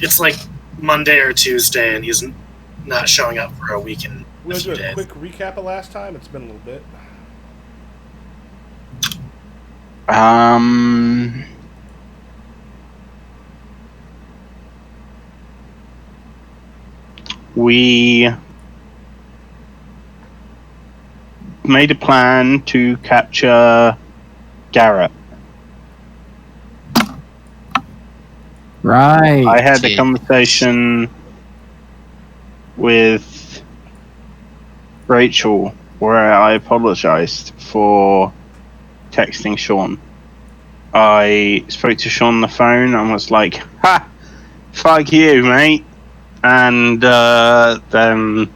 it's like Monday or Tuesday, and he's not showing up for a week and We'll a few do a days. quick recap of last time. It's been a little bit. We made a plan to capture Garrett. Right. I had a conversation with Rachel where I apologized for texting Shaun. I spoke to Shaun on the phone and was like, "Ha, fuck you, mate." And then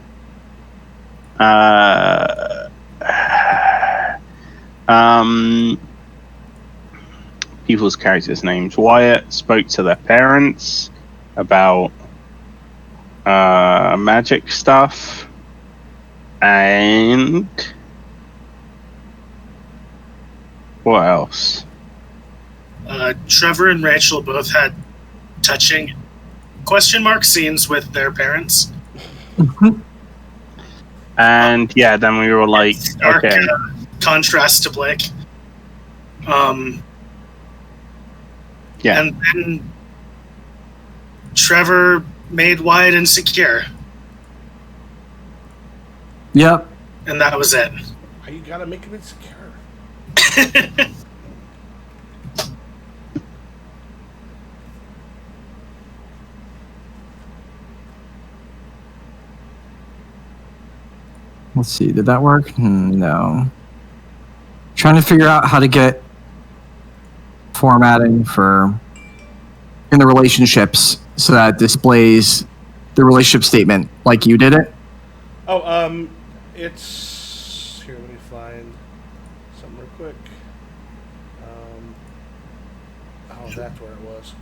people's characters' names. Wyatt spoke to their parents about magic stuff, and what else? Trevor and Rachel both had touching question mark scenes with their parents. And yeah, then we were like, Stark, okay. Contrast to Blake. Yeah. And then Trevor made Wyatt insecure. Yep. And that was it. Why you gotta make him insecure? Let's see. Did that work? No. Trying to figure out how to get formatting for in the relationships so that it displays the relationship statement like you did it. Oh, it's here. Let me find something real quick. Oh, that's where it was.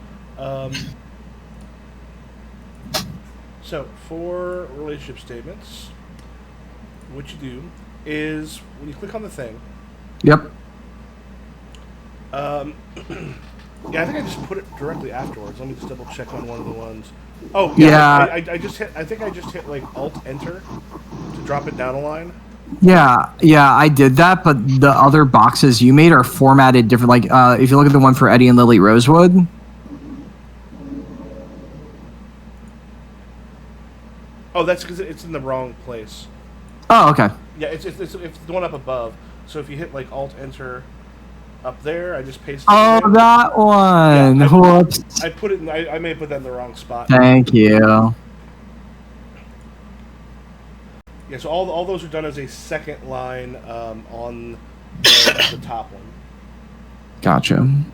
So for relationship statements, what you do is when you click on the thing. Yep. Yeah, I think I just put it directly afterwards. Let me just double check on one of the ones. Oh, Yeah. I just hit. I think I just hit like Alt Enter to drop it down a line. Yeah, I did that, but the other boxes you made are formatted different. Like, if you look at the one for Eddie and Lily Rosewood. Oh, that's because it's in the wrong place. Oh, okay. Yeah, it's the one up above. So if you hit like Alt Enter up there, I just pasted. Oh, it in. that one. Yeah, Whoops. I put it. I may have put that in the wrong spot. Thank you. Yeah, so all those are done as a second line on the top one. Gotcha. And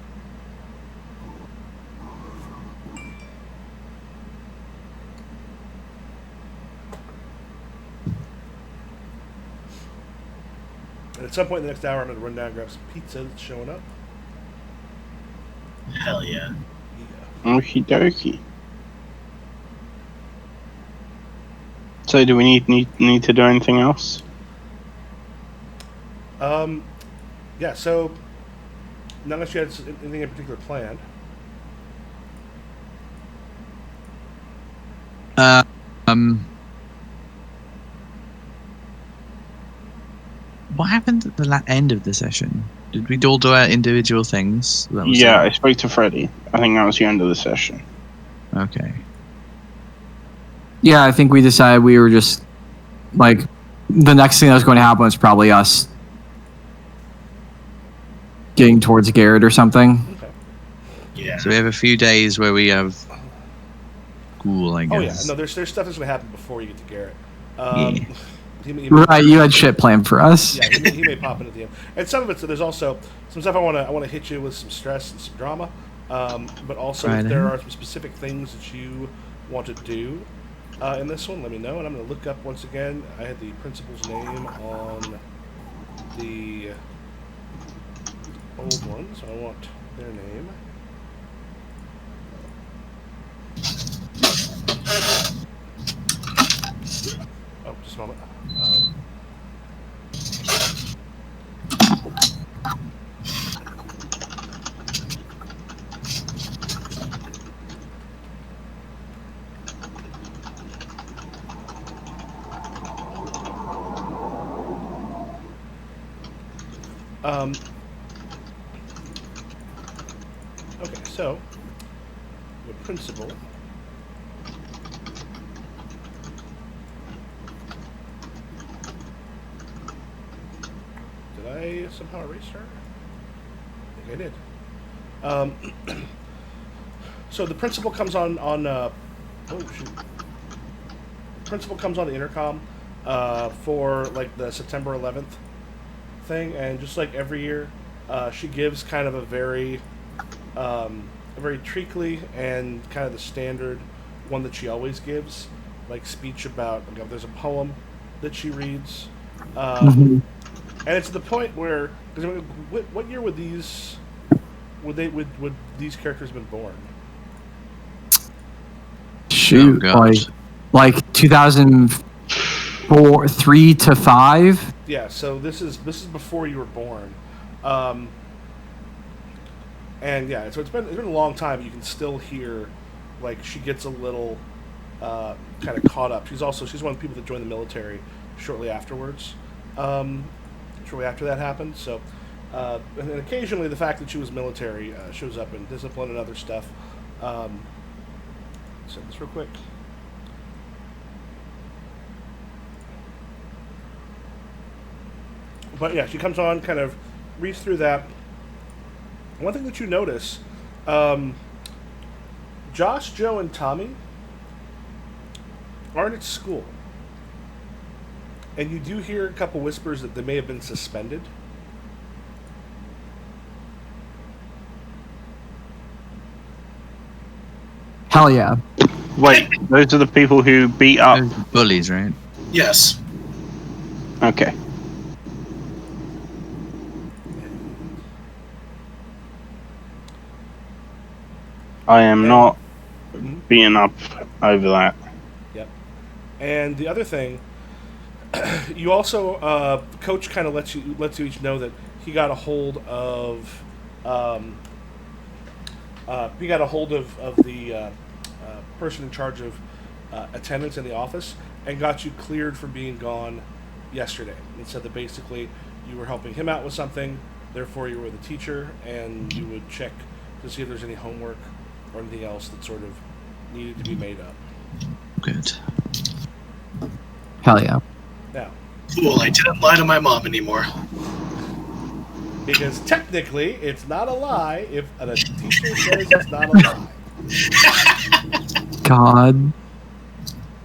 at some point in the next hour, I'm going to run down and grab some pizza that's showing up. Hell yeah. Okie dokie. So do we need to do anything else? Yeah, so not unless you had anything in particular planned. What happened at the end of the session? Did we all do our individual things? Yeah, I spoke to Freddie. I think that was the end of the session. Okay. Yeah, I think we decided we were just like the next thing that was going to happen was probably us getting towards Garrett or something. Okay. Yeah. So we have a few days where we have cool, I guess. Oh yeah, no, there's stuff that's going to happen before you get to Garrett. Yeah. Right, you had shit planned for us. Yeah, he may pop in at the end, and some of it. So there's also some stuff I want to hit you with some stress and some drama, but also if there are some specific things that you want to do in this one, let me know, and I'm going to look up once again. I had the principal's name on the old one, so I want their name. Oh, just a moment. Okay, so the principal. Did I somehow erase her? I think I did. So the principal comes on. Oh shoot! Principal comes on the intercom for like the September 11th thing, and just like every year, she gives kind of a very treacly and kind of the standard one that she always gives, like speech about. Like, there's a poem that she reads, and it's to the point where, what year would these characters have been born? Shoot, like 2004, 3 to 5. Yeah, so this is before you were born, and yeah, so it's been a long time. You can still hear, like, she gets a little kind of caught up. She's one of the people that joined the military shortly afterwards. Shortly after that happened, so and then occasionally the fact that she was military shows up in discipline and other stuff. Set this real quick. But yeah, she comes on, kind of reads through that. One thing that you notice, Josh, Joe, and Tommy aren't at school. And you do hear a couple whispers that they may have been suspended. Hell yeah. Wait, those are the people who beat up... bullies, right? Yes. Okay. I am not beaten up over that. Yep. And the other thing, you also, Coach kind of lets you each know that he got a hold of, the person in charge of attendance in the office and got you cleared for being gone yesterday. And said that basically you were helping him out with something, therefore you were the teacher, and you would check to see if there's any homework or anything else that sort of needed to be made up. Good. Hell yeah. Now, Cool, I didn't lie to my mom anymore. because technically it's not a lie if a teacher says it's not a lie. God.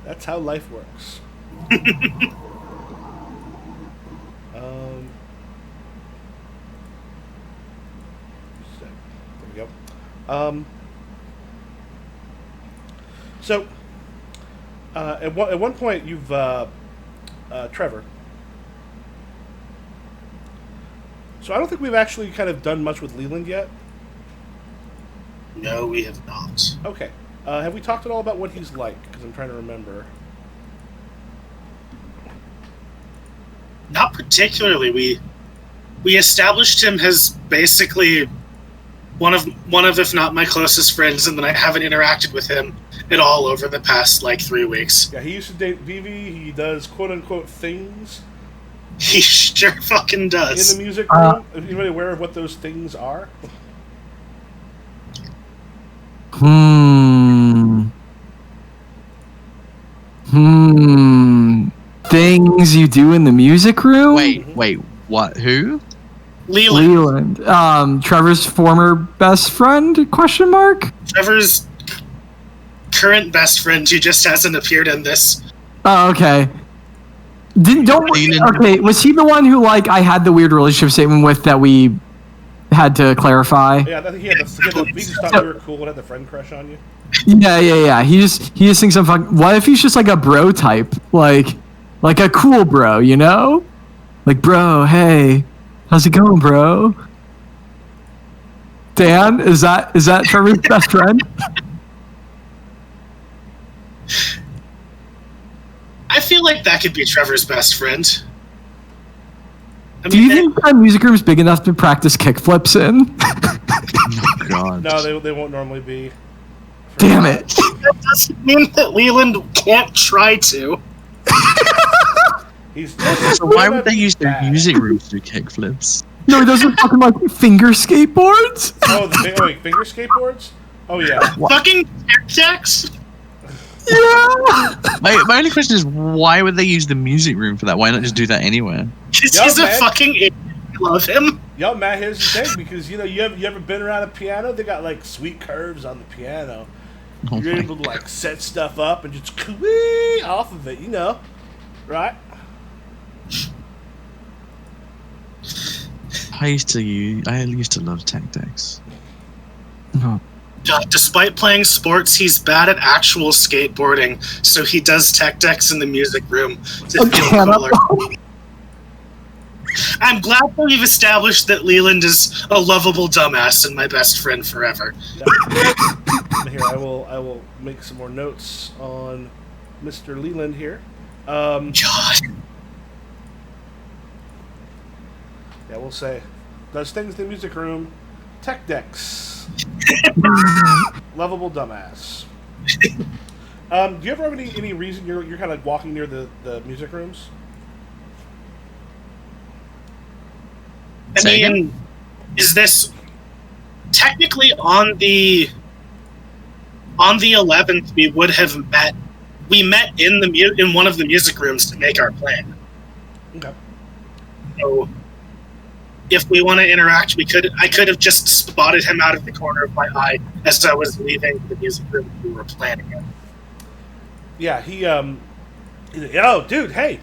That's how life works. There we go. So, at one point, you've Trevor. So I don't think we've actually kind of done much with Leland yet. No, we have not. Okay. Have we talked at all about what he's like? Because I'm trying to remember. Not particularly. We established him as basically one of if not my closest friends, and then I haven't interacted with him at all over the past 3 weeks. Yeah, he used to date Vivi. He does quote unquote things. He sure fucking does. In the music room. Is anybody aware of what those things are? Things you do in the music room? Wait, what? Who? Leland. Trevor's former best friend? Question mark? Trevor's current best friend who just hasn't appeared in this. Oh, okay. Okay, was he the one who I had the weird relationship statement with that we had to clarify? Yeah, I think he just thought you were cool and had the friend crush on you. Yeah. He just thinks I'm fucking. What if he's just a bro type, like a cool bro, you know? Like, bro, hey, how's it going, bro? Dan, is that Trevor's best friend? I feel like that could be Trevor's best friend. Do you think that music room is big enough to practice kickflips in? Oh, God. No, they won't normally be. Damn it. That doesn't mean that Leland can't try to. He's So why would they use the music room to do kickflips? No, he doesn't fucking like finger skateboards. Oh, finger skateboards? Oh yeah. Fucking Tic-Tacs? Yeah. My only question is, why would they use the music room for that? Why not just do that anywhere? Because Yo, he's a man. fucking idiot. I love him. Yo, Matt, here's the thing, because you ever been around a piano? They got like sweet curves on the piano. Oh You're my able to like set stuff up and just wee off of it, right? I used to love tactics. No. Despite playing sports, he's bad at actual skateboarding, so he does tech decks in the music room to feel cooler. I'm glad that we've established that Leland is a lovable dumbass and my best friend forever. Yeah. Here, I will make some more notes on Mr. Leland here. God. Yeah, we'll say does things in the music room, tech decks, lovable dumbass. Do you ever have any reason you're kind of like walking near the music rooms? I mean, is this technically on the 11th? We would have met. We met in one of the music rooms to make our plan. Okay. So, if we want to interact, I could have just spotted him out of the corner of my eye as I was leaving the music room we were planning it. Yeah, yo, dude, hey.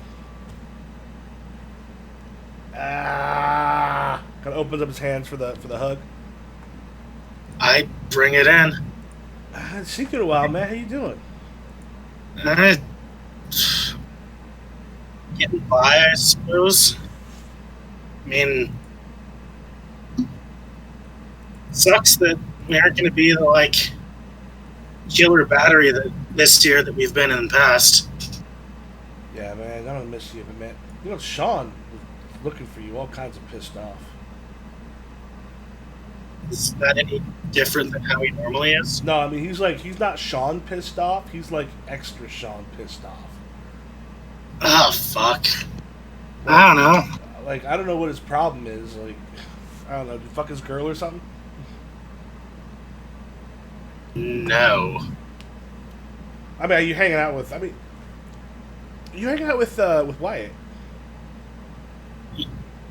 Kind of opens up his hands for the hug. I bring it in. It's been a while, man. How you doing? Getting by, I suppose. I mean, sucks that we aren't going to be the killer battery this year that we've been in the past. Yeah, man, I'm gonna miss you, man. Shaun was looking for you, all kinds of pissed off. Is that any different than how he normally is? No, I mean he's not Shaun pissed off. He's like extra Shaun pissed off. Oh fuck! I don't know. I don't know what his problem is. I don't know. Did you fuck his girl or something? No. I mean, are you hanging out with? You hanging out with Wyatt?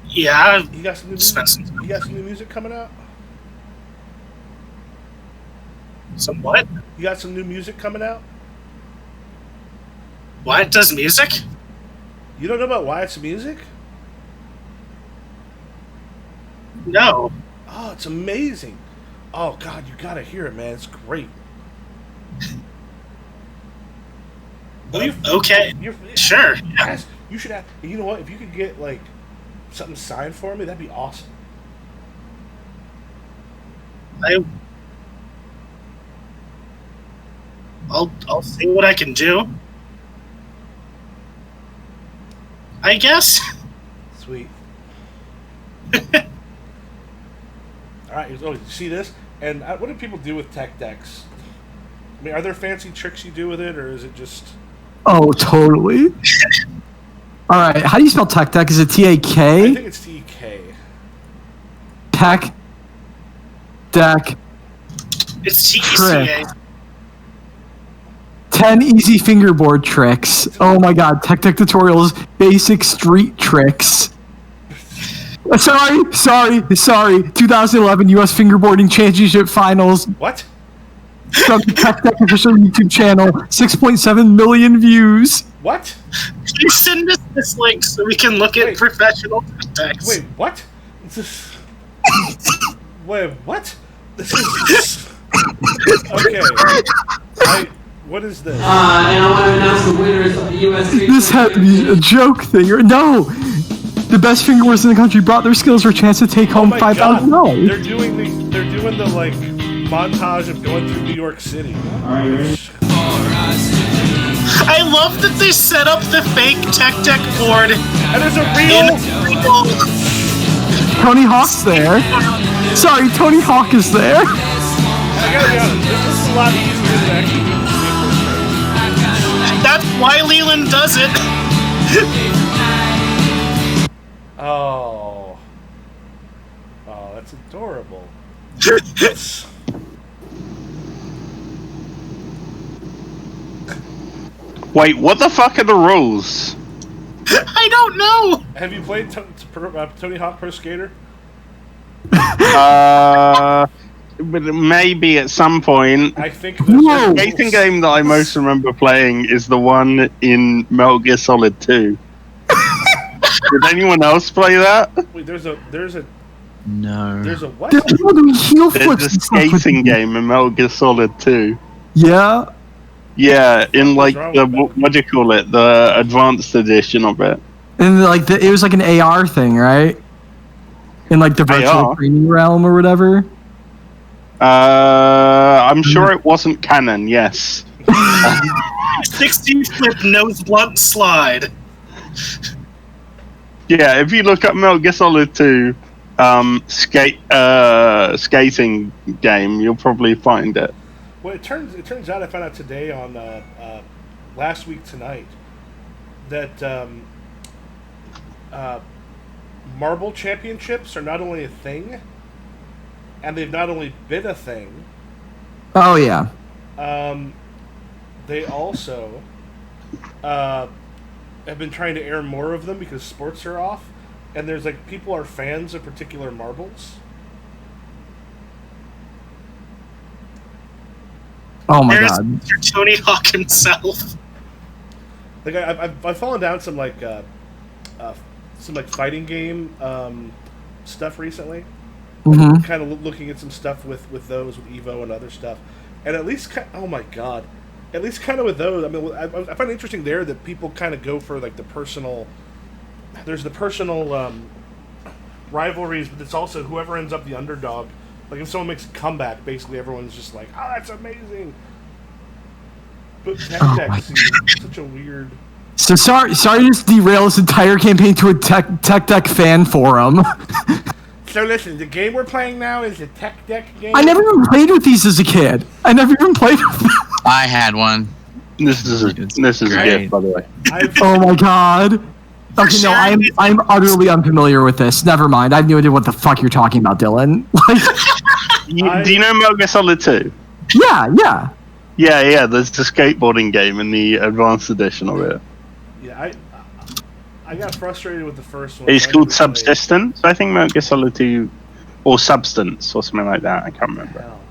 Yeah. You got some new music? You got some new music coming out? Some what? You got some new music coming out? Wyatt does music? You don't know about Wyatt's music? No. Oh, it's amazing. Oh, God, you gotta hear it, man. It's great. Okay. Sure. Yeah. You should have. You know what? If you could get, something signed for me, that'd be awesome. I'll see what I can do. I guess. Sweet. All right. Oh, you see this? And what do people do with tech decks? I mean, are there fancy tricks you do with it, or is it just? Oh, totally. All right. How do you spell tech deck? Is it T-A-K? I think it's T-E-K. Tech deck. It's T-E-C-A. 10 easy fingerboard tricks. Oh my god. Tech deck tutorials. Basic street tricks. Sorry. 2011 U.S. Fingerboarding Championship Finals. What? From the Tech Deck official YouTube channel. 6.7 million views. What? Please send us this link so we can look at professional tech decks. Wait, what? Wait, what? This is... Okay. What is this? And I want to announce the winners of the U.S. This had to be a joke thing. No! The best fingerboarders in the country brought their skills for a chance to take home $5,000. They're doing the montage of going through New York City. I love that they set up the fake tech deck board. And there's a real... Tony Hawk's there. Sorry, Tony Hawk is there. I gotta be honest, this is a lot easier than actually doing the skateboard. That's why Leland does it. Oh. Adorable. Wait, what the fuck are the rules? I don't know. Have you played Tony Hawk Pro Skater? But maybe at some point. I think The skating game that I most remember playing is the one in Metal Gear Solid 2. Did anyone else play that? Wait, there's a No. There's a what? There's a skating game in Metal Gear Solid 2. Yeah. Yeah, in like the what do you call it? The advanced edition of it. And like it was like an AR thing, right? In like the virtual training realm or whatever. I'm sure it wasn't canon. Yes. 60 flip nose blunt slide. Yeah, if you look up Metal Gear Solid 2 skating game, you'll probably find it. Well, it turns out I found out today on last week tonight that marble championships are not only a thing, and they've not only been a thing. Oh yeah. They also have been trying to air more of them because sports are off, and there's like people are fans of particular marbles. Oh my There's god. Mr. Tony Hawk himself. Like I've fallen down some fighting game stuff recently. Mm-hmm. Kind of looking at some stuff with those, with Evo and other stuff, and at least oh my god, at least kind of with those. I mean, I find it interesting there that people kind of go for like the personal. There's the personal rivalries, but it's also whoever ends up the underdog. Like if someone makes a comeback, basically everyone's just like, "Oh, that's amazing." But Tech seems such a weird. So sorry to just derail this entire campaign to a Tech Deck fan forum. So listen, the game we're playing now is a Tech Deck game. I never even played with these as a kid. I never even played with them. I had one. This is a gift, by the way. Oh my god. Okay, no, I'm utterly unfamiliar with this. Never mind. I have no idea what the fuck you're talking about, Dylan. Do you know Metal Gear Solid 2? Yeah. Yeah. There's the skateboarding game in the advanced edition of it. Yeah, I got frustrated with the first one. It's called Subsistence, I think. Metal Gear Solid 2, or Substance, or something like that. I can't remember. Hell.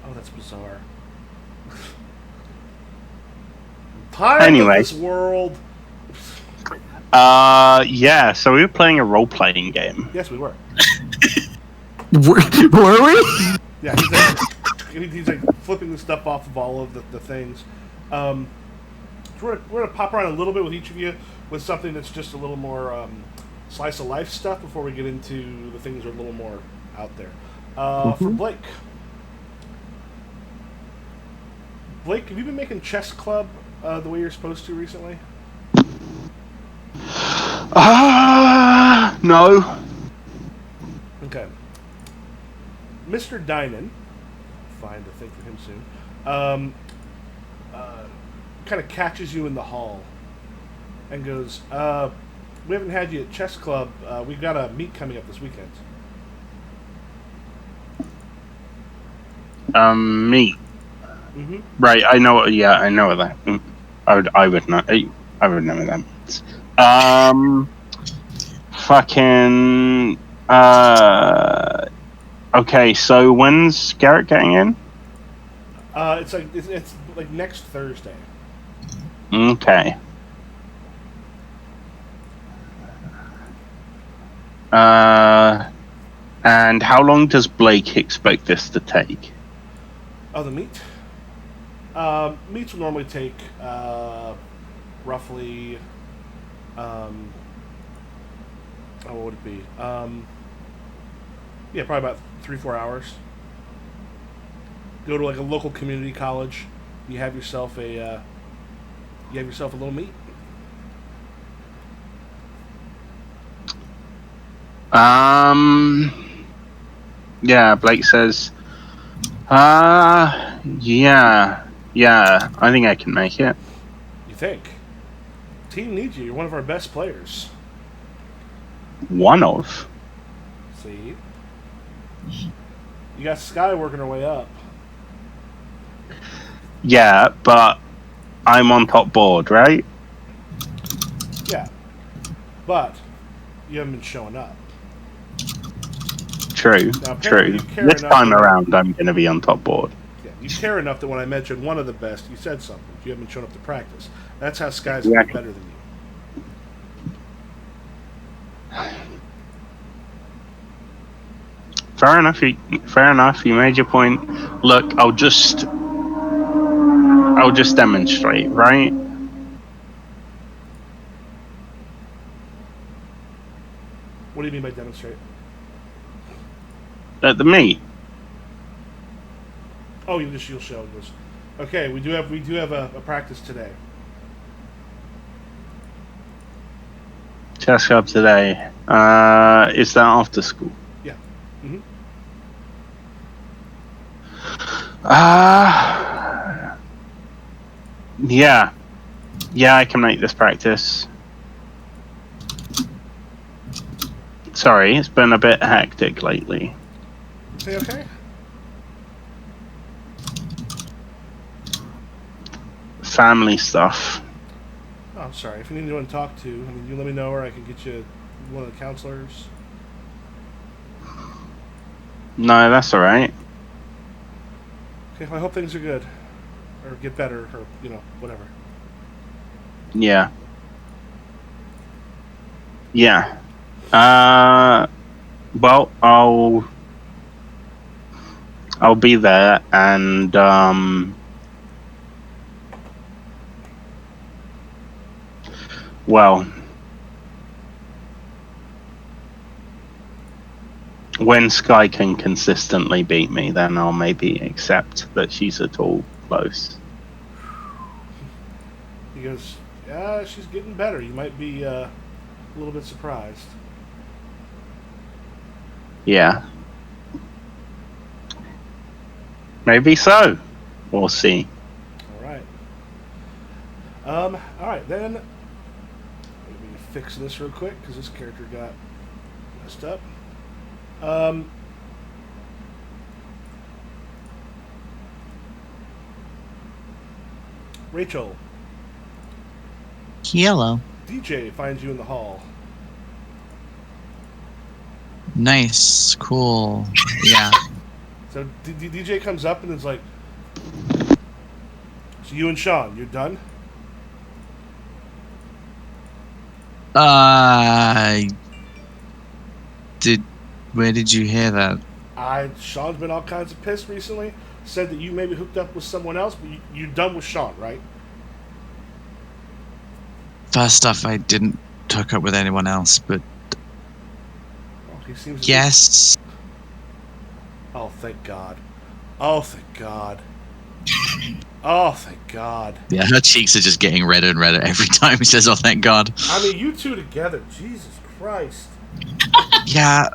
Oh, that's bizarre. Anyway. Of this world. Yeah. So we were playing a role-playing game. Yes, we were. Were we? Yeah, he's like flipping the stuff off of all of the things. We're gonna pop around a little bit with each of you with something that's just a little more slice of life stuff before we get into the things that are a little more out there. For Blake, have you been making chess club the way you're supposed to recently? No. Okay. Mr. Dynan, fine to think for him soon, kind of catches you in the hall and goes, we haven't had you at chess club. We've got a meet coming up this weekend. Meat. Mm-hmm. Right, I know. Yeah, I know that. I would know. I would know that. Fucking. Okay, so when's Garrett getting in? It's like next Thursday. Okay. And how long does Blake expect this to take? Oh, the meet? Meets will normally take roughly. What would it be? Yeah, probably about 3-4 hours. Go to like a local community college. You have yourself a little meet. Yeah, Blake says, yeah, I think I can make it. You think? Team needs you. You're one of our best players. One of? See? You got Sky working her way up. Yeah, but I'm on top board, right? Yeah. But you haven't been showing up. True, Now, apparently true. you care This enough time that around, I'm going to be on top board. Yeah, you care enough that when I mentioned one of the best, you said something. You haven't shown up to practice. That's how Sky's going to be better than you. Fair enough. Fair enough. You made your point. Look, I'll just demonstrate, right? What do you mean by demonstrate? At the meet. Oh, you'll show this. Okay, we do have a practice today. Chess club today. Is that after school? Yeah. Mm-hmm. Yeah. Yeah, I can make this practice. Sorry, it's been a bit hectic lately. Say okay? Family stuff. Oh, I'm sorry. If you need anyone to talk to, I mean, you let me know, or I can get you one of the counselors. No, that's all right. Okay, well, I hope things are good, or get better, or whatever. Yeah. Yeah. Well, I'll be there, and well, when Sky can consistently beat me, then I'll maybe accept that she's at all close. He goes, yeah, she's getting better. You might be a little bit surprised. Yeah. Maybe so. We'll see. All right, then. Let me fix this real quick, because this character got messed up. Rachel. Hello. DJ finds you in the hall. Nice. Cool. Yeah. So DJ comes up and is like, so you and Shaun, you're done? Where did you hear that? Shaun's been all kinds of pissed recently. Said that you maybe hooked up with someone else, but you're done with Shaun, right? First off, I didn't hook up with anyone else, but He seems yes. Oh, thank God. Oh, thank God. Oh, thank God. Yeah, her cheeks are just getting redder and redder every time he says, "Oh, thank God." I mean, you two together, Jesus Christ. Yeah.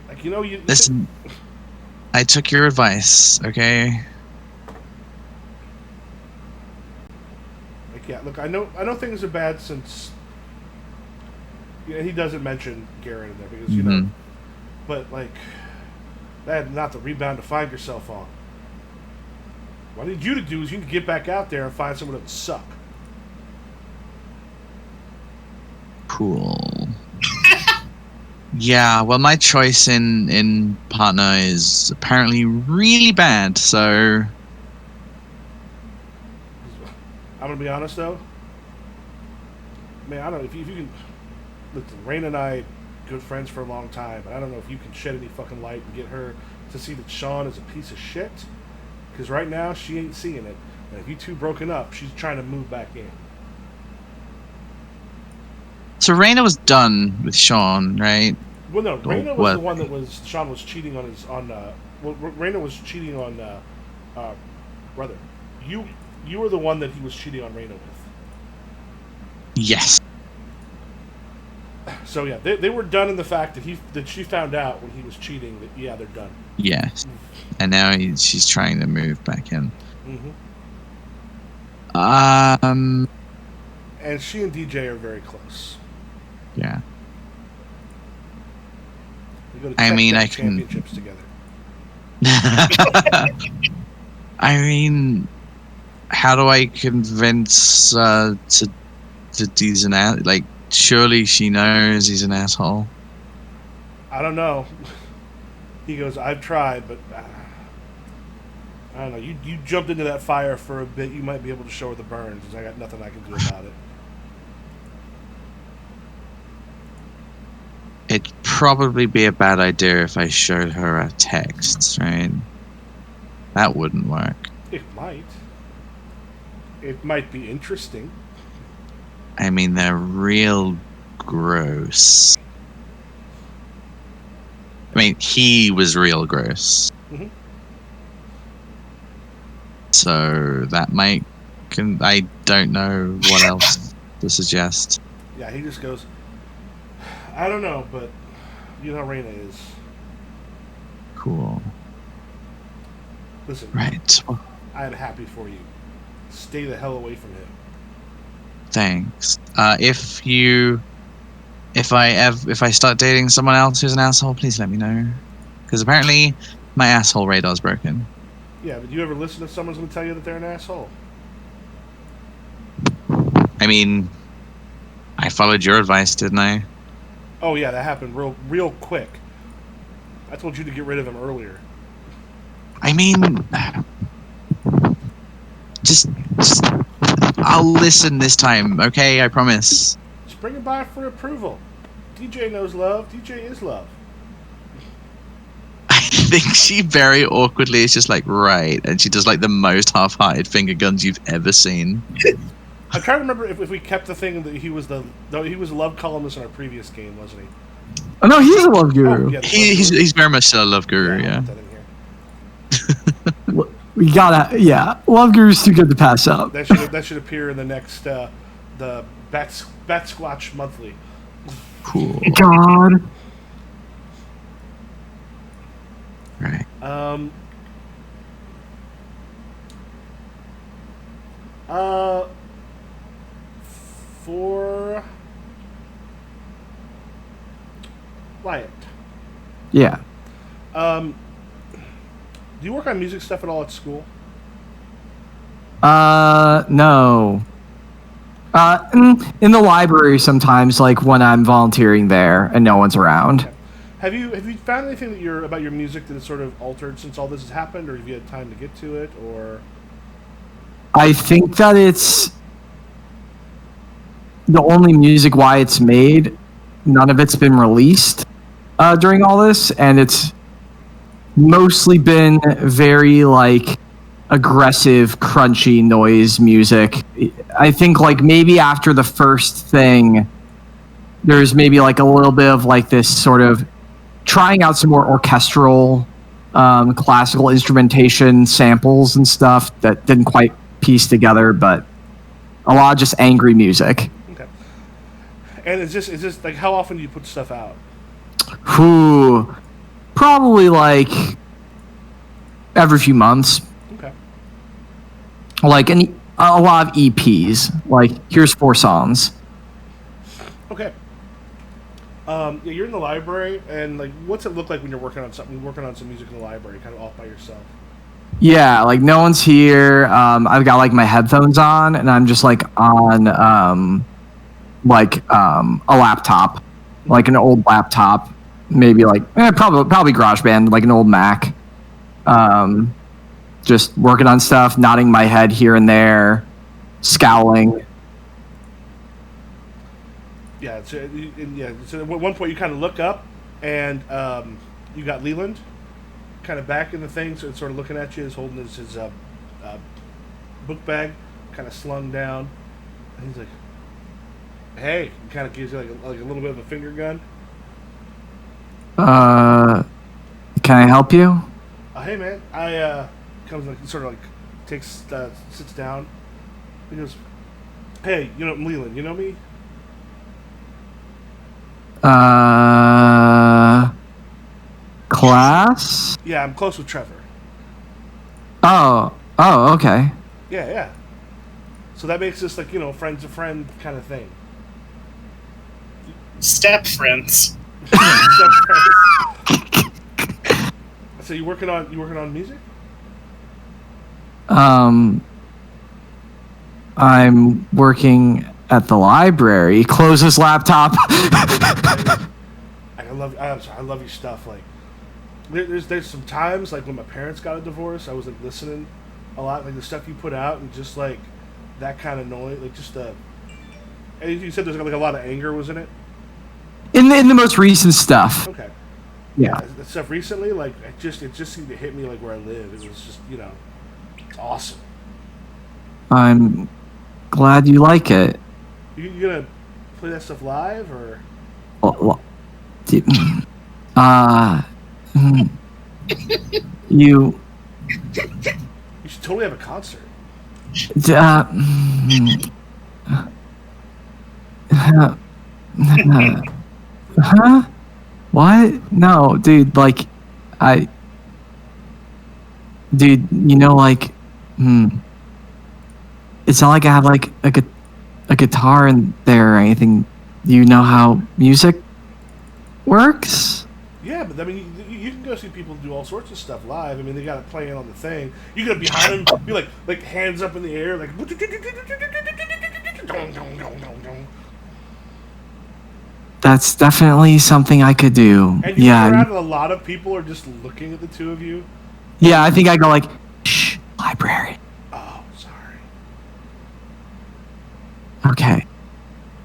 Like, you Listen, I took your advice, okay? Like, yeah, look, I know things are bad since he doesn't mention Garrett in there because but like that not the rebound to find yourself on. What I need you to do is you need to get back out there and find someone that would suck. Cool. Yeah, well, my choice in partner is apparently really bad, so I'm gonna be honest though. Man, I don't know if you can. Listen, Raina and I, good friends for a long time, but I don't know if you can shed any fucking light and get her to see that Shaun is a piece of shit. Because right now she ain't seeing it, and if you two broken up, she's trying to move back in. So Raina was done with Shaun, right? Well, no, Raina was the one that Shaun was cheating on Raina was cheating on brother. You were the one that he was cheating on Raina with. Yes. So yeah, they were done in the fact that she found out when he was cheating that yeah, they're done. Yes. And now she's trying to move back in. And she and DJ are very close. Yeah. We go to I mean, tech I can. championships together. I mean, how do I convince to that he's an ass? Like, surely she knows he's an asshole. I don't know. He goes, I've tried, but I don't know. You jumped into that fire for a bit. You might be able to show her the burns. 'Cause I got nothing I can do about it. It'd probably be a bad idea if I showed her our texts, right? That wouldn't work. It might. It might be interesting. I mean, they're real gross. I mean, he was real gross. Mm-hmm. So that might. I don't know what else to suggest. Yeah, he just goes, I don't know, but you know how Raina is. Cool. Listen, Right. I am happy for you. Stay the hell away from him. Thanks. If I start dating someone else who's an asshole, please let me know. Because apparently my asshole radar's broken. Yeah, but do you ever listen if someone's going to tell you that they're an asshole? I mean, I followed your advice, didn't I? Oh yeah, that happened real quick. I told you to get rid of him earlier. I mean, just I'll listen this time, okay? I promise. Just bring him by for approval. DJ knows love. DJ is love. I think she very awkwardly is just like, right, and she does like the most half-hearted finger guns you've ever seen. I'm trying to remember if we kept the thing that he was a love columnist in our previous game, wasn't he? Oh no, he's a love guru. Oh, yeah, He's very much still a love guru, yeah. I'll put that in here. We gotta, yeah. Love guru's too good to pass up. That should appear in the next the Bat Squatch Monthly. Cool. God. Right. For Wyatt. Yeah. Do you work on music stuff at all at school? No. In the library sometimes, like when I'm volunteering there and no one's around. Okay. Have you found anything about your music that has sort of altered since all this has happened, or have you had time to get to it, or? I think that it's the only music Wyatt's made. None of it's been released during all this, and it's mostly been very like aggressive, crunchy noise music. I think like maybe after the first thing, there's maybe like a little bit of like this sort of trying out some more orchestral, classical instrumentation samples and stuff that didn't quite piece together, but a lot of just angry music. Okay. And is this like how often do you put stuff out? Whew, probably like every few months. Okay. Like a lot of EPs. Like here's 4 songs. Okay. Yeah, you're in the library, and like, what's it look like when you're working on something? Working on some music in the library, kind of off by yourself. Yeah, like no one's here. I've got like my headphones on, and I'm just like on a laptop, like an old laptop, maybe like probably GarageBand, like an old Mac. Just working on stuff, nodding my head here and there, scowling. Yeah, so at one point you kind of look up, and you got Leland kind of back in the thing, so it's sort of looking at you, is holding his book bag kind of slung down, and he's like, "Hey," he kind of gives you like a little bit of a finger gun. Can I help you? Hey man, I comes like sort of like takes sits down. He goes, "Hey, you know Leland, you know me?" Class? Yeah, I'm close with Trevor. Oh, okay. Yeah. So that makes us like, friends of friend kind of thing. Step friends. So you working on music? I'm working at the library. Close his laptop. I love your stuff. Like, there's some times like when my parents got a divorce, I was like listening a lot, like the stuff you put out, and just like that kind of noise, like just and you said there's like a lot of anger was in it. In the most recent stuff. Okay. Yeah. The stuff recently, like it just seemed to hit me like where I live. It was just it's awesome. I'm glad you like it. You gonna play that stuff live or? You should totally have a concert. Huh? What? No, dude. Like, dude. It's not like I have like a guitar in there or anything. You know how music works? Yeah, but I mean, you can go see people do all sorts of stuff live. I mean, they got it playing on the thing. You go behind them, be like hands up in the air, like. That's definitely something I could do. And you around and a lot of people are just looking at the two of you. Yeah, I think I go like, shh, library. Oh, sorry. Okay.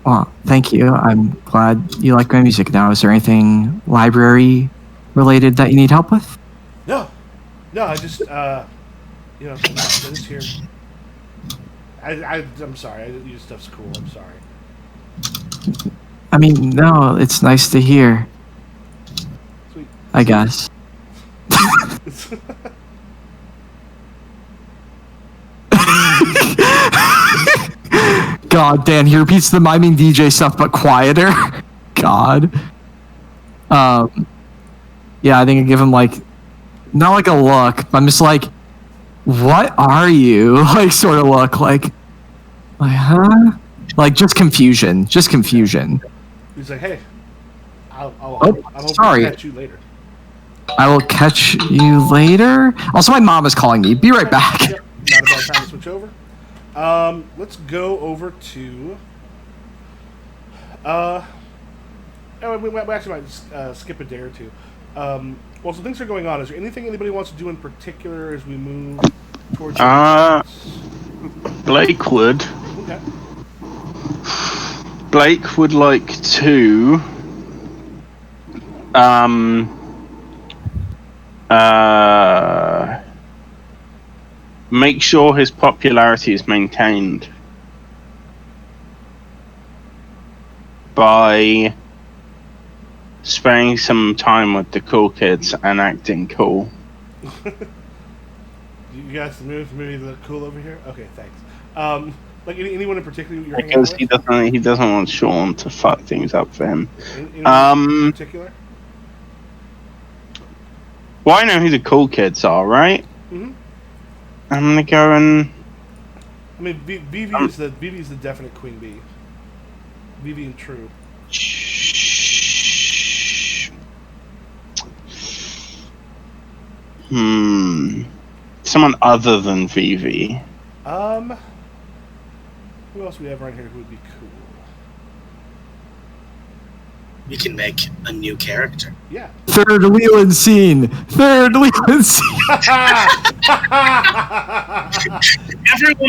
Well, thank you. I'm glad you like my music now. Is there anything library related that you need help with? No, I just I'm just here. I'm sorry. Your stuff's cool. I'm sorry. I mean, no, it's nice to hear. Sweet. I guess. God, Dan, he repeats the miming DJ stuff, but quieter. God. Yeah, I think I give him like, not like a look, but I'm just like, what are you? Like, sort of look like, huh? Like, just confusion. He's like, hey, I'll sorry. catch you later. I will catch you later. Also, my mom is calling me. Be right back. Yep. Not a bad time to switch over. Let's go over to. We actually might skip a day or two. Well, so things are going on. Is there anything anybody wants to do in particular as we move towards? Blake would. Okay. Blake would like to. Make sure his popularity is maintained by spending some time with the cool kids and acting cool. You guys maybe look cool over here? Okay, thanks. Like anyone in particular you're because hanging out with? he doesn't want Shaun to fuck things up for him. Anyone in particular? Well, I know who the cool kids are, right? Mm-hmm. I'm gonna go and. I mean, Vivi is the definite queen bee. Vivi and True. Someone other than Vivi. Who else we have right here who would be cool? We can make a new character. Yeah. Third Leland scene. Everyone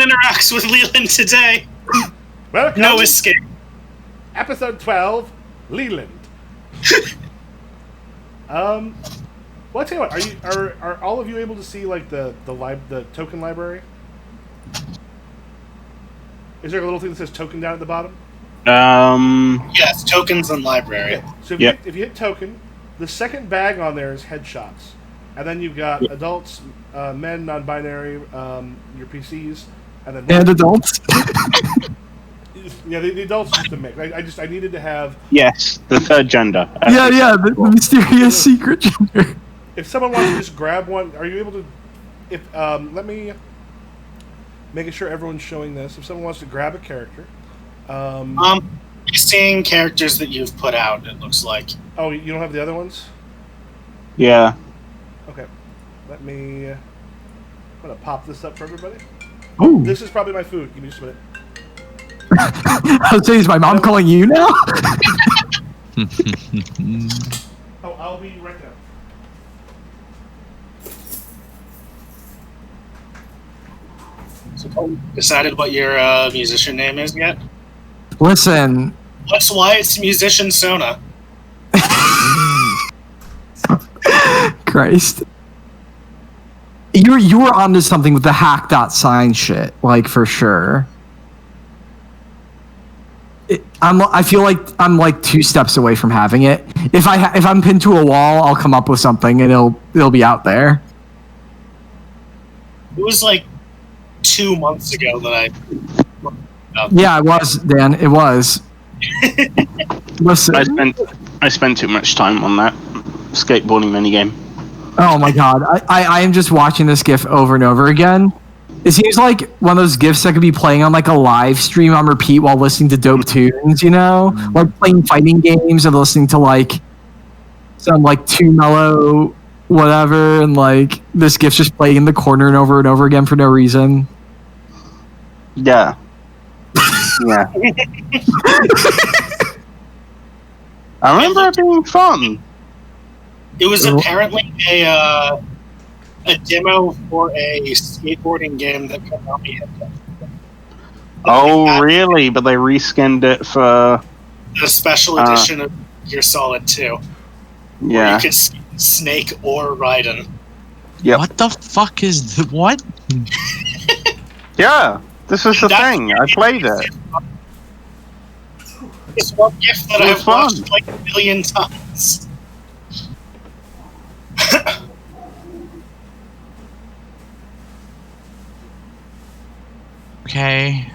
interacts with Leland today. Welcome. No escape. Episode 12, Leland. Well, I tell you what. Are all of you able to see like the token library? Is there a little thing that says token down at the bottom? Yes, tokens and library. Okay. So if you hit token, the second bag on there is headshots, and then you've got adults, men, non-binary, your PCs, and adults. Yeah, the adults is just a mix. I needed to have. Yes, the third gender. The mysterious secret gender. If someone wants to just grab one, are you able to? Let me making sure everyone's showing this. If someone wants to grab a character, seeing characters that you've put out, it looks like. Oh, you don't have the other ones? Yeah. Okay. Let me... I'm going to pop this up for everybody. Ooh. This is probably my food. Give me just a minute. I was saying, is my mom calling you now? Oh, I'll be right down. So, decided what your musician name is yet? Listen. What's Wyatt's musician Sona? Christ. You were onto something with the hack.sign shit, like, for sure. I feel like I'm like 2 steps away from having it. If I'm pinned to a wall, I'll come up with something and it'll be out there. It was like 2 months ago that I... Yeah, it was, Dan. It was. Listen. I spent too much time on that skateboarding minigame. Oh my god. I am just watching this GIF over and over again. It seems like one of those GIFs that could be playing on like a live stream on repeat while listening to dope tunes, you know? Like playing fighting games and listening to like some like too mellow whatever, and like this GIF's just playing in the corner and over again for no reason. Yeah. Yeah. I remember it being fun. It was apparently a demo for a skateboarding game that Konami had done. Oh, really? But they reskinned it for the special edition of Gear Solid 2. Yeah. You could Snake or Raiden. Yep. What the fuck is the what? Yeah, this was the thing. I played it. It's one gift that I've watched like 1 million times. Okay.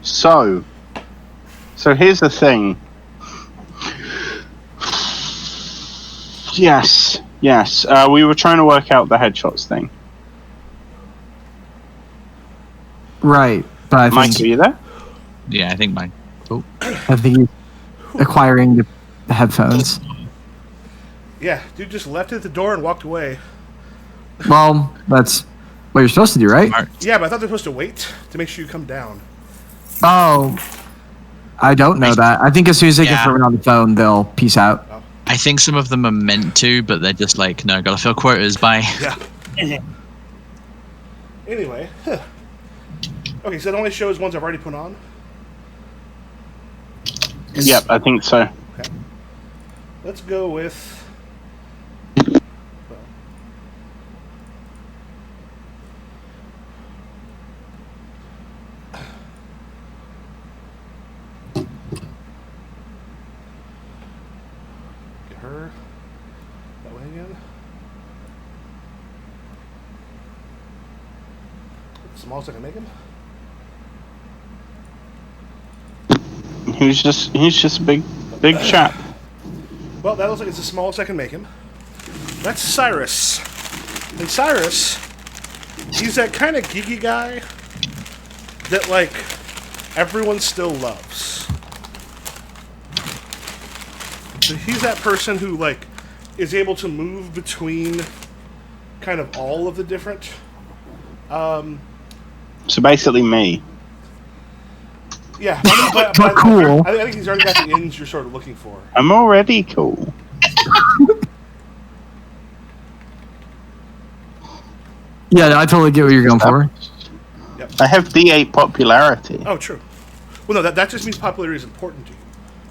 So here's the thing. Yes. We were trying to work out the headshots thing. Right, but I Mike, think are you there? Yeah, I think mine. Oh. I think he's acquiring the headphones. Yeah, dude just left it at the door and walked away. Well, that's what you're supposed to do, right? Smart. Yeah, but I thought they're supposed to wait to make sure you come down. Oh, I don't know that. I think as soon as they get everyone on the phone, they'll peace out. I think some of them are meant to, but they're just like, no, gotta fill quotas, bye. Yeah. Anyway. Okay, so it only shows ones I've already put on? Yep, I think so. Okay. Let's go with... Get her that way again. Smallest I can make him. He's just a big chap. Well, that looks like it's the smallest I can make him. That's Cyrus. And Cyrus, he's that kind of geeky guy that, like, everyone still loves. So he's that person who, like, is able to move between kind of all of the different... So basically me. Yeah, but cool. I think he's already got the ins you're sort of looking for. I'm already cool. Yeah, I totally get what you're going for. Yep. I have D8 popularity. Oh, true. Well, no, that just means popularity is important to you.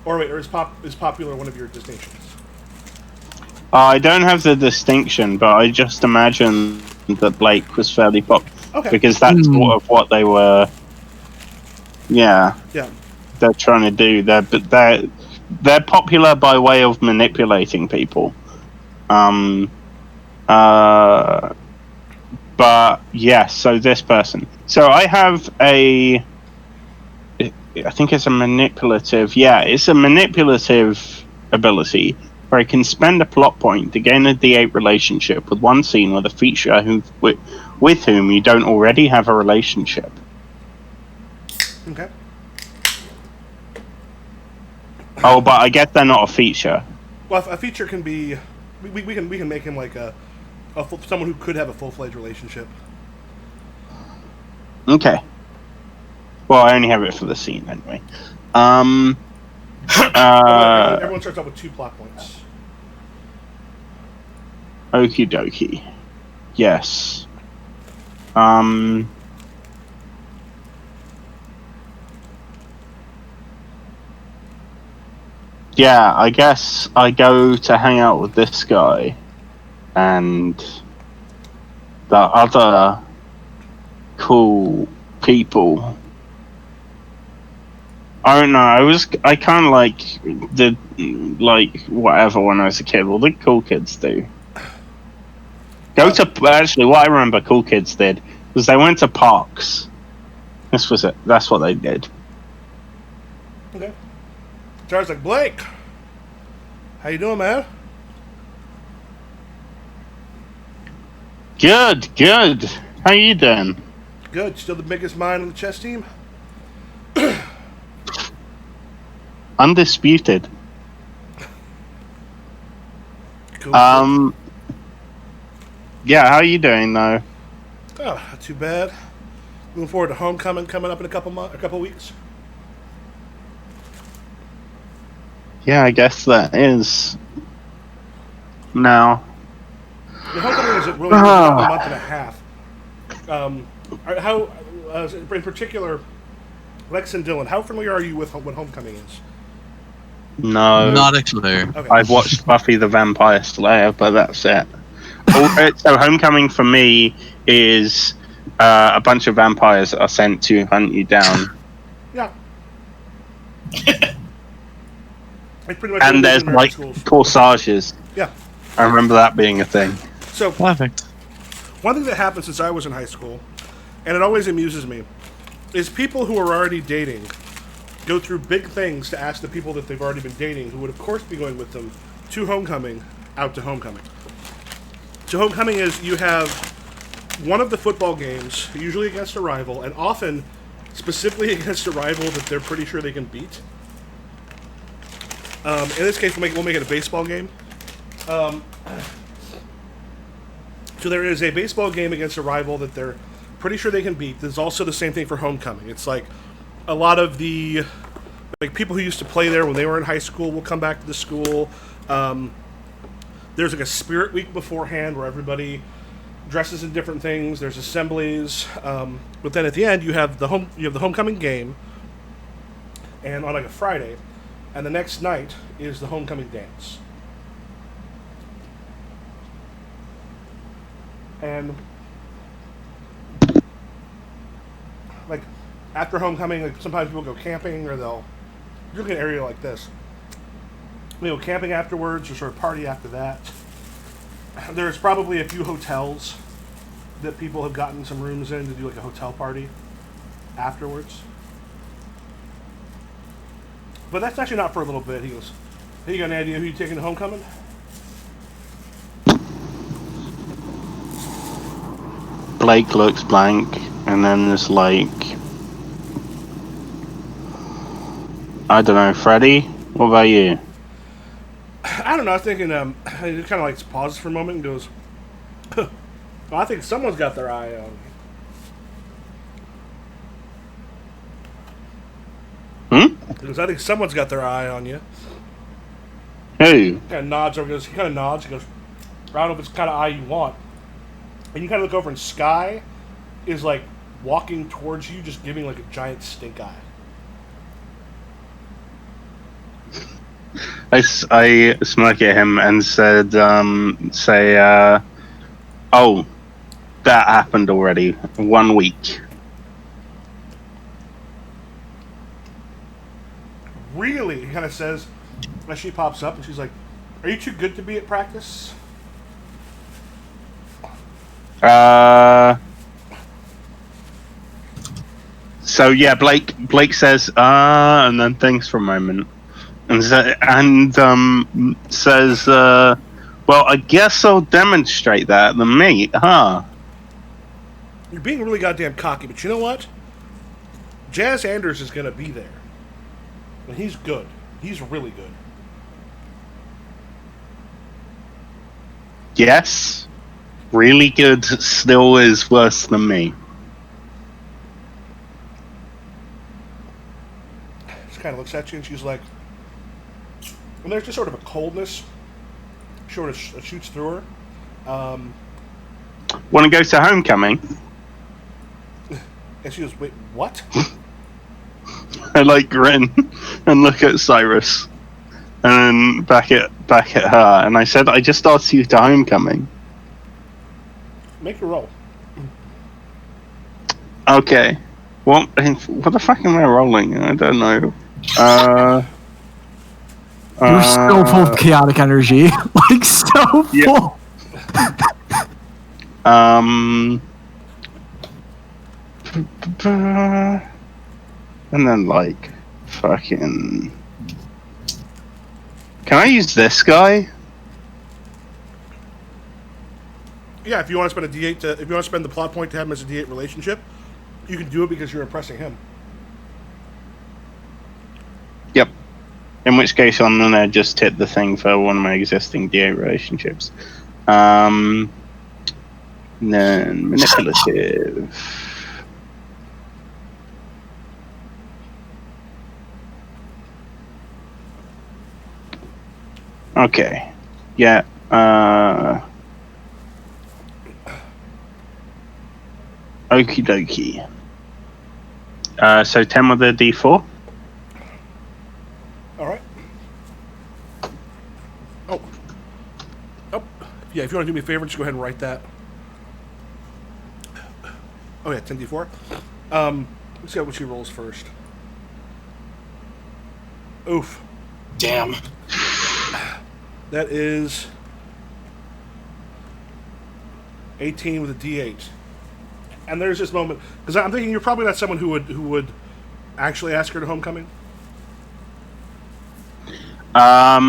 Or wait, or is popular one of your distinctions? I don't have the distinction, but I just imagine that Blake was fairly popular. Okay. Because that's sort of what they were. Yeah. Yeah. They're trying to do. They're popular by way of manipulating people. But yes, so this person. So I have I think it's a manipulative. Yeah, it's a manipulative ability, where he can spend a plot point to gain a D8 relationship with one scene with a feature with whom you don't already have a relationship. Okay. Oh, but I guess they're not a feature. Well, a feature can be. We can make him like someone who could have a full-fledged relationship. Okay. Well, I only have it for the scene anyway. Everyone starts out with 2 plot points. Okie dokie. Yes. Yeah, I guess I go to hang out with this guy and the other cool people. I don't know. I kind of did whatever when I was a kid. What did cool kids do? Actually, what I remember cool kids did was they went to parks. This was it. That's what they did. Okay. Charles like, Blake, how you doing, man? Good. How you doing? Good. Still the biggest mind on the chess team? Undisputed. Cool. Yeah, how are you doing though? Oh, not too bad. Looking forward to homecoming coming up in a couple weeks. Yeah, I guess that is now. The homecoming is really about a month and a half. How, in particular, Lex and Dylan, how familiar are you with what homecoming is? No. Not a clue. Okay. I've watched Buffy the Vampire Slayer, but that's it. So homecoming for me is a bunch of vampires that are sent to hunt you down. Yeah. It's pretty much And there's like schools. corsages. Yeah. I remember that being a thing. So Perfect. one thing that happened since I was in high school, and it always amuses me, is people who are already dating go through big things to ask the people that they've already been dating, who would of course be going with them, to homecoming, out to homecoming. So homecoming is you have one of the football games, usually against a rival, and often specifically against a rival that they're pretty sure they can beat. In this case, we'll make it a baseball game. So there is a baseball game against a rival that they're pretty sure they can beat. There's also the same thing for homecoming. It's like a lot of the people who used to play there when they were in high school will come back to the school. There's like a spirit week beforehand where everybody dresses in different things. There's assemblies, but then at the end you have the homecoming game, and on like a Friday, and the next night is the homecoming dance. And like after homecoming, like sometimes people go camping, or they'll look at an area like this. We go camping afterwards, or sort of party after that. There's probably a few hotels that people have gotten some rooms in to do like a hotel party afterwards. But that's actually not for a little bit. He goes, "Hey, you got any idea who you're taking to homecoming?" Blake looks blank, and then there's like, I don't know, Freddie? What about you? I don't know. I was thinking, he kind of like pauses for a moment and goes, well, I think someone's got their eye on Hmm? Because I think someone's got their eye on you. Who? Kind of nods over. He kind of nods. He goes, I don't know if it's the kind of eye you want. And you kind of look over, and Sky is like walking towards you, just giving like a giant stink eye. I smirk at him and said, oh, that happened already. 1 week. Really? He kind of says, as she pops up, and she's like, are you too good to be at practice? So yeah, Blake says, and then thinks for a moment. and says, "Well, I guess I'll demonstrate that at the meet, huh?" You're being really goddamn cocky, but you know what? Jazz Anders is going to be there. And he's good. He's really good. Yes, really good still is worse than me. She kind of looks at you and she's like, and there's just sort of a coldness sort of shoots through her. Want to go to homecoming? And she goes, wait, what? I like grin and look at Cyrus, and then back at her, and I said, "I just asked you to homecoming." Make a roll. Okay. What the fuck am I rolling? I don't know. You're so full of chaotic energy. Like, so full. And then, like, fucking... Can I use this guy? Yeah, if you want to spend a D8 if you want to spend the plot point to have him as a D8 relationship, you can do it because you're impressing him. Yep. In which case, I'm gonna just hit the thing for one of my existing D8 relationships. Then manipulative. Okay. Yeah. Okie dokie. So 10 with a D4. All right. Oh. Yeah, if you want to do me a favor, just go ahead and write that. Oh, yeah, 10d4. Let's see what she rolls first. Oof. Damn. That is 18 with a D8. And there's this moment, because I'm thinking you're probably not someone who would actually ask her to homecoming. I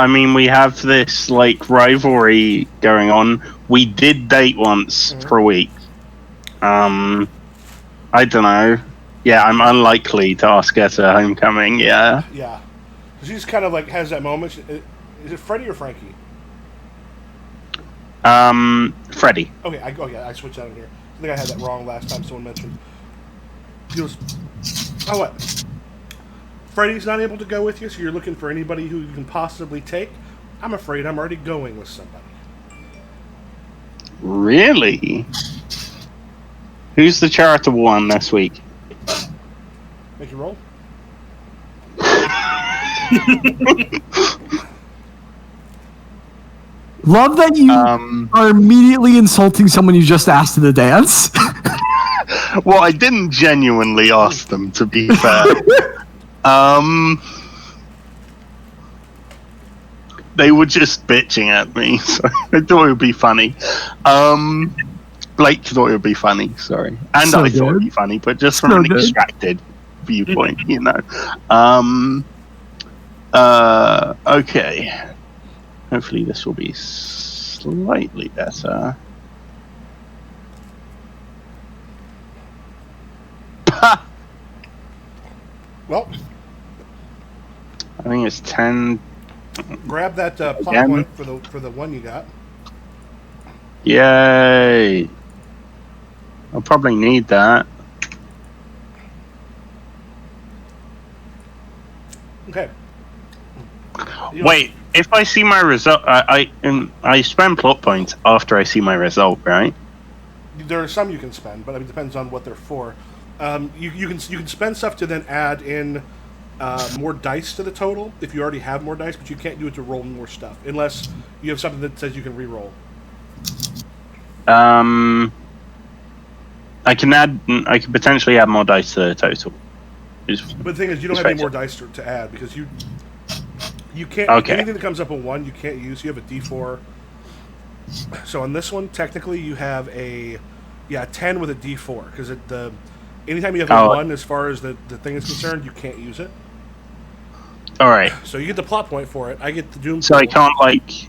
mean, we have this like rivalry going on. We did date once for a week. I don't know. Yeah, I'm unlikely to ask her to homecoming. Yeah. Yeah. She just kind of like has that moment. Is it Freddie or Frankie? Freddie. Okay. I switched out in here. I think I had that wrong last time someone mentioned. He goes, oh, what? Freddie's not able to go with you, so you're looking for anybody who you can possibly take? I'm afraid I'm already going with somebody. Really? Who's the charitable one this week? Make your roll. Love that you are immediately insulting someone you just asked to the dance. Well, I didn't genuinely ask them, to be fair. They were just bitching at me, so I thought it would be funny. Blake thought it would be funny, sorry. And So I thought it would good. be funny, but just So from an good. extracted viewpoint, you know. Okay. Hopefully this will be slightly better. Well, I think it's 10. grab that plot Again? point for the one you got. Yay! I'll probably need that. Okay. Wait, if I see my result, I spend plot points after I see my result, right? There are some you can spend, but it depends on what they're for. You can spend stuff to then add in more dice to the total if you already have more dice, but you can't do it to roll more stuff unless you have something that says you can re-roll. I can potentially add more dice to the total. But the thing is, you don't have any more dice to add because you can't. Okay. Anything that comes up with 1, you can't use. You have a D4. So on this one, technically, you have a 10 with a D4 because anytime you have a 1 as far as the thing is concerned, you can't use it. Alright. So you get the plot point for it. I get the doom. So I can't, like,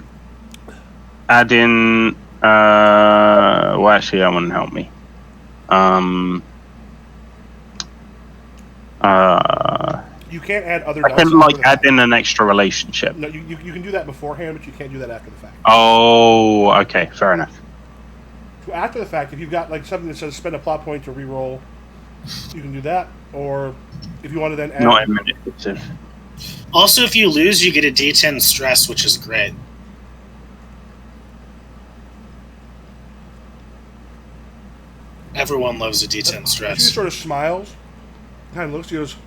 add in... well, actually, that wouldn't help me. You can't add other... I can, like, add in an extra relationship. No, you can do that beforehand, but you can't do that after the fact. Oh, okay. Fair enough. So after the fact, if you've got, like, something that says spend a plot point to reroll, you can do that. Or if you want to then add... Not manipulative. Also, if you lose, you get a D10 stress, which is great. Everyone loves a D10 stress. She sort of smiles, kind of looks, he goes,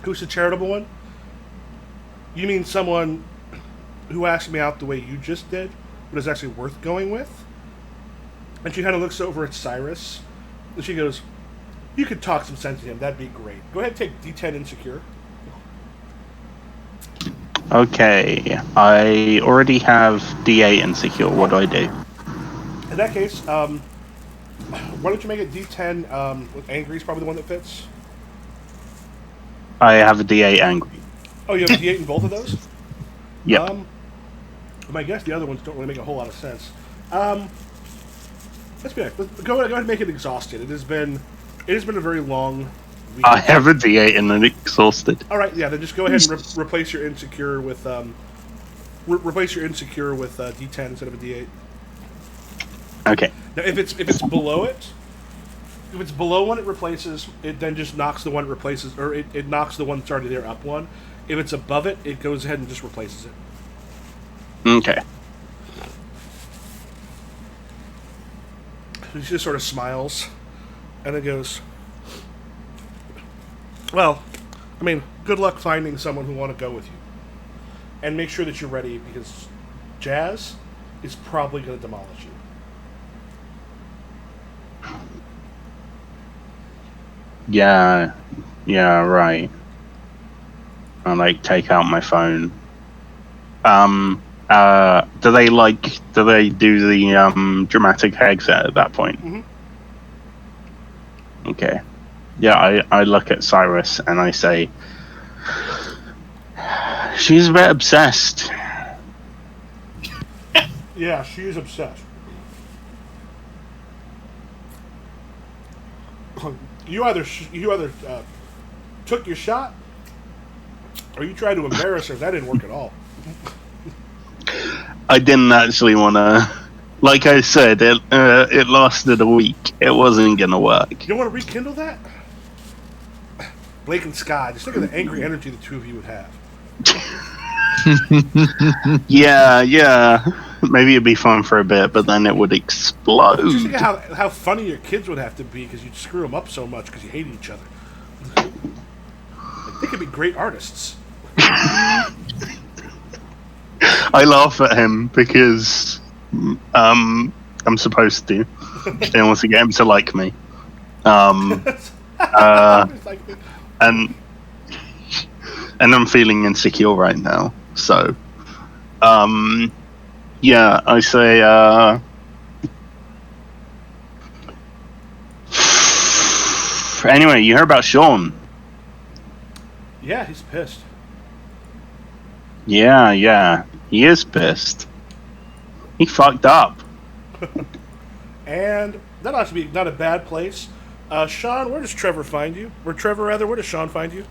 who's the charitable one? You mean someone who asked me out the way you just did, but is actually worth going with? And she kind of looks over at Cyrus, and she goes, you could talk some sense to him, that'd be great. Go ahead and take D10 insecure. Okay, I already have D8 insecure. What do I do? In that case, why don't you make it D10 with angry is probably the one that fits? I have a D8 angry. Oh, you have a D8 in both of those? Yep. I guess the other ones don't really make a whole lot of sense. Let's be honest. Go ahead and make it exhausted. It has been a very long week. I have a D8 and an exhausted. All right, yeah. Then just go ahead and replace your insecure with D10 instead of a D8. Okay. Now, if it's below it, if it's below one, it replaces. It then just knocks the one it replaces, or it knocks the one that's already there up one. If it's above it, it goes ahead and just replaces it. Okay. She just sort of smiles, and then goes, well, I mean, good luck finding someone who want to go with you. And make sure that you're ready, because Jazz is probably going to demolish you. Yeah, right. I like take out my phone. Do they do the dramatic exit at that point? Mm-hmm. Okay. Yeah, I look at Cyrus and I say, she's a bit obsessed. Yeah, she is obsessed. You either took your shot, or you tried to embarrass her. That didn't work at all. I didn't actually want to. Like I said, it lasted a week. It wasn't gonna work. You don't want to rekindle that? Blake and Sky, just think of the angry energy the two of you would have. Yeah. Maybe it'd be fun for a bit, but then it would explode. Just think of how funny your kids would have to be because you'd screw them up so much because you hated each other. Like, they could be great artists. I laugh at him because I'm supposed to. They want to get him to like me. And I'm feeling insecure right now. So, yeah, I say, anyway, you heard about Shaun? Yeah, he's pissed. Yeah, he is pissed. He fucked up. And that ought to be not a bad place. Shaun, where does Trevor find you? Where does Shaun find you?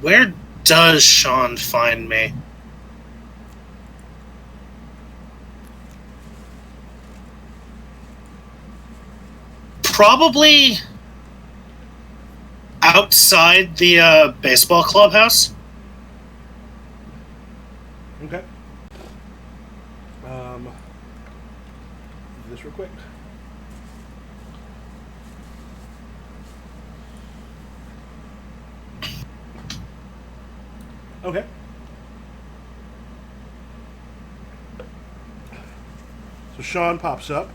Where does Shaun find me? Probably outside the baseball clubhouse. Okay. Do this real quick. Okay. So Shaun pops up.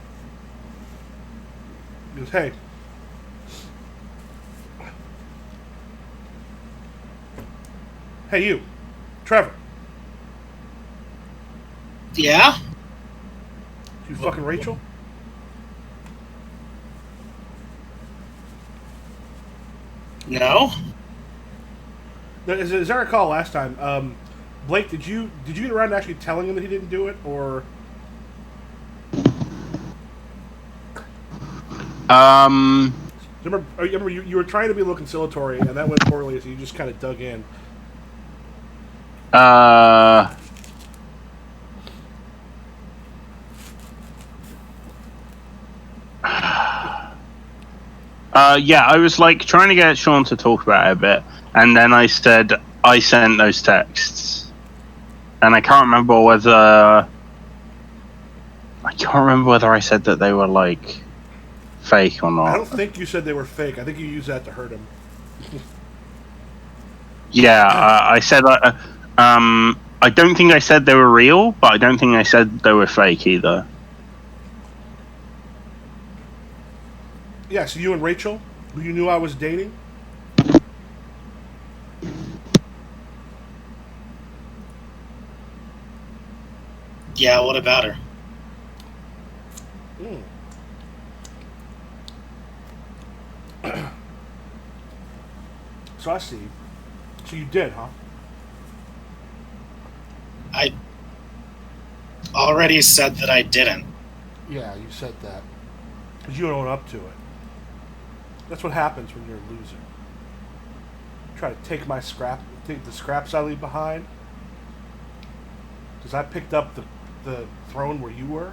He goes, hey. Hey, you. Trevor. Yeah? You fucking Rachel? No? As I recall last time, Blake, did you get around to actually telling him that he didn't do it, or? Remember you were trying to be a little conciliatory, and that went poorly, so you just kind of dug in. Yeah, I was like trying to get Shaun to talk about it a bit, and then I said I sent those texts, and I can't remember whether I said that they were like fake or not. I don't think you said they were fake. I think you used that to hurt him. Yeah, I said I don't think I said they were real, but I don't think I said they were fake either. Yeah, so you and Rachel, who you knew I was dating? Yeah, what about her? So I see. So you did, huh? I already said that I didn't. Yeah, you said that. But you don't own up to it. That's what happens when you're a loser. Try to take the scraps I leave behind. Because I picked up the throne where you were.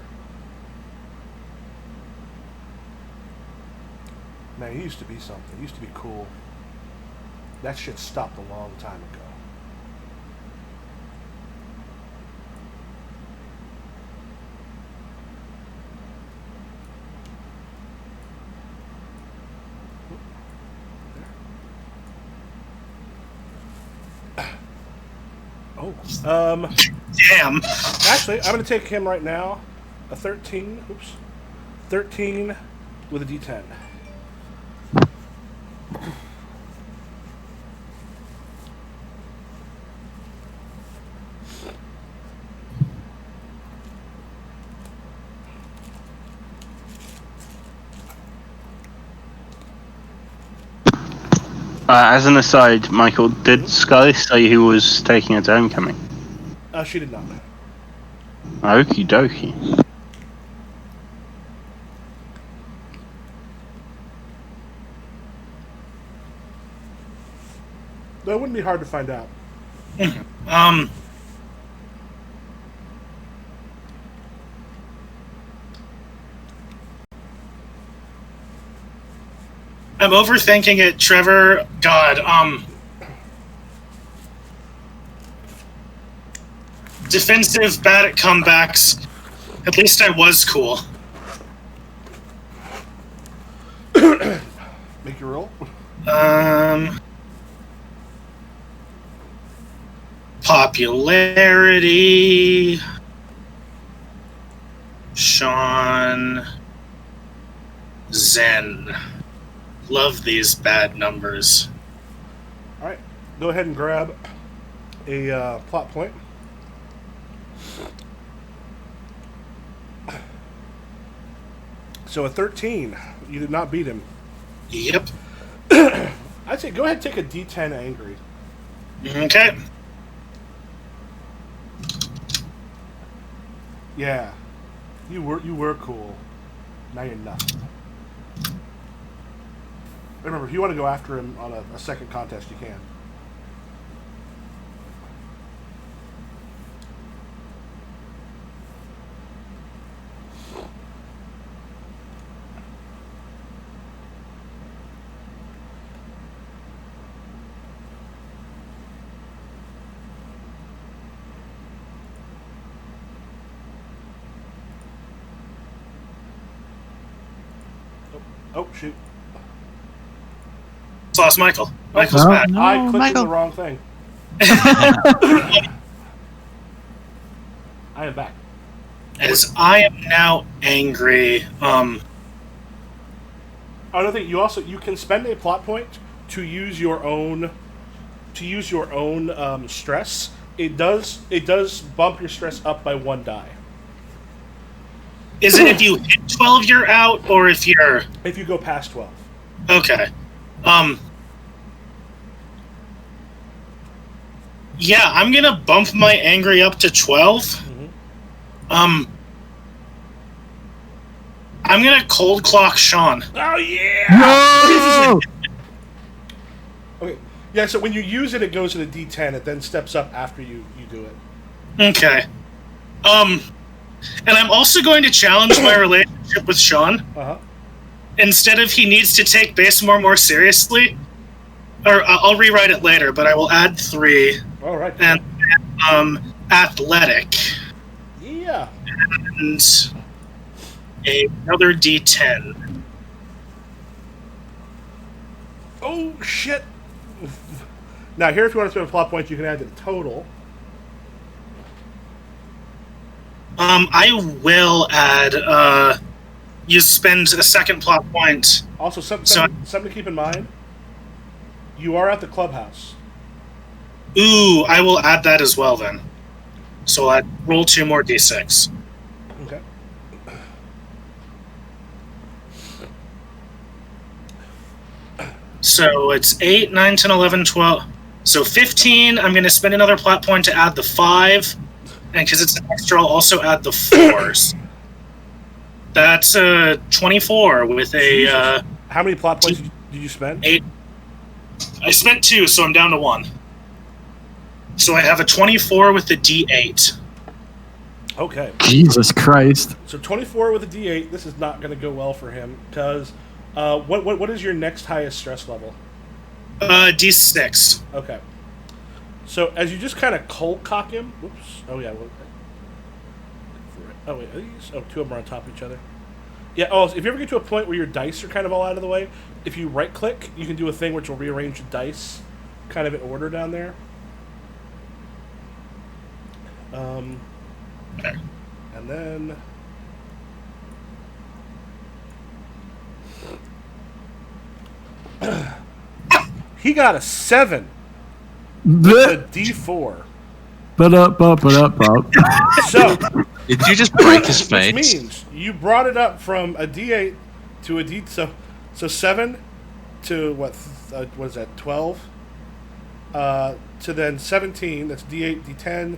Man, it used to be something. It used to be cool. That shit stopped a long time ago. Oh. Damn. Actually, I'm going to take him right now. A 13. Oops. 13 with a D10. As an aside, Michael, did Sky say who was taking her to homecoming? She did not. Okie dokie. Though it wouldn't be hard to find out. I'm overthinking it, Trevor. God, defensive, bad at comebacks. At least I was cool. Make your roll. Popularity. Shaun. Zen. Love these bad numbers. All right, go ahead and grab a plot point. So a 13. You did not beat him. Yep. I'd say go ahead and take a D10 angry. Okay. Yeah, you were cool. Now you're nothing. Remember, if you want to go after him on a second contest, you can. Oh, shoot. Lost Michael. Michael's back. No, I clicked Michael. on the wrong thing. I am back. As I am now angry, Another thing, you can spend a plot point to use your own stress. It does bump your stress up by 1 die. Is it if you hit 12 you're out, or if you go past 12? Okay. Yeah, I'm gonna bump my angry up to 12. Mm-hmm. I'm gonna cold clock Shaun. Oh yeah! No! Okay. Yeah, so when you use it, it goes to the D10. It then steps up after you do it. Okay. And I'm also going to challenge my relationship with Shaun. Uh-huh. Instead of he needs to take base more seriously, or I'll rewrite it later, but I will add 3. All right. And athletic. Yeah. And another D10. Oh shit! Now here, if you want to spend a plot point, you can add to the total. I will add. You spend a second plot point. Also, something to keep in mind. You are at the clubhouse. Ooh, I will add that as well then. So I roll 2 more D6. Okay. So it's 8, 9, 10, 11, 12. So 15, I'm going to spend another plot point to add the 5. And because it's an extra, I'll also add the 4s. That's 24 with a... How many plot points did you spend? 8. I spent 2, so I'm down to 1. So I have a 24 with the D8. Okay. Jesus Christ. So 24 with a D8. This is not going to go well for him because what is your next highest stress level? D6. Okay. So as you just kind of cold cock him. Whoops. Oh yeah. Oh wait. Are these? Oh, 2 of them are on top of each other. Yeah. Oh, if you ever get to a point where your dice are kind of all out of the way, if you right click, you can do a thing which will rearrange the dice, kind of in order down there. And then he got a 7. A D4. So did you just break his face? Which means you brought it up from a D8 to a D. So 7 to what? What is that? 12. To then 17. That's D8, D10.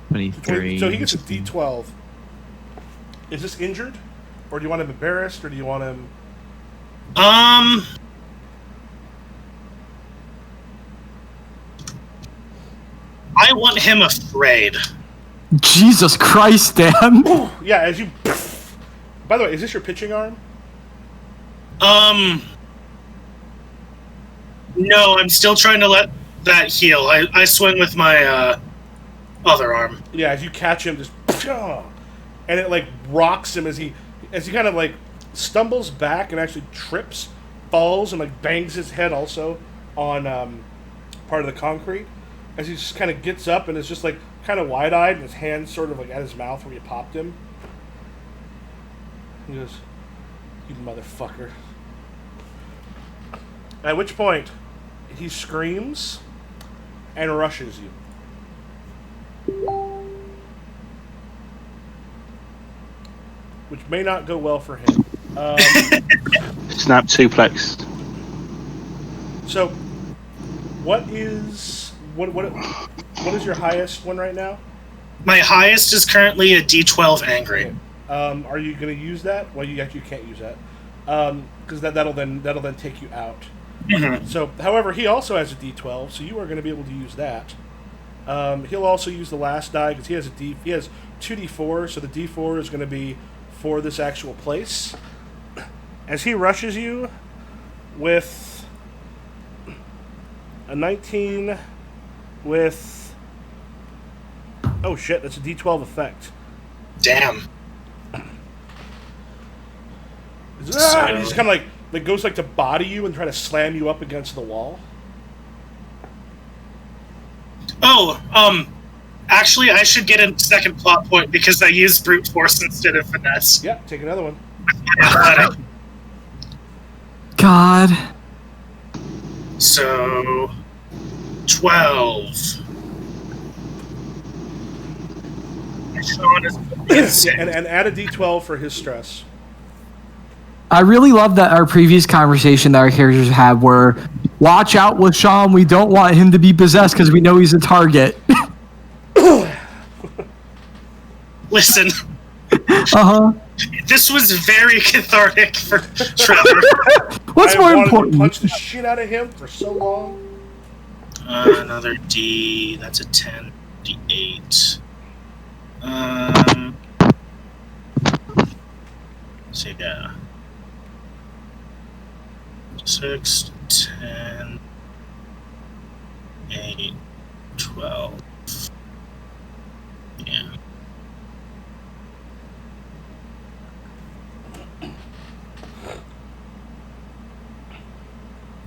23. So he gets a D12. Is this injured, or do you want him embarrassed, or do you want him? I want him afraid. Jesus Christ, Dan. Yeah, as you. By the way, is this your pitching arm? No, I'm still trying to let that heal. I swing with my other arm. Yeah, as you catch him, just and it like rocks him as he kind of like stumbles back and actually trips, falls, and like bangs his head also on part of the concrete. As he just kind of gets up and is just like kind of wide-eyed, and his hands sort of like at his mouth where you popped him. He goes, "You motherfucker!" At which point, he screams and rushes you. Which may not go well for him. Snap suplex. So, what is your highest one right now? My highest is currently a D12 angry. Okay. Are you going to use that? Well, you actually can't use that because that'll then take you out. Mm-hmm. So, however, he also has a D12, so you are going to be able to use that. He'll also use the last die because he has 2 D4, so the D4 is going to be for this actual place. As he rushes you with a 19 with... Oh shit, that's a D12 effect. Damn. He's kind of like goes like to body you and try to slam you up against the wall. Oh, actually, I should get a second plot point because I used brute force instead of finesse. Yeah, take another one. Athletic. God. So 12. Shaun is and add a d12 for his stress. I really love that our previous conversation that our characters had were, watch out with Shaun, we don't want him to be possessed because we know he's a target. Listen. Uh-huh. This was very cathartic for Trevor. What's more important? To punch the shit out of him for so long. Another D. That's a 10. D8. So yeah. 6, 10, 8, 12. Yeah.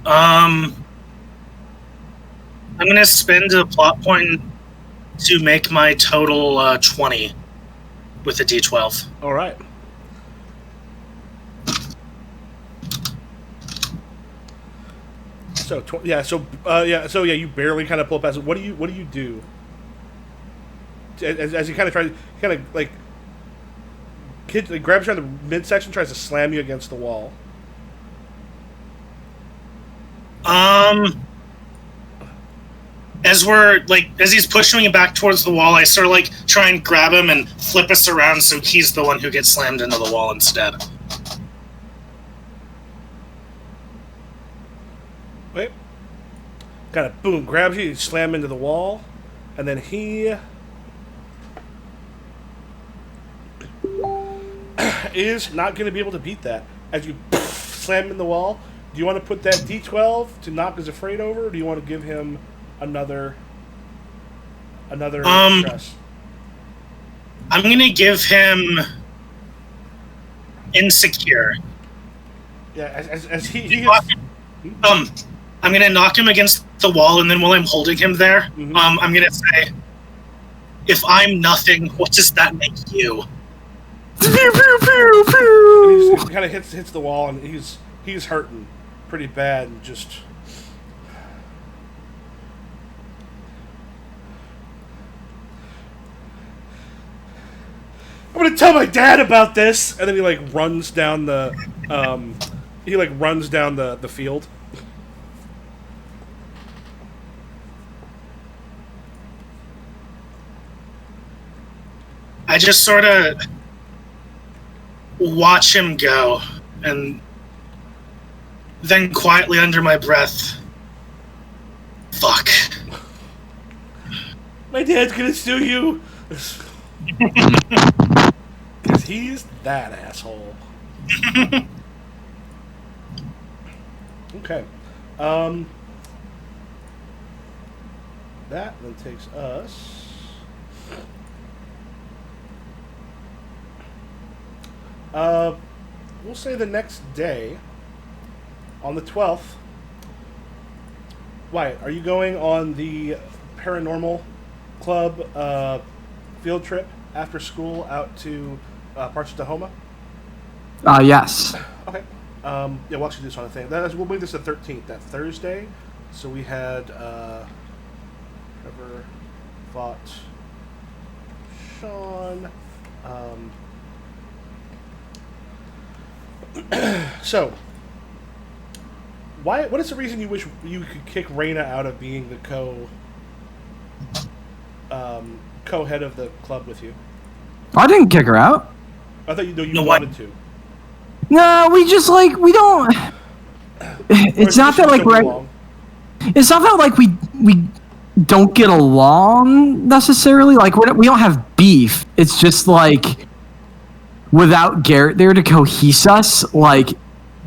I'm gonna spend a plot point to make my total 20 with a D12. All right. So you barely kind of pull past it. What do you do? As he kind of tries, grabs you on the midsection, tries to slam you against the wall. As he's pushing me back towards the wall, I sort of try and grab him and flip us around so he's the one who gets slammed into the wall instead. Wait. Kind of boom, grabs you, slam into the wall, and then he is not going to be able to beat that. As you slam in the wall, do you want to put that D12 to knock his afraid over, or do you want to give him another stress? I'm going to give him insecure. Yeah, as he I'm going to knock him against the wall, and then while I'm holding him there, I'm going to say, if I'm nothing, what does that make you? Pew, pew, pew, pew. And he kind of hits the wall, and he's hurting pretty bad, and just... I'm going to tell my dad about this! And then he, runs down the... runs down the field. I just sort of watch him go, and then quietly under my breath, fuck. My dad's gonna sue you! Because he's that asshole. Okay. That then takes us... we'll say the next day, on the 12th. Wyatt, are you going on the Paranormal Club field trip after school out to parts of Tahoma? Yes. Okay. Yeah, we'll actually do this on a thing. We'll move this to the 13th, that Thursday. So we had Trevor fought Shaun. So, what is the reason you wish you could kick Raina out of being the co-head of the club with you? I didn't kick her out. I thought you wanted to. No, we just we don't. It's not that we're. It's not that we don't get along necessarily. We don't have beef. It's just without Garrett there to cohese us,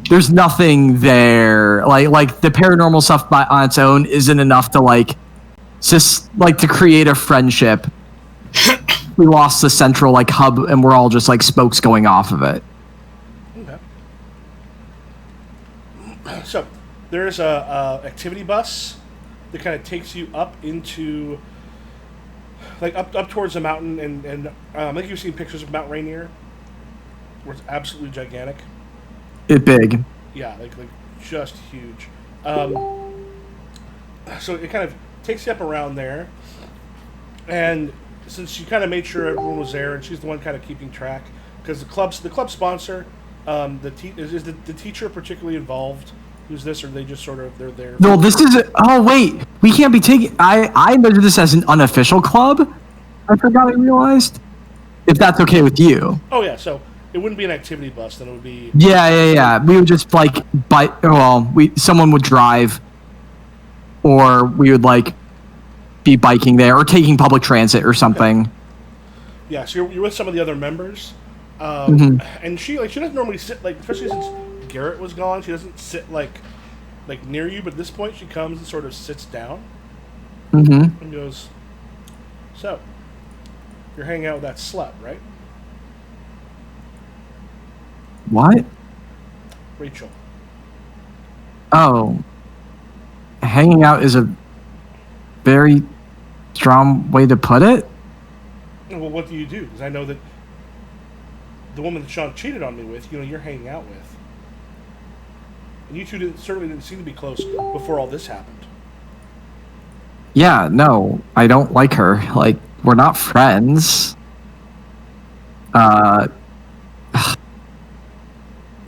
there's nothing there. The paranormal stuff on its own isn't enough to to create a friendship. We lost the central hub, and we're all just spokes going off of it. Okay. So there's a activity bus that kind of takes you up into up towards the mountain, and you've seen pictures of Mount Rainier, where it's absolutely gigantic. It big. Yeah, just huge. So it kind of takes you up around there, and since she kind of made sure everyone was there, and she's the one kind of keeping track, because the club sponsor, is the teacher particularly involved? Who's this, or they just sort of they're there? No, this is. Oh wait, we can't be taking. I measure this as an unofficial club. I forgot. I realized. If that's okay with you. Oh yeah, so it wouldn't be an activity bus, then it would be. Yeah. We would just like bike. Well, someone would drive, or we would like be biking there or taking public transit or something. Okay. Yeah, so you're with some of the other members, and she doesn't normally sit especially since Garrett was gone. She doesn't sit like near you, but at this point she comes and sort of sits down, and goes, "So, you're hanging out with that slut, right?" What? Rachel. Oh, hanging out is a very strong way to put it. Well, what do you do? Because I know that the woman that Shaun cheated on me with, you're hanging out with. And you two certainly didn't seem to be close before all this happened. Yeah, no, I don't like her. Like, we're not friends.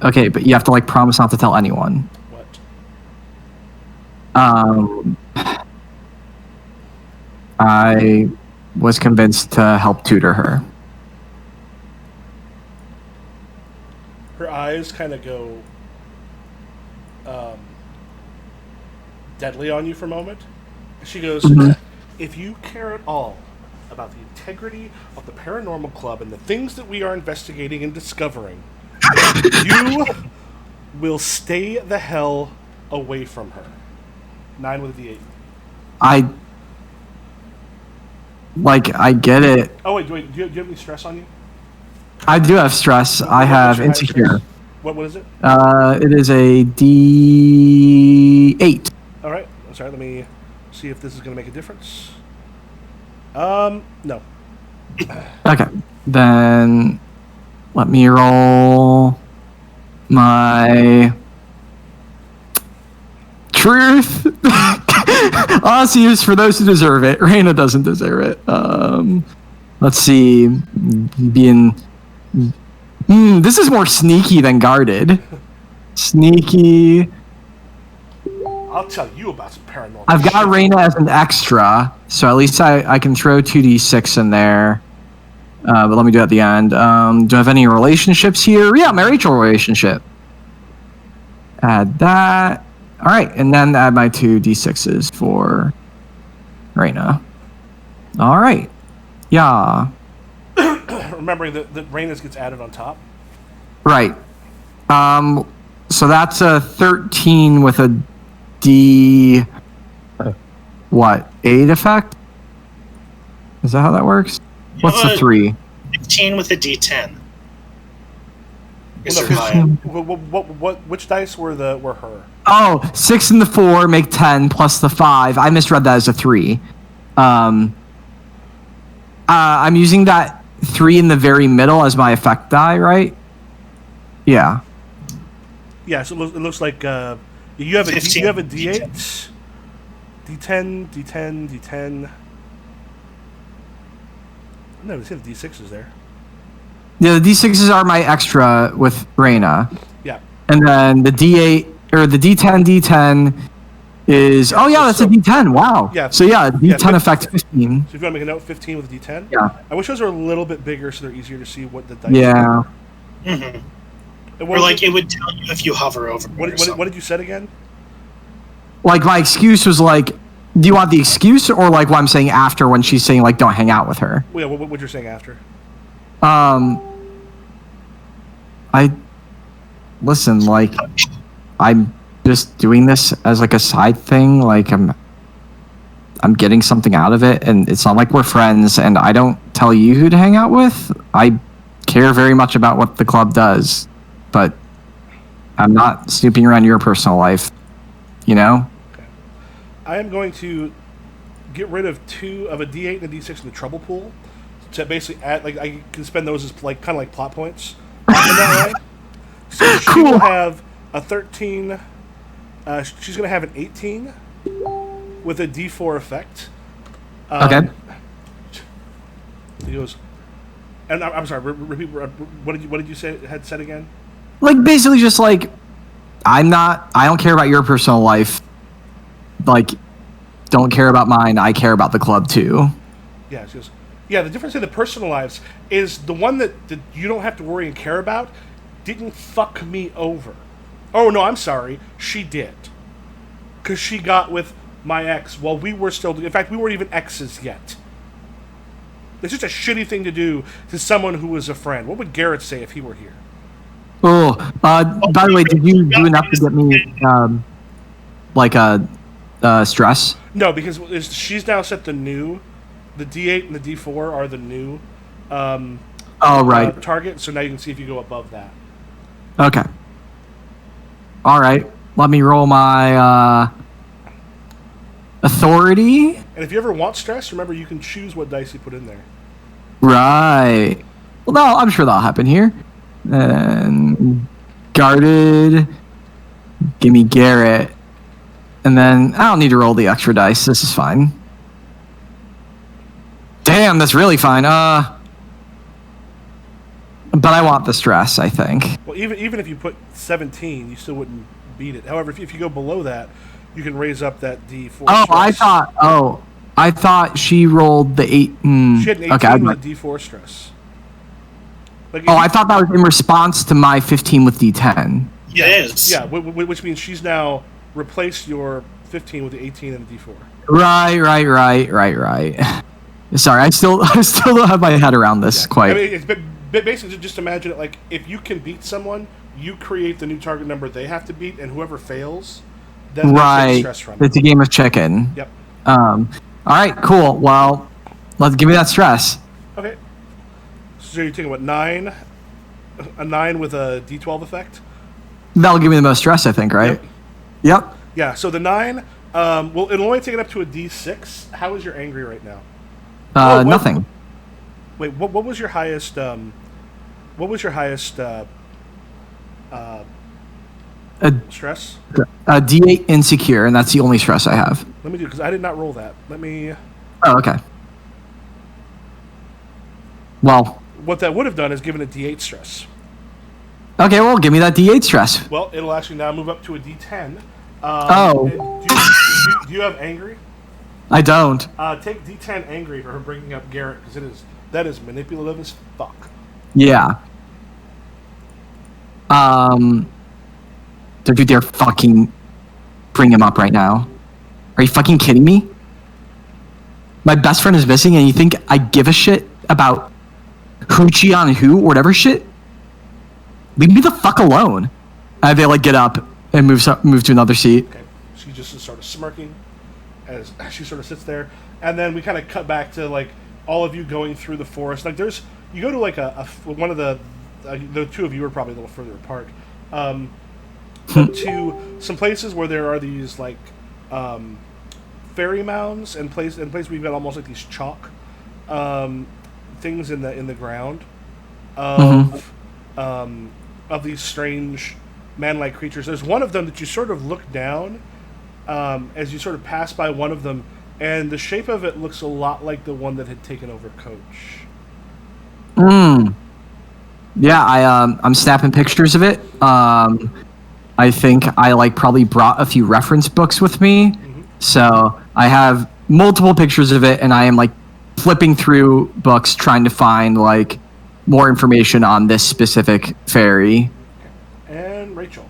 Okay, but you have to, like, promise not to tell anyone. What? I was convinced to help tutor her. Her eyes kind of go deadly on you for a moment. She goes, "If you care at all about the integrity of the paranormal club and the things that we are investigating and discovering, you will stay the hell away from her." 9 with a D8. I get it. Oh, wait, do you have any stress on you? I do have stress. I have insecure. What is it? It is a D8. All right. I'm sorry. Let me see if this is going to make a difference. No. Okay. Then let me roll my truth. Honestly, is for those who deserve it. Raina doesn't deserve it. Let's see. This is more sneaky than guarded. Sneaky. I'll tell you about some paranormal. I've got Raina as an extra, so at least I can throw 2d6 in there. But let me do it at the end. Do I have any relationships here? Yeah, my Rachel relationship. Add that. All right, and then add my 2d6s for Raina. All right. Yeah. Remembering that Raina's gets added on top. Right. So that's a 13 with a D. What? 8 effect? Is that how that works? What's the 3? 15 with a D10. Which dice were her? Oh, 6 and the 4 make 10 plus the 5. I misread that as a 3. I'm using that 3 in the very middle as my effect die, right? Yeah. Yeah, so it looks like you have a 15, you have a D8, D10. No, see the D6s there. Yeah, the D6s are my extra with Raina. Yeah. And then the D8 or the D10 is that's a D10. Wow. Yeah. So yeah, D10 effect 15. So if you want to make a note, 15 with a D10. Yeah. I wish those were a little bit bigger so they're easier to see what the dice. Yeah. Mm-hmm. Or like it would tell you if you hover over. What did you say again? Like my excuse was like, do you want the excuse or like what I'm saying after when she's saying like don't hang out with her? Well, yeah, what you're saying after? Listen, like I'm just doing this as like a side thing. Like I'm getting something out of it, and it's not like we're friends. And I don't tell you who to hang out with. I care very much about what the club does, but I'm not snooping around your personal life. You know. Okay. I am going to get rid of 2 of a D8 and a D6 in the trouble pool to basically add. Like I can spend those as like kind of like plot points. In that way. So she will have a 13 She's going to have an 18 with a D4 effect. Okay. He goes, and I'm sorry. Repeat. What did you say? Had said again? Like basically, just like I don't care about your personal life. Like, don't care about mine. I care about the club too. Yeah. She goes, yeah. The difference in the personal lives is the one that you don't have to worry and care about didn't fuck me over. Oh no, I'm sorry. She did, because she got with my ex while we were still. In fact, we weren't even exes yet. It's just a shitty thing to do to someone who was a friend. What would Garrett say if he were here? Oh, by the way, did you do enough to get me like a stress? No, because she's now set the new, the D8 and the D4 are the new. Right. Target. So now you can see if you go above that. Okay. All right. Let me roll my authority. And if you ever want stress, remember you can choose what dice you put in there. Right. Well, no, I'm sure that'll happen here. And guarded. Give me Garrett. And then I don't need to roll the extra dice. This is fine. Damn, that's really fine. But I want the stress, I think. Well, even if you put 17, you still wouldn't beat it. However, if you go below that, you can raise up that D4. Oh, stress. I thought she rolled the 8. She had an 18 with D4 stress. Like I thought that was in response to my 15 with D10. Yes. Yeah, which means she's now replaced your 15 with the 18 and the D4. Right. Sorry, I still don't have my head around this quite. I mean, it's basically just imagine it like if you can beat someone, you create the new target number they have to beat, and whoever fails, then right. Stress from it's a game of chicken. Yep. All right, cool. Well, let's give me that stress. Okay. So you're taking what, 9? A 9 with a D12 effect? That'll give me the most stress, I think, right? Yep. Yeah, so the 9, well, it'll only take it up to a D6. How is your angry right now? Nothing. Wait, what was your highest, stress? D8 insecure, and that's the only stress I have. Let me do, because I did not roll that. Let me... Oh, okay. Well... What that would have done is given a D8 stress. Okay, well, give me that D8 stress. Well, it'll actually now move up to a D10. Do you have angry? I don't. Take D10 angry for her bringing up Garrett, because that is manipulative as fuck. Yeah. Don't you dare fucking bring him up right now. Are you fucking kidding me? My best friend is missing, and you think I give a shit about hoochie on who or whatever shit? Leave me the fuck alone. They like get up and move to another seat. Okay. She just is sort of smirking as she sort of sits there, and then we kind of cut back to like all of you going through the forest. Like you go to like one of the two of you are probably a little further apart. To some places where there are these like fairy mounds and places where you've got almost like these chalk things in the ground of these strange man-like creatures. There's one of them that you sort of look down as you sort of pass by one of them, and the shape of it looks a lot like the one that had taken over Coach. Yeah, I'm snapping pictures of it. I think I like probably brought a few reference books with me, so I have multiple pictures of it, and I am like flipping through books trying to find like more information on this specific fairy. And Rachel.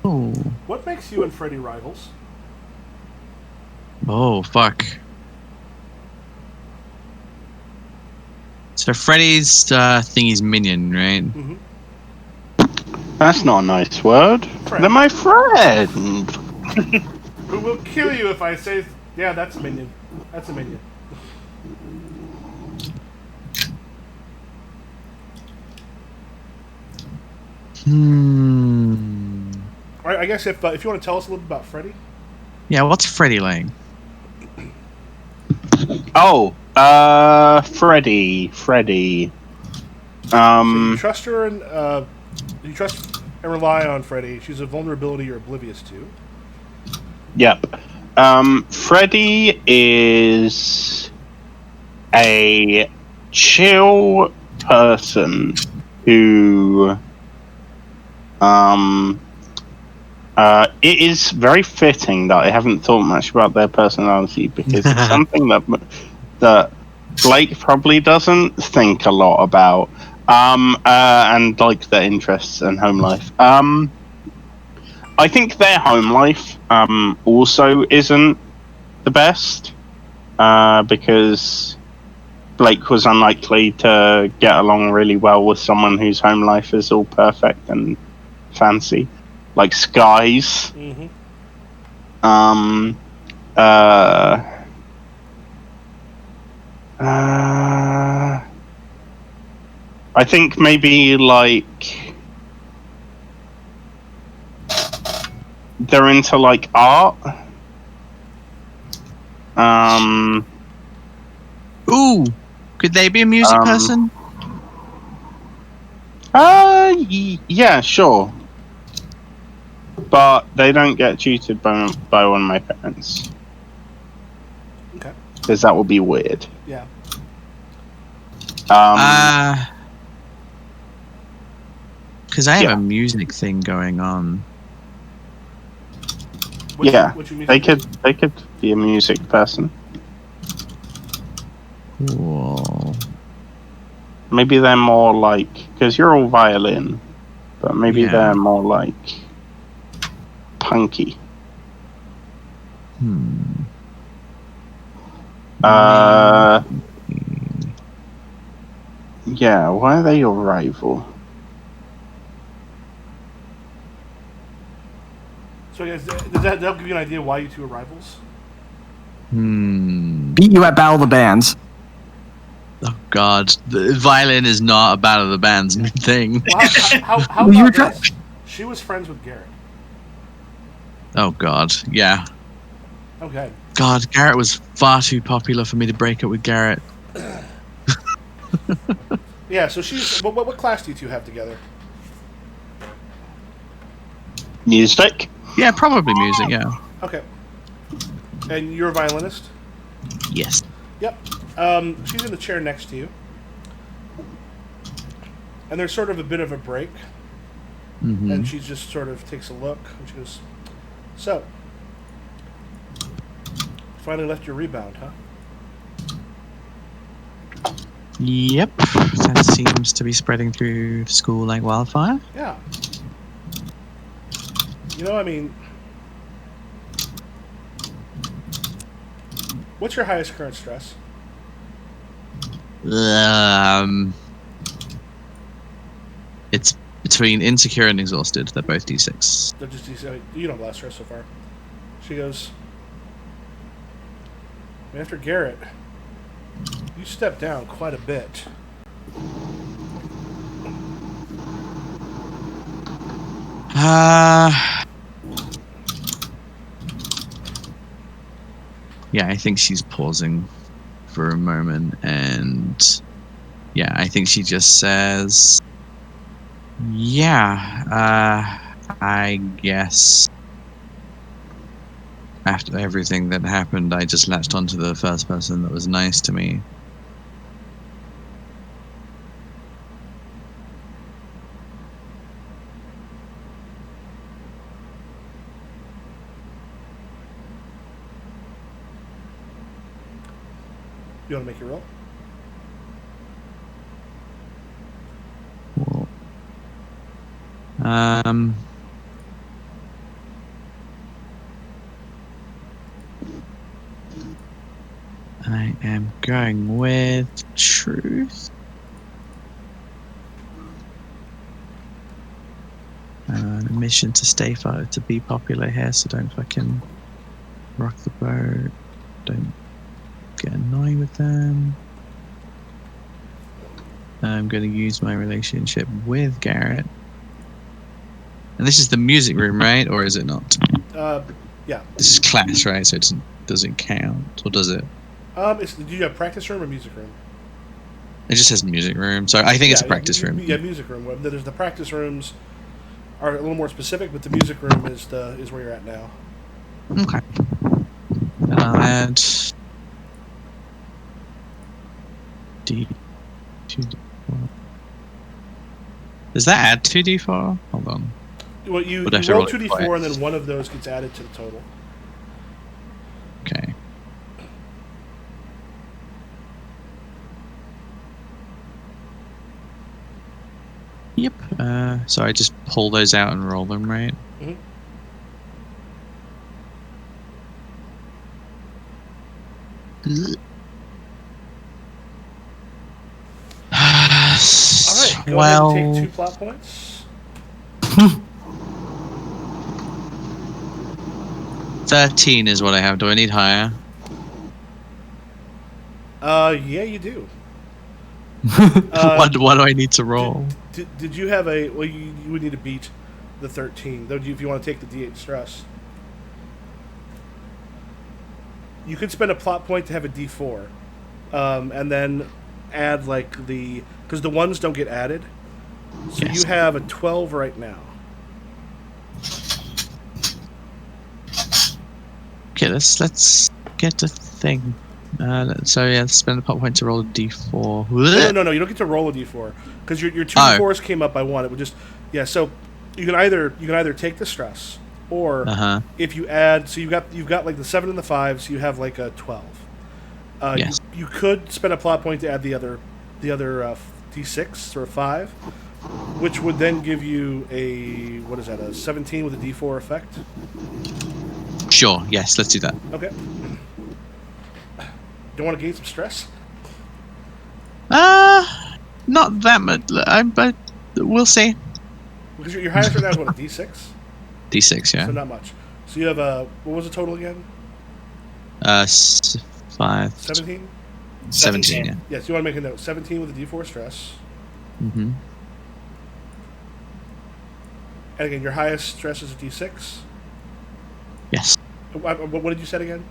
Oh. What makes you and Freddy rivals? Oh, fuck. So Freddy's thingy's minion, right? Mm-hmm. That's not a nice word. Friend. They're my friend. Who will kill you if I say... Yeah, that's a minion. That's a minion. Alright, I guess if you want to tell us a little bit about Freddy. Yeah, what's Freddy like? Oh, Freddy. So you trust her and you trust and rely on Freddy. She's a vulnerability you're oblivious to. Yep. Freddy is a chill person who it is very fitting that I haven't thought much about their personality, because it's something that Blake probably doesn't think a lot about. And like their interests and home life. I think their home life also isn't the best, because Blake was unlikely to get along really well with someone whose home life is all perfect and fancy, like Sky's. Mm-hmm. I think maybe like they're into like art. Ooh, could they be a music person? Yeah, sure. But they don't get tutored by one of my parents. Okay. Because that would be weird. Yeah. Because I have a music thing going on. They could be a music person. Cool. Maybe they're more like, because you're all violin, but maybe they're more like punky. Yeah, why are they your rival? So, guys, does that give you an idea why you two are rivals? Beat you at Battle of the Bands. Oh God, the violin is not a Battle of the Bands thing. Well, how about this? She was friends with Garrett. Oh God, yeah. Okay. God, Garrett was far too popular for me to break up with Garrett. Yeah, so she's... What class do you two have together? Music? Yeah, probably music, yeah. Okay. And you're a violinist? Yes. Yep. She's in the chair next to you. And there's sort of a bit of a break. Mm-hmm. And she just sort of takes a look. And she goes, so, finally left your rebound, huh? Yep. That seems to be spreading through school like wildfire. Yeah. You know, I mean... What's your highest current stress? It's between insecure and exhausted. They're both D6. They're just D6. You don't have a lot of stress so far. She goes, after Garrett, you stepped down quite a bit. Yeah, I think she's pausing for a moment, and yeah, I think she just says, I guess after everything that happened, I just latched onto the first person that was nice to me. You want to make your roll? Cool. I am going with truth. On a mission to be popular here, so don't fucking rock the boat. Don't get annoyed with them. I'm going to use my relationship with Garrett. And this is the music room, right? Or is it not? Yeah. This is class, right? So it doesn't count, or does it? Do you have practice room or music room? It just says music room, so I think it's a practice room. Yeah, music room. There's the practice rooms are a little more specific, but the music room is where you're at now. Okay. And I'll add D 2d4. Does that add 2d4? Hold on. Well, you Would I have to roll roll it 2d4, and then twice? one of those gets added to the total. Okay. Yep. So I just pull those out and roll them, right? Mhm. All right, go ahead and take 2 plot points. 13 is what I have. Do I need higher? Yeah, you do. What do I need to roll? Did you have a... Well, you would need to beat the 13, though, if you want to take the D8 stress. You could spend a plot point to have a D4, and then add, like, the... Because the ones don't get added. So Yes. you have a 12 right now. Okay, let's get the thing. So yeah, let's spend a plot point to roll a d4. No, you don't get to roll a D4 because your 2 Oh. D4s came up by 1. It would just So you can either take the stress, or if you add, so you've got like the 7 and the 5, so you have like a 12. Yes. You could spend a plot point to add the other D6 or a 5, which would then give you a a 17 with a D4 effect. Sure. Yes, let's do that. Okay. Don't want to gain some stress? Not that much. But we'll see. Because your highest right now is what, a D6? D6, yeah. So not much. So you have what was the total again? 5. 17? 17, yeah. Yes, you want to make a note. 17 with a D4 stress. Mm-hmm. And again, your highest stress is a D6. Yes. What did you say again?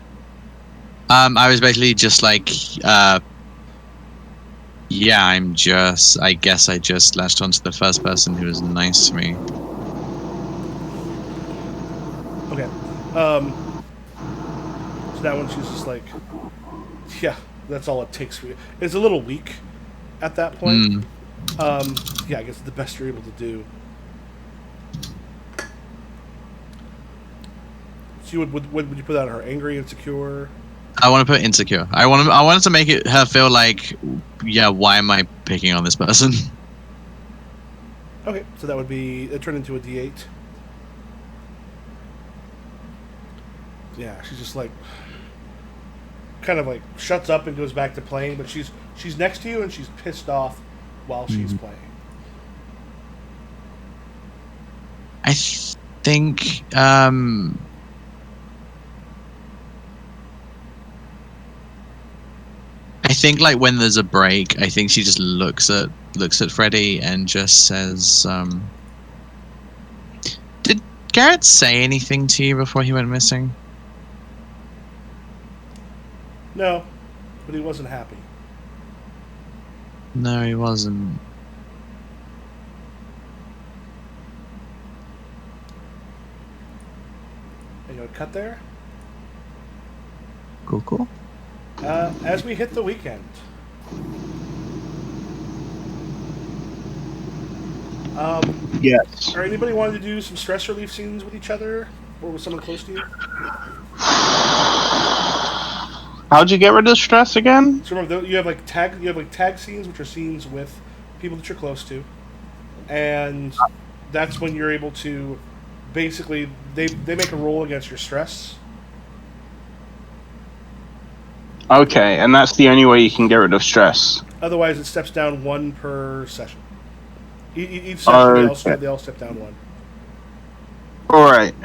I was basically just like, I guess I just latched onto the first person who was nice to me. Okay. So that one, she's just like, yeah, that's all it takes for you. It's a little weak at that point. Yeah, I guess the best you're able to do. So you would you put that on her? Angry, insecure? I want to put insecure. I wanted to make her feel like, yeah, why am I picking on this person? Okay, so that would be, it turned into a D8. Yeah, she's just like, kind of like shuts up and goes back to playing, but she's next to you and she's pissed off while she's playing. I think, like when there's a break, I think she just looks at Freddy and just says, "Did Garrett say anything to you before he went missing?" No, but he wasn't happy. No, he wasn't. Are you gonna cut there? Cool. As we hit the weekend. Yes. Or anybody wanted to do some stress relief scenes with each other? Or with someone close to you? How'd you get rid of stress again? So remember, you have like tag scenes, which are scenes with people that you're close to. And that's when you're able to basically they make a roll against your stress. Okay, and that's the only way you can get rid of stress. Otherwise, it steps down 1 per session. Each session, they all step down 1. Alright.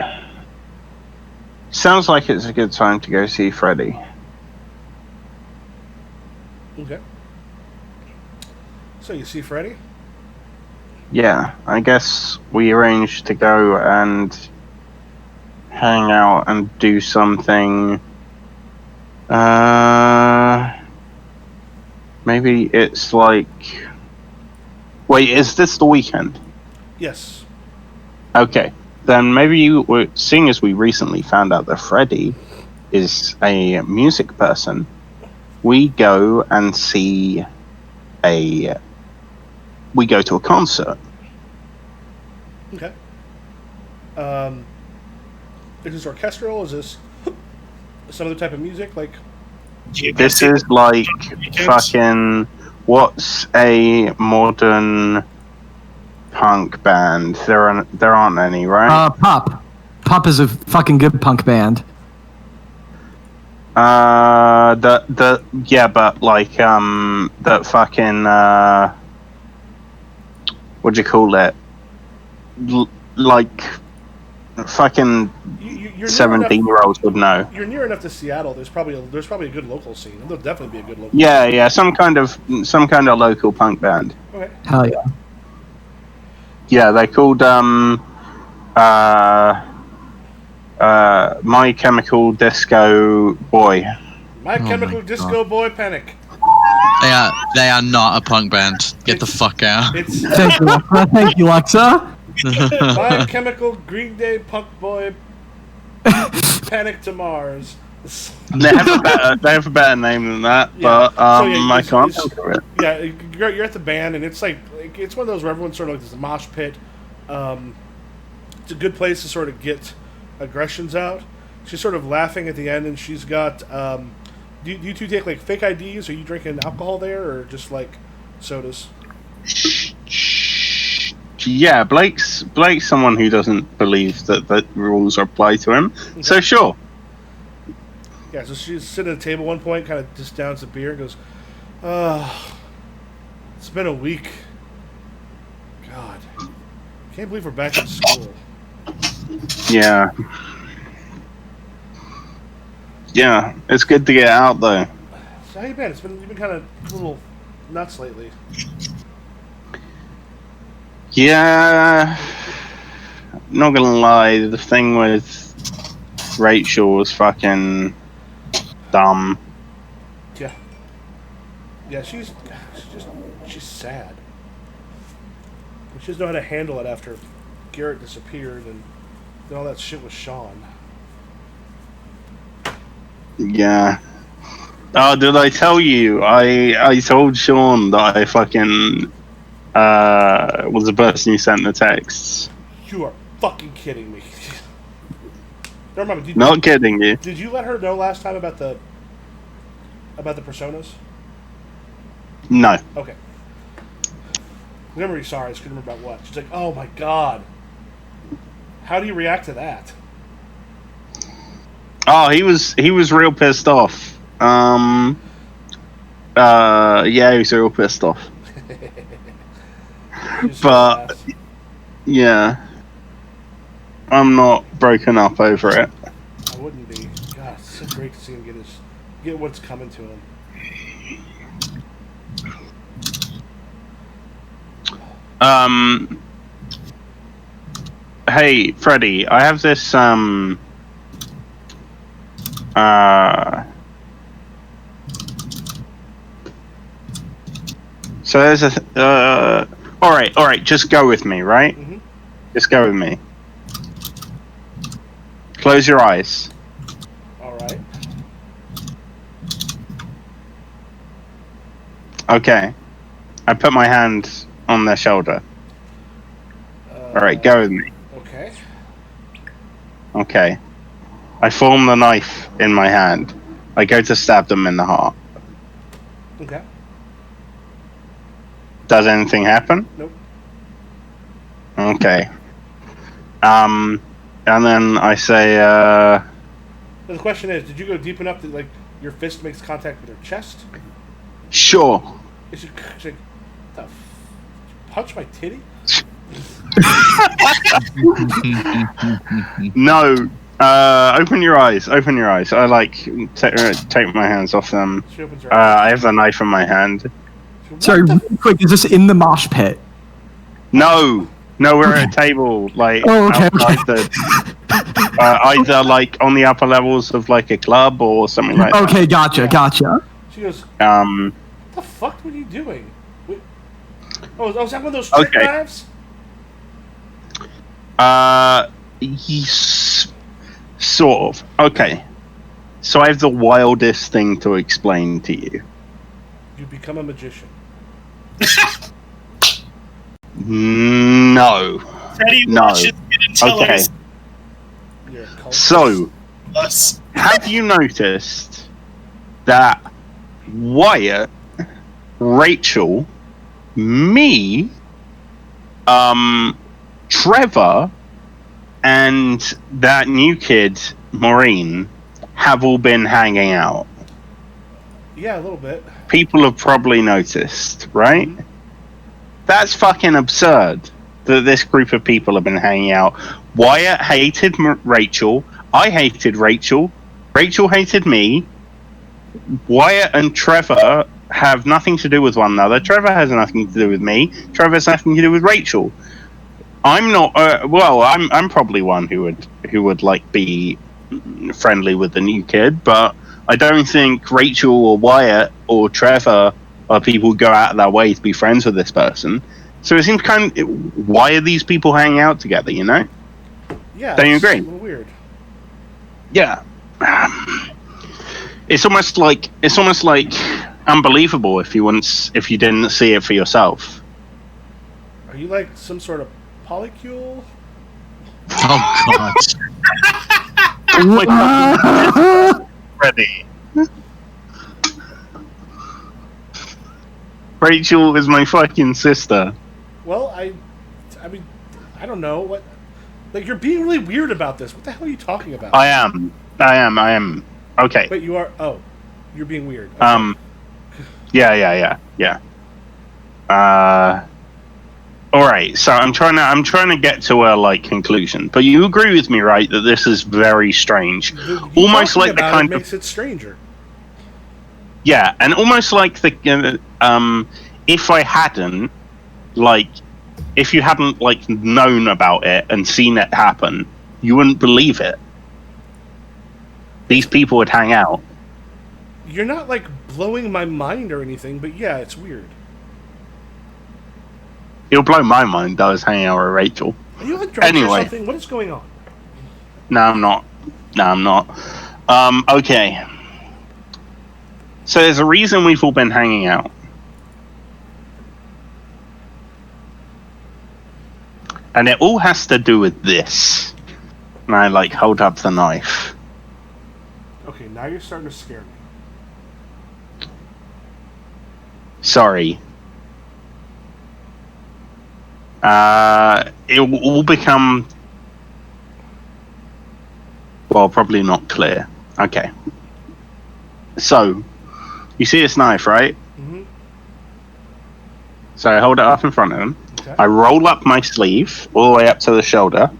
Sounds like it's a good time to go see Freddy. Okay. So you see Freddy? Yeah, I guess we arranged to go and hang out and do something. Maybe it's like... Wait, is this the weekend? Yes. Okay, then maybe seeing as we recently found out that Freddy is a music person, we go and we go to a concert. Okay. Is this orchestral? Is this some other type of music? Like, This is like fucking. What's a modern punk band? There aren't any, right? Pop. Pop is a fucking good punk band. Yeah, but like that fucking what do you call it? Like fucking you're 17-year-olds would know. You're near enough to Seattle. There's probably a good local scene. There'll definitely be a good local. Yeah, some kind of local punk band. Okay. Hell yeah. Yeah, they're called My Chemical Disco Boy. My Chemical Disco Boy Panic. They are not a punk band. Get the fuck out. Thank you, Lexa. My Chemical Green Day Punk Boy Panic to Mars. They have a better name than that, Yeah. but I can't think of it. Yeah, you're at the band, and it's like it's one of those where everyone's sort of like this mosh pit. It's a good place to sort of get aggressions out. She's sort of laughing at the end, and she's got. Do you two take like fake IDs? Are you drinking alcohol there, or just like sodas? Yeah, Blake's someone who doesn't believe that the rules apply to him. Okay. So sure. Yeah, so she's sitting at a table at one point, kind of just downs the beer and goes, it's been a week. God. Can't believe we're back in school. Yeah. Yeah, it's good to get out though. So how you been? You've been kind of a little nuts lately. Yeah. Not gonna lie, the thing with Rachel was fucking dumb. Yeah. Yeah, she's sad. She doesn't know how to handle it after Garrett disappeared and all that shit with Shaun. Yeah. Oh, did I tell you? I told Shaun that I fucking was the person who sent the texts. You are fucking kidding me. Don't remember. Not kidding you. Did you let her know last time about the personas? No. Okay. Remember, sorry, I just couldn't remember about what. She's like, "Oh my god." How do you react to that? Oh, he was real pissed off. Yeah, he was real pissed off. But yeah, I'm not broken up over it. I wouldn't be. God, it's so great to see him get what's coming to him. Hey, Freddie, I have this so there's a all right, just go with me, right? Mm-hmm. Just go with me. Close your eyes. All right. Okay. I put my hand on their shoulder. All right, go with me. Okay. Okay. I form the knife in my hand. I go to stab them in the heart. Okay. Does anything happen? Nope. Okay. And then I say, The question is, did you go deep enough that like your fist makes contact with her chest? sure. Is she like, punch my titty? No. Open your eyes. Open your eyes. I like take my hands off them. She opens her eyes. I have the knife in my hand. Sorry, real quick, is this in the mosh pit? No, we're at a table like okay. outside either like on the upper levels of like a club or something like that. Okay, gotcha. She goes, Um. what the fuck were you doing? Oh, is that one of those trick Okay. knives? Yes, sort of. Okay. So I have the wildest thing to explain to you. You become a magician. No. Freddy No. watches Hidden Tellers. You're a cultist. So, Us. have you noticed that Wyatt, Rachel, me, Trevor, and that new kid, Maureen, have all been hanging out? Yeah, a little bit. People have probably noticed, right? Mm-hmm. That's fucking absurd that this group of people have been hanging out. Wyatt hated Rachel. I hated Rachel. Rachel hated me. Wyatt and Trevor have nothing to do with one another. Trevor has nothing to do with me. Trevor has nothing to do with Rachel. I'm not. I'm probably one who would like be friendly with the new kid, but I don't think Rachel or Wyatt or Trevor are people who go out of their way to be friends with this person. So it seems why are these people hanging out together? You know? Yeah. Don't you agree? A little weird. Yeah. It's almost like unbelievable if you didn't see it for yourself. Are you like some sort of polycule? Oh God. Ready. Rachel is my fucking sister. Well, I mean, I don't know what. Like, you're being really weird about this. What the hell are you talking about? I am. Okay. Wait, you are. Oh, you're being weird. Okay. Yeah. All right. So I'm trying to get to a conclusion. But you agree with me, right? That this is very strange. Almost like the kind makes it stranger. Yeah, and almost like the if I hadn't if you hadn't known about it and seen it happen, you wouldn't believe it. These people would hang out. You're not blowing my mind or anything, but yeah, it's weird. It'll blow my mind. I was hanging out with Rachel. Are you drunk or something? What is going on? No, I'm not. Okay. So there's a reason we've all been hanging out. And it all has to do with this. And I hold up the knife. Okay, now you're starting to scare me. Sorry. It will all become probably not clear. Okay. So, you see this knife, right? Mm-hmm. So I hold it up in front of him. Okay. I roll up my sleeve all the way up to the shoulder.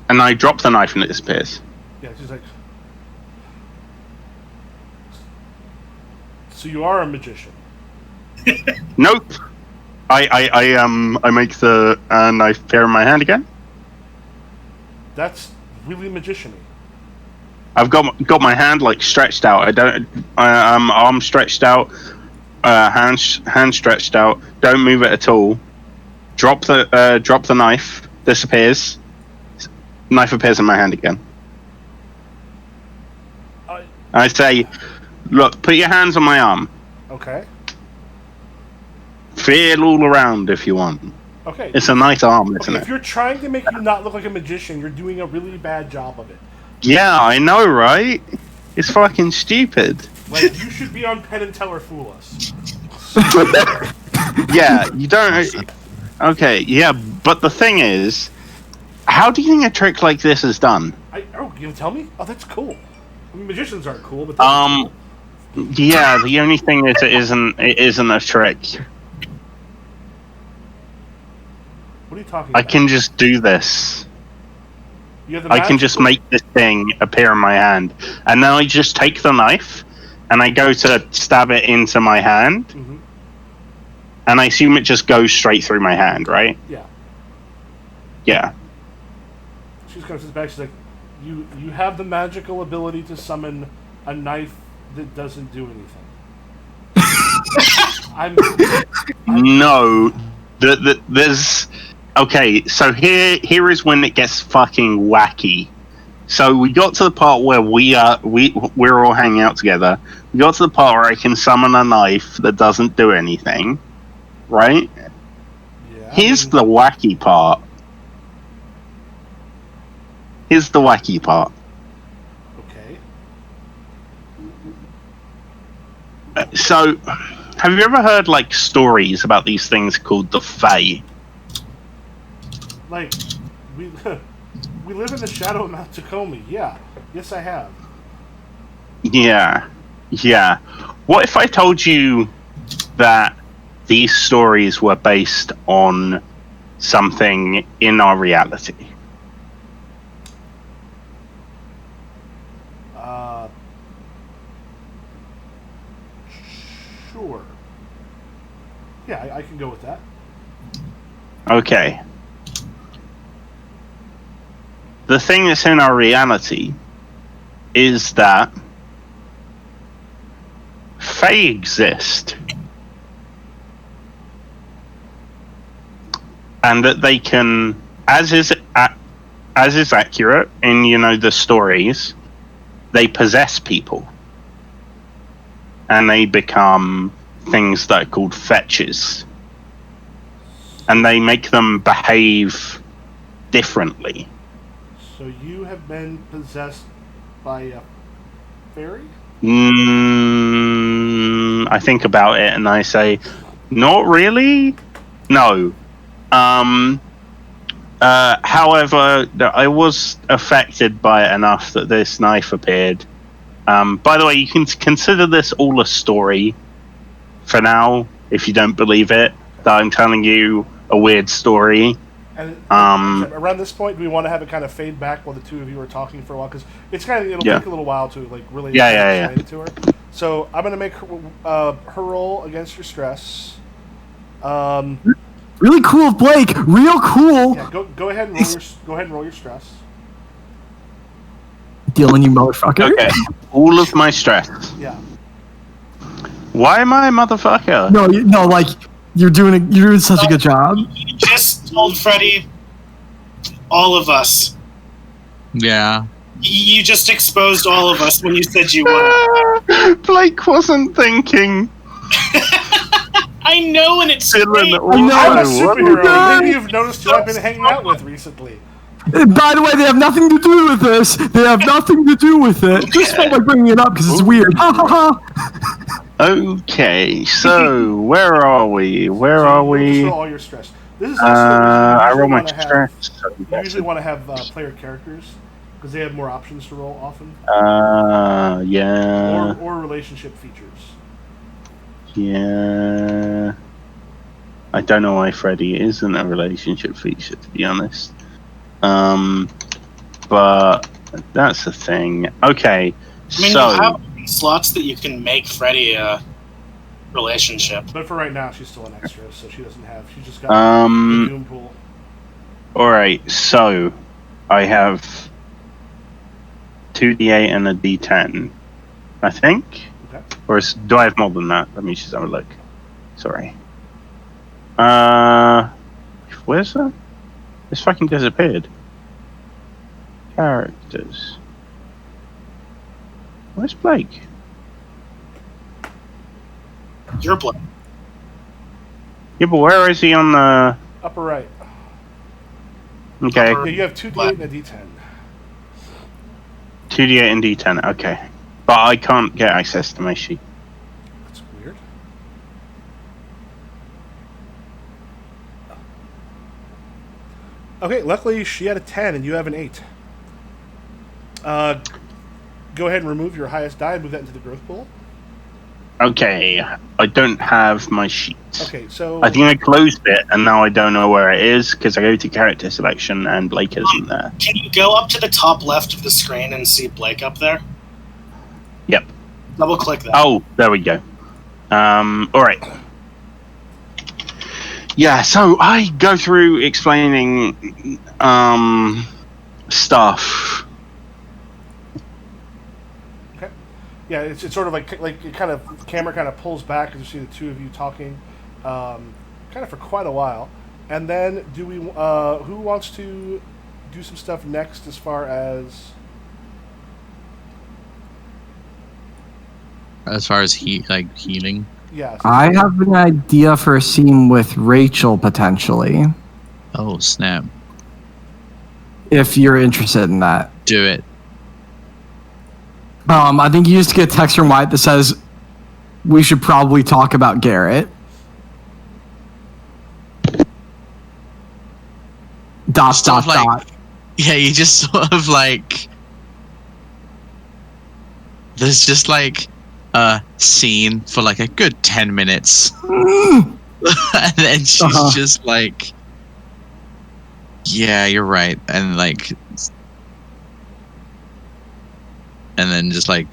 And I drop the knife and it disappears. Yeah, it's just So you are a magician? Nope. I make the knife appear in my hand again. That's really magician-y. I've got my hand stretched out. Arm stretched out, hand stretched out. Don't move it at all. Drop the knife. Disappears. Knife appears in my hand again. I say, look, put your hands on my arm. Okay. Feel all around if you want. Okay. It's a nice arm, isn't it? If you're trying to make you not look like a magician, you're doing a really bad job of it. Yeah, I know, right? It's fucking stupid. You should be on Penn and Teller Fool Us. Yeah, you don't... Okay, yeah, but the thing is, how do you think a trick like this is done? You gonna tell me? Oh, that's cool. I mean, magicians aren't cool, but cool. Yeah, the only thing is it isn't a trick. What are you talking about? I can just do this. I can just make this thing appear in my hand. And then I just take the knife and I go to stab it into my hand. Mm-hmm. And I assume it just goes straight through my hand, right? Yeah. Yeah. She just comes back, she's like, you have the magical ability to summon a knife that doesn't do anything. No, There's okay. So here is when it gets fucking wacky. So we got to the part where we're all hanging out together. We got to the part where I can summon a knife that doesn't do anything, right? Yeah. Here's the wacky part. Okay. So, have you ever heard like stories about these things called the Fae? Like, we live in the shadow of Mount Tacoma. Yeah. Yes, I have. Yeah. What if I told you that these stories were based on something in our reality? Sure. Yeah, I can go with that. Okay. The thing that's in our reality is that Fae exist. And that they can, as is accurate in, the stories, they possess people. And they become things that are called fetches. And they make them behave differently. So you have been possessed by a fairy? I think about it and I say, not really. No. However, I was affected by it enough that this knife appeared. By the way, you can consider this all a story for now, if you don't believe it, that I'm telling you a weird story. And around this point, do we want to have it kind of fade back while the two of you are talking for a while? Because it'll take a little while to like really explain it to her. So I'm gonna make her roll against your stress. Really cool, Blake. Real cool. Yeah, go ahead and roll your stress. Dylan, you motherfucker. Okay, all of my stress. Yeah. Why am I a motherfucker? No, like you're doing such a good job. You just told Freddy, all of us. Yeah. You just exposed all of us when you said you were. Blake wasn't thinking. I know, and it's Dylan, I'm a what superhero. Maybe you've noticed who I've been hanging out with recently. By the way, they have nothing to do with this. They have nothing to do with it. Just felt like bringing it up because it's weird. Ha ha ha. Okay, so where are we? Just roll all your stress. This is also I roll my stress. You usually want to have player characters because they have more options to roll often. Yeah. Or relationship features. Yeah. I don't know why Freddy isn't a relationship feature, to be honest. But that's the thing. Okay, you have slots that you can make Freddy a relationship. But for right now, she's still an extra, so she doesn't have. She's just got the Doom pool. All right, so I have 2d8 and a d10, I think. Okay. Or do I have more than that? Let me just have a look. Sorry. Where's that? It's fucking disappeared. Characters. Where's Blake? You're Blake. Yeah, but where is he on the... Upper right. Okay. Yeah, you have 2d8 and a d10. 2d8 and d10, okay. But I can't get access to my sheet. That's weird. Okay, luckily she had a 10 and you have an 8. Go ahead and remove your highest die and move that into the growth pool. Okay, I don't have my sheet. Okay, so... I think I closed it and now I don't know where it is because I go to character selection and Blake isn't there. Can you go up to the top left of the screen and see Blake up there? Yep. Double click that. Oh, there we go. Alright. Yeah, so I go through explaining stuff. Okay. Yeah, it's sort of like it kind of camera kind of pulls back as you see the two of you talking, kind for quite a while. And then do we? Who wants to do some stuff next as far as? As far as healing. Yeah. I have an idea for a scene with Rachel potentially. Oh snap! If you're interested in that. Do it. I think you just get a text from Wyatt that says we should probably talk about Garrett. Dot. Yeah, you just sort of like. There's just like a scene for like a good 10 minutes. And then she's just like, yeah, you're right. And like, and then just like,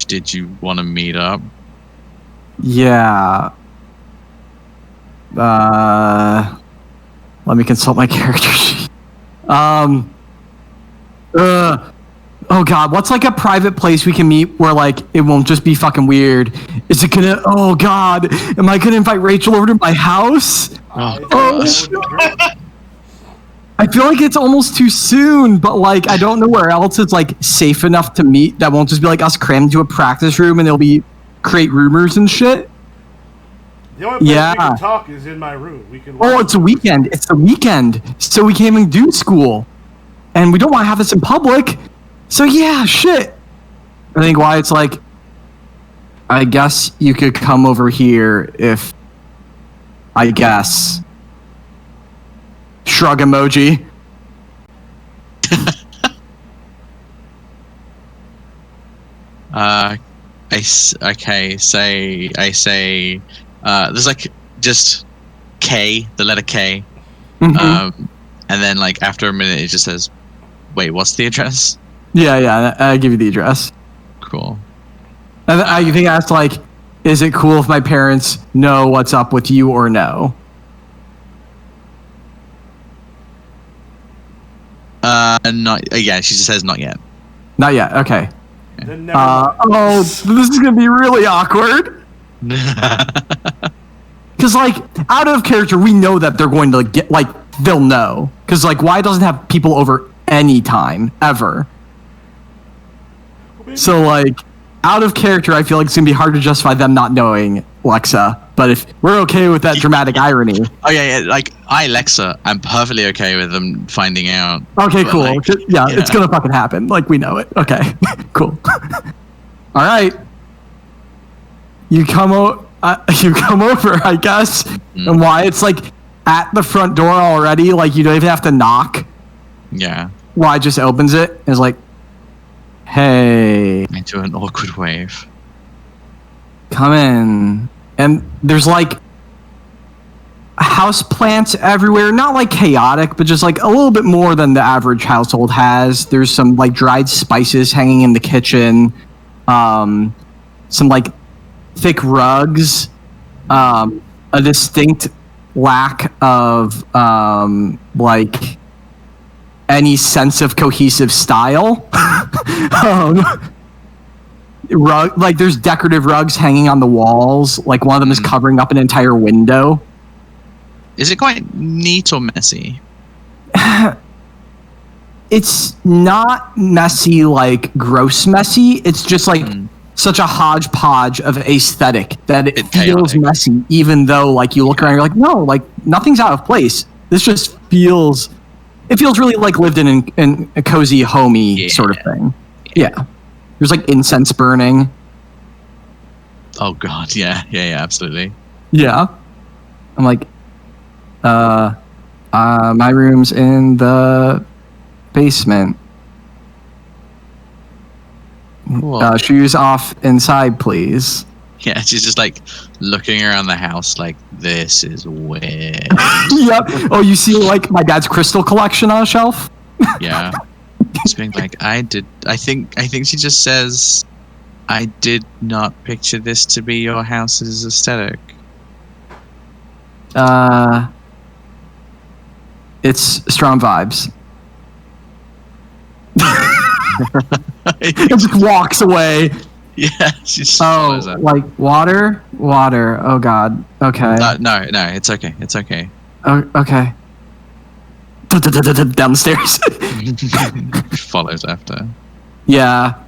did you want to meet up? Yeah. Let me consult my character sheet. Oh god, what's like a private place we can meet where like it won't just be fucking weird? Is it gonna? Oh god, am I gonna invite Rachel over to my house? Oh shit. I feel like it's almost too soon, but like I don't know where else it's like safe enough to meet that won't just be like us crammed into a practice room and there'll be create rumors and shit. The only place we can talk is in my room. We can. Oh, it's a weekend. It's the weekend, so we can't even do school, and we don't want to have this in public. So yeah, shit. I think why it's like, I guess you could come over here if, I guess. Shrug emoji. I say, there's like just K, the letter K, Mm-hmm. and then like after a minute it just says, wait, what's the address? Yeah, I give you the address. Cool. I think I asked like, is it cool if my parents know what's up with you or no? Yeah, she just says not yet. Not yet. Okay. Then never mind. This is gonna be really awkward. Because like out of character, we know that they're going to get like they'll know. Because like why doesn't have people over any time ever? So like out of character, I feel like it's gonna be hard to justify them not knowing Lexa. But if we're okay with that dramatic irony, oh yeah, like Lexa, I'm perfectly okay with them finding out. okay, cool. Like, yeah, it's gonna fucking happen. Like we know it. Okay, cool. All right, you come over, I guess. And why it's like at the front door already? Like you don't even have to knock. Yeah. Why just opens it and is like, hey. Into an awkward wave. Come in. And there's like house plants everywhere, not like chaotic, but just like a little bit more than the average household has. There's some like dried spices hanging in the kitchen, some like thick rugs, a distinct lack of like any sense of cohesive style. Like there's decorative rugs hanging on the walls. Like one of them is covering up an entire window. Is it quite neat or messy? It's not messy, like gross messy. It's just like such a hodgepodge of aesthetic that it feels chaotic. Messy, even though like you look around, you're like, no, like nothing's out of place. This just feels. It feels really like lived in a cozy, homey sort of thing. Yeah. There's like incense burning. Oh god, yeah, absolutely. Yeah. I'm like, my room's in the basement. Cool. Shoes off inside, please. Yeah, she's just like looking around the house like, this is weird. Yep. Oh, you see like my dad's crystal collection on a shelf? Yeah. Just being like, I think she just says, I did not picture this to be your house's aesthetic. It's strong vibes. It just walks away. Yeah, she just follows Oh, up. like water? Water. Oh, God. Okay. No, it's okay. It's okay. Oh, okay. Down the stairs. Follows after. Yeah.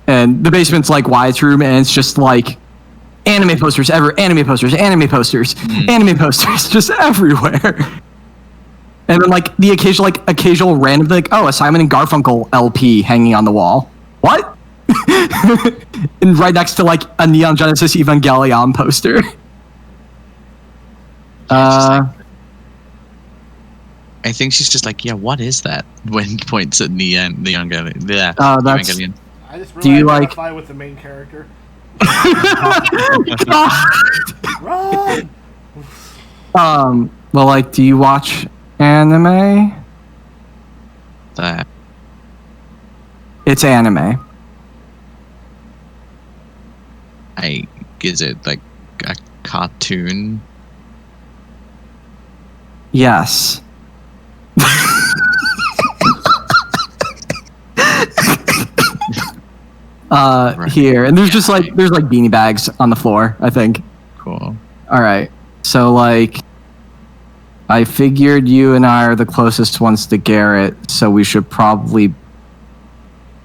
And the basement's like Wyatt's room, and it's just like anime posters, anime posters, anime posters, anime posters, just everywhere. And then like the occasional random like, oh, a Simon and Garfunkel LP hanging on the wall. What? And right next to like a Neon Genesis Evangelion poster. I think she's just like, yeah, what is that? When points at Neon Evangelion. Yeah. That's. Evangelion. I just Do you really like- identify with the main character. Run! Well, like, do you watch anime? That. It's anime. Is it like a cartoon? Yes. Right. Here, and there's just like there's like beanie bags on the floor, I think. Cool. All right, so like, I figured you and I are the closest ones to Garrett, so we should probably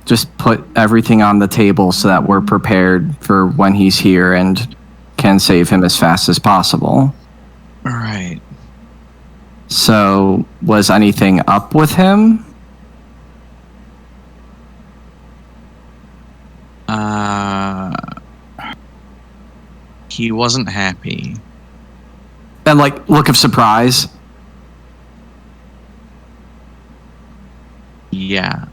just put everything on the table so that we're prepared for when he's here and can save him as fast as possible. All right. So, was anything up with him? He wasn't happy. And like, look of surprise. Yeah.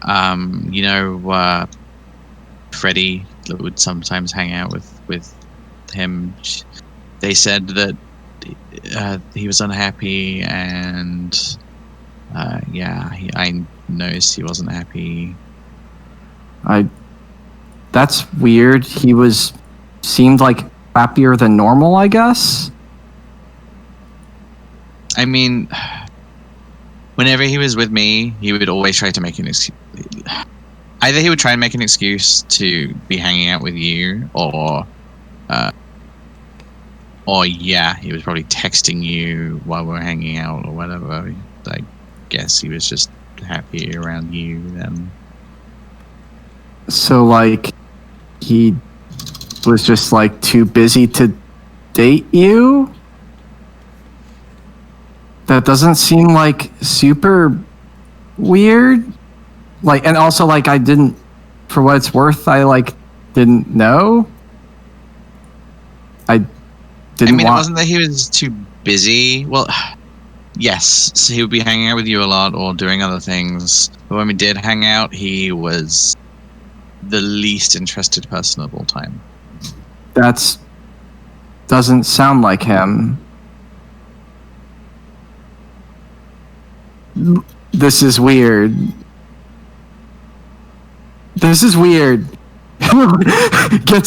Freddie would sometimes hang out with him. They said that he was unhappy, and I noticed he wasn't happy. That's weird. He seemed like happier than normal, I guess. I mean, whenever he was with me, he would always try to make an excuse. Either he would try and make an excuse to be hanging out with you, or he was probably texting you while we were hanging out or whatever. I guess he was just happy around you then. So like, he was just like too busy to date you? That doesn't seem like super weird. Like, and also like I didn't, for what it's worth, I like didn't know. I didn't it wasn't that he was too busy. Well, yes, so he would be hanging out with you a lot or doing other things. But when we did hang out, he was the least interested person of all time. That's doesn't sound like him. This is weird. Gets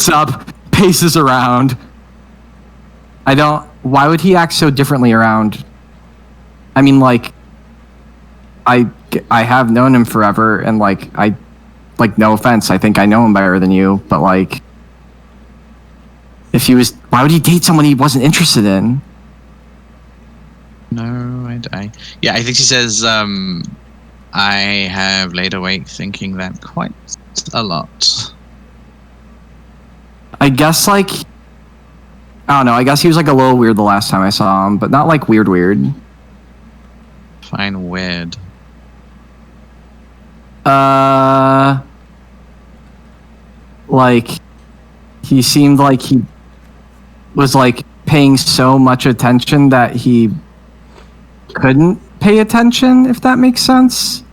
up, paces around. Why would he act so differently around? I mean, like, I have known him forever, and like, no offense, I think I know him better than you, but like, why would he date someone he wasn't interested in? No, I think she says, I have laid awake thinking that quite a lot. I guess, like, I don't know, I guess he was like a little weird the last time I saw him, but not like weird. Fine, weird. Like, he seemed like he was like paying so much attention that he couldn't pay attention, if that makes sense.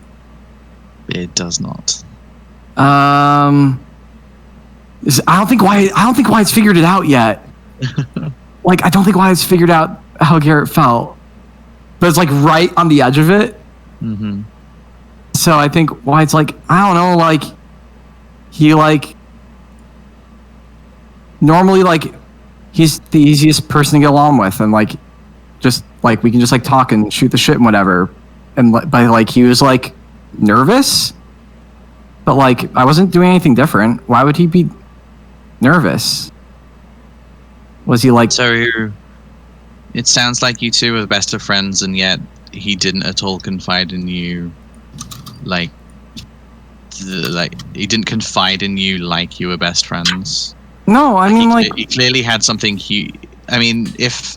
It does not. I don't think Wyatt's figured it out yet. Like, I don't think Wyatt's figured out how Garrett felt, but it's like right on the edge of it. Mm-hmm. So I think Wyatt's like, I don't know, like, he like normally like he's the easiest person to get along with, and like just like we can just like talk and shoot the shit and whatever, and but like he was like nervous, but like I wasn't doing anything different. Why would he be nervous? Was he like... So it sounds like you two are the best of friends, and yet he didn't at all confide in you, like he didn't confide in you like you were best friends. No, I mean, he clearly had something huge. I mean, if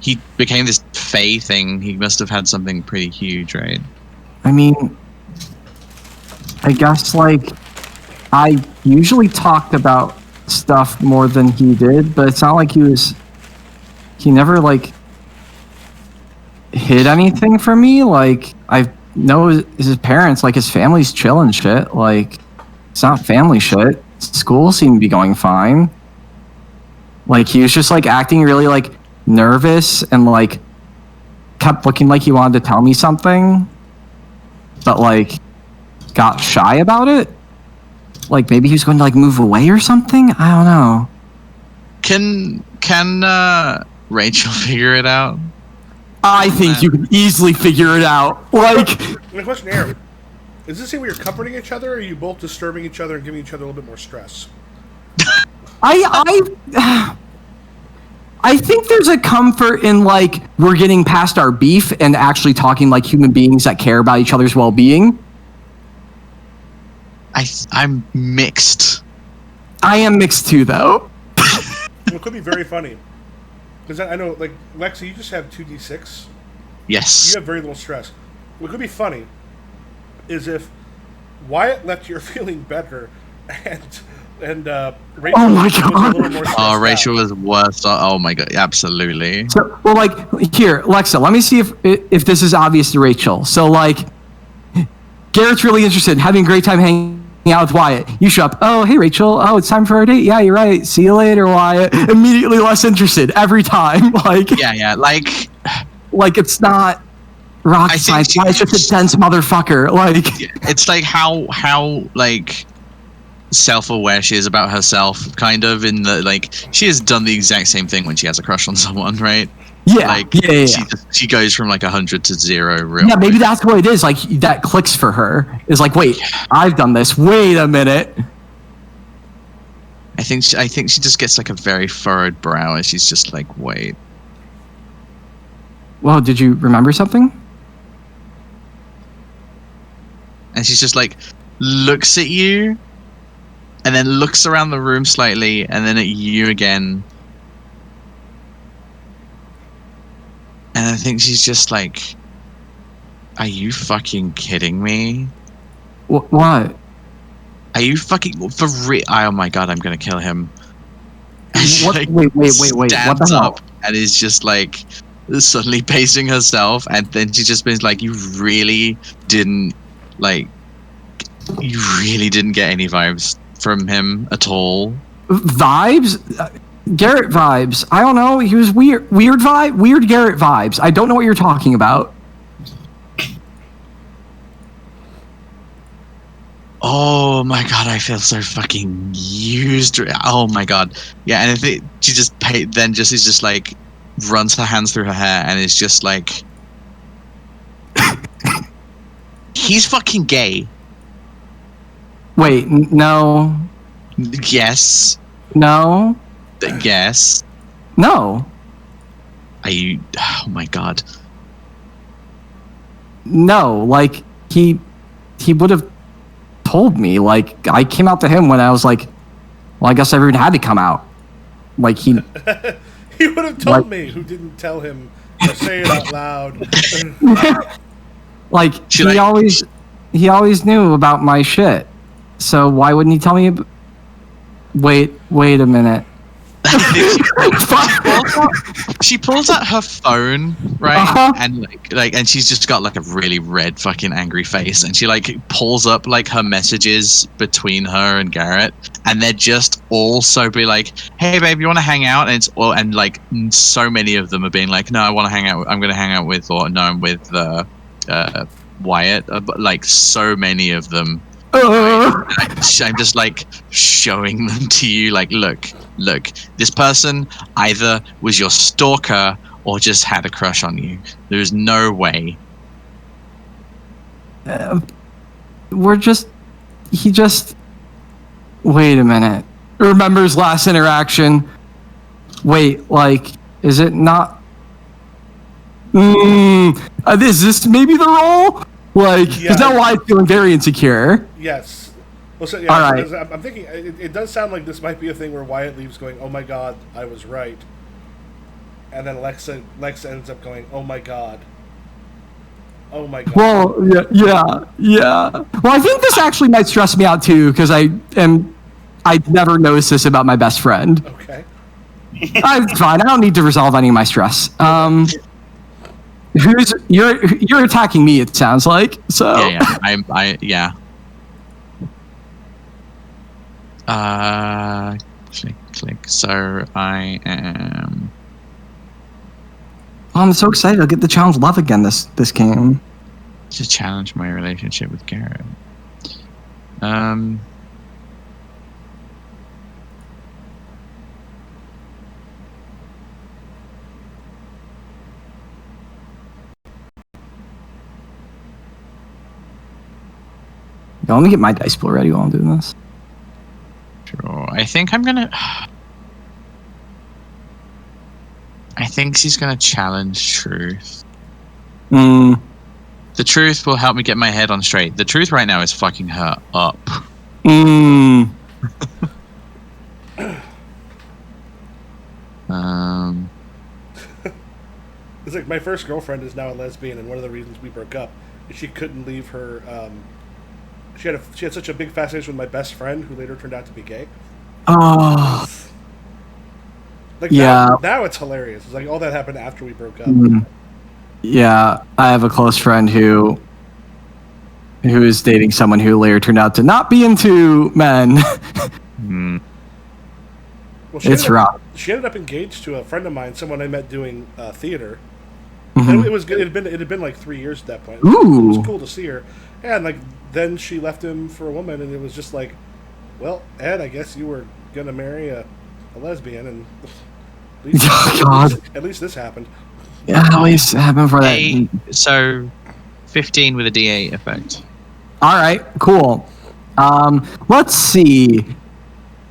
he became this Fae thing, he must have had something pretty huge, right? I mean, I guess, like, I usually talked about stuff more than he did, but it's not like he never, like, hid anything from me. Like, I know his parents, like, his family's chill and shit. Like, it's not family shit. School seemed to be going fine. Like, he was just, like, acting really, like, nervous and, like, kept looking like he wanted to tell me something, but, like, got shy about it. Like, maybe he was going to, like, move away or something? I don't know. Can Rachel figure it out? I think you can easily figure it out. Like... The question here, is this where you're comforting each other, or are you both disturbing each other and giving each other a little bit more stress? I think there's a comfort in, like, we're getting past our beef and actually talking like human beings that care about each other's well-being. I'm mixed. I am mixed too, though. It could be very funny. Because I know, like, Lexi, you just have 2d6. Yes. You have very little stress. What could be funny is if Wyatt left you feeling better and Rachel oh my was God. a little more stressed Oh, Rachel out. was worse. Oh my God, absolutely. So, well, like, here, Lexa, let me see if this is obvious to Rachel. So, like, Garrett's really interested in having a great time hanging out with Wyatt. You show up. Oh, hey, Rachel. Oh, it's time for our date. Yeah, you're right. See you later, Wyatt. Immediately less interested every time. Like, Yeah, like it's not rocket science. Wyatt's just a dense motherfucker. Like, it's like how like self-aware she is about herself, kind of, in the, like, she has done the exact same thing when she has a crush on someone, right? yeah, Like, yeah. she goes from like 100 to 0 real Yeah, maybe quick. that's what it is. Like, that clicks for her. Is like, wait, I've done this. Wait a minute. I think she just gets like a very furrowed brow, and she's just like, wait. Well, did you remember something? And she's just like, looks at you, and then looks around the room slightly, and then at you again. And I think she's just like, are you fucking kidding me? What? Are you fucking for real? Oh my God, I'm gonna kill him. What? Like, Wait. What the stands hell? up and is just like suddenly pacing herself, and then she just been like, you really didn't get any vibes from him at all. Vibes? Garrett vibes. I don't know. He was weird. Weird Garrett vibes. I don't know what you're talking about. Oh my God, I feel so fucking used. Oh my God. Yeah, and I think she just is just like, runs her hands through her hair and is just like, he's fucking gay. Wait, no. Yes. No. Yes. No. Are you? Oh my God. No. Like, he would have told me. Like, I came out to him when I was like, well, I guess everyone had to come out. Like, he He would have told me, who didn't tell him to say it out loud. like, he always knew about my shit. So why wouldn't he tell me? Wait a minute. She pulls out her phone, right? Uh-huh. And and she's just got like a really red fucking angry face, and she like pulls up like her messages between her and Garrett, and they're just all so be like, hey babe, you want to hang out? And it's all, and like so many of them are being like, no, I want to hang out, I'm gonna hang out with, or no, I'm with Wyatt, but like so many of them. I'm just like showing them to you, like, look, this person either was your stalker or just had a crush on you. There's no way. Wait a minute. remembers last interaction. Wait, like, is it not? Is this maybe the role? Like, because now Wyatt's feeling very insecure. Yes. Well, so, All right. I'm thinking it does sound like this might be a thing where Wyatt leaves going, "Oh my God, I was right," and then Lexa ends up going, "Oh my God." Oh my God. Well, yeah. Well, I think this actually might stress me out too, because I'd never noticed this about my best friend. Okay. It's fine. I don't need to resolve any of my stress. You're attacking me? It sounds like so. Yeah. Click. So I am. I'm so excited! I'll get the challenge love again this game. To challenge my relationship with Garrett. Let me get my dice pool ready while I'm doing this. Sure. I think I'm gonna. I think she's gonna challenge truth. The truth will help me get my head on straight. The truth right now is fucking her up. It's like my first girlfriend is now a lesbian, and one of the reasons we broke up is she couldn't leave her. She had such a big fascination with my best friend, who later turned out to be gay. Oh. Like now it's hilarious. It's like all that happened after we broke up. Yeah, I have a close friend who is dating someone who later turned out to not be into men. Well, it's rough. She ended up engaged to a friend of mine, someone I met doing theater. And it was good. It had been like 3 years at that point. It was cool to see her, and like then she left him for a woman, and it was just like, well, Ed, I guess you were gonna marry a lesbian, and at least this happened. Yeah, at least it happened for that. So, 15 with a D8 effect. All right, cool. Let's see.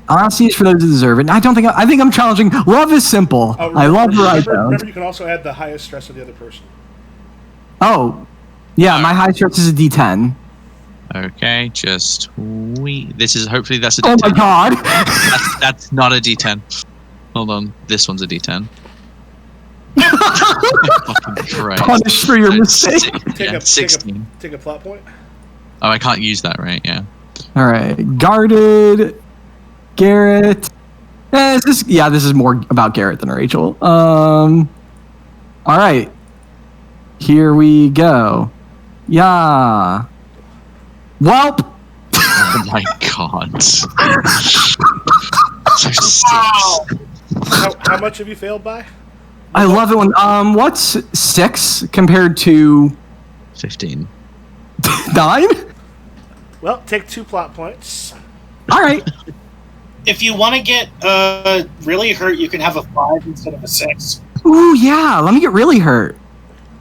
Honesty is for those who deserve it. I think I'm challenging. Love is simple. I love Remember, you can also add the highest stress of the other person. Oh, yeah. My high stress is a D10. Okay, just wait. Hopefully that's a D10. Oh my God. That's not a D10. Hold on, this one's a D10. Fucking Christ. Punished for your mistake. 16. Take a plot point. Oh, I can't use that, right? Yeah. All right, guarded. Garrett. This is more about Garrett than Rachel. All right. Here we go. Yeah. Welp. Oh my God. So wow. How much have you failed by? I love it when what's 6 compared to 15? 9? Well, take 2 plot points. All right. If you want to get really hurt, you can have a 5 instead of a 6. Ooh, yeah. Let me get really hurt.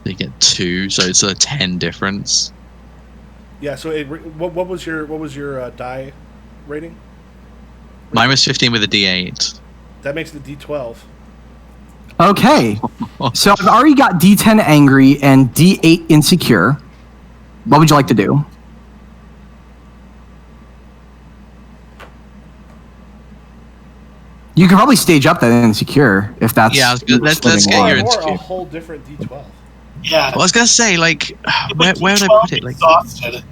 They get 2, so it's a 10 difference. Yeah. So, what was your die rating? Mine was 15 with a D8. That makes it a D12. Okay. So I've already got D10 angry and D8 insecure. What would you like to do? You can probably stage up that insecure if that's... Yeah, let's get your insecure. Or a whole different D12. Yeah. Well, I was going to say, like, where would I put it? Like, exhausted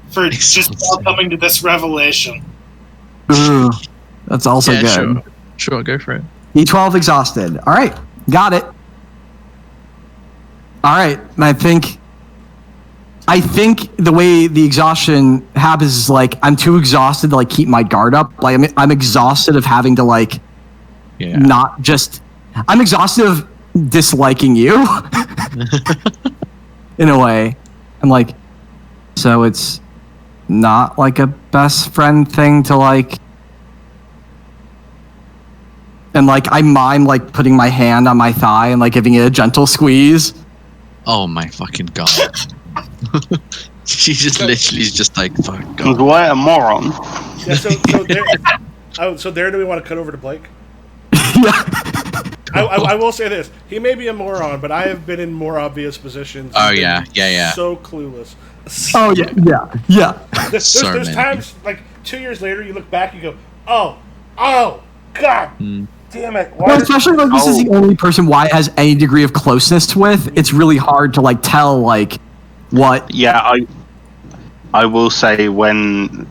for just coming to this revelation. Ooh, that's also good. Sure, go for it. D12 exhausted. All right, got it. All right, I think the way the exhaustion happens is like I'm too exhausted to like keep my guard up. Like I'm exhausted of having to like not just. I'm exhausted of disliking you in a way. I'm like, so it's not like a best friend thing to like. And like I mime like putting my hand on my thigh and like giving it a gentle squeeze. Oh my fucking God. She just literally is just like, fuck God. What a moron. Yeah, Oh, so there do we want to cut over to Blake? Yeah. I will say this. He may be a moron, but I have been in more obvious positions. Oh, He's yeah. been Yeah. So clueless. Oh, yeah. There's many. times, like, 2 years later, you look back and you go, oh, God. Damn it. Why Well, did- especially like this is the only person Wyatt has any degree of closeness with. It's really hard to like tell like what. Yeah, I will say when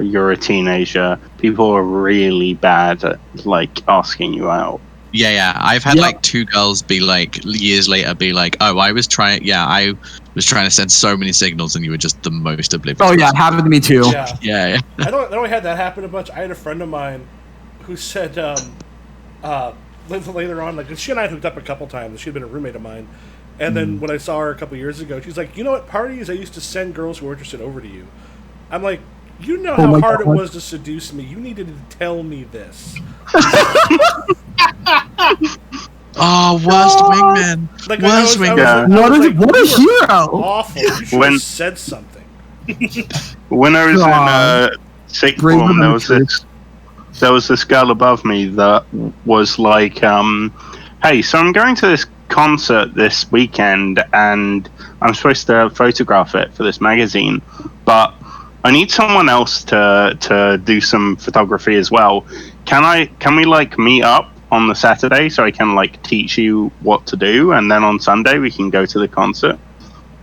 you're a teenager, people are really bad at like asking you out. Yeah. I've had Yep. like 2 girls be like, years later, be like, oh, I was trying to send so many signals and you were just the most oblivious. Oh yeah, it happened to me too. Yeah. Yeah. I only had that happen a bunch. I had a friend of mine who said, later on, like, she and I had hooked up a couple times. She'd been a roommate of mine. And then when I saw her a couple years ago, she's like, you know what, parties, I used to send girls who were interested over to you. I'm like, you know how my hard it God. was to seduce me. You needed to tell me this. Oh, worst wingman. Like, Worst wingman. What a "You were hero!" awful. You should When- have said something. When I was God. in sixth Brave form, women there was this girl above me that was like, "Hey, so I'm going to this concert this weekend, and I'm supposed to photograph it for this magazine, but I need someone else to do some photography as well. Can we like meet up on the Saturday so I can like teach you what to do, and then on Sunday we can go to the concert?"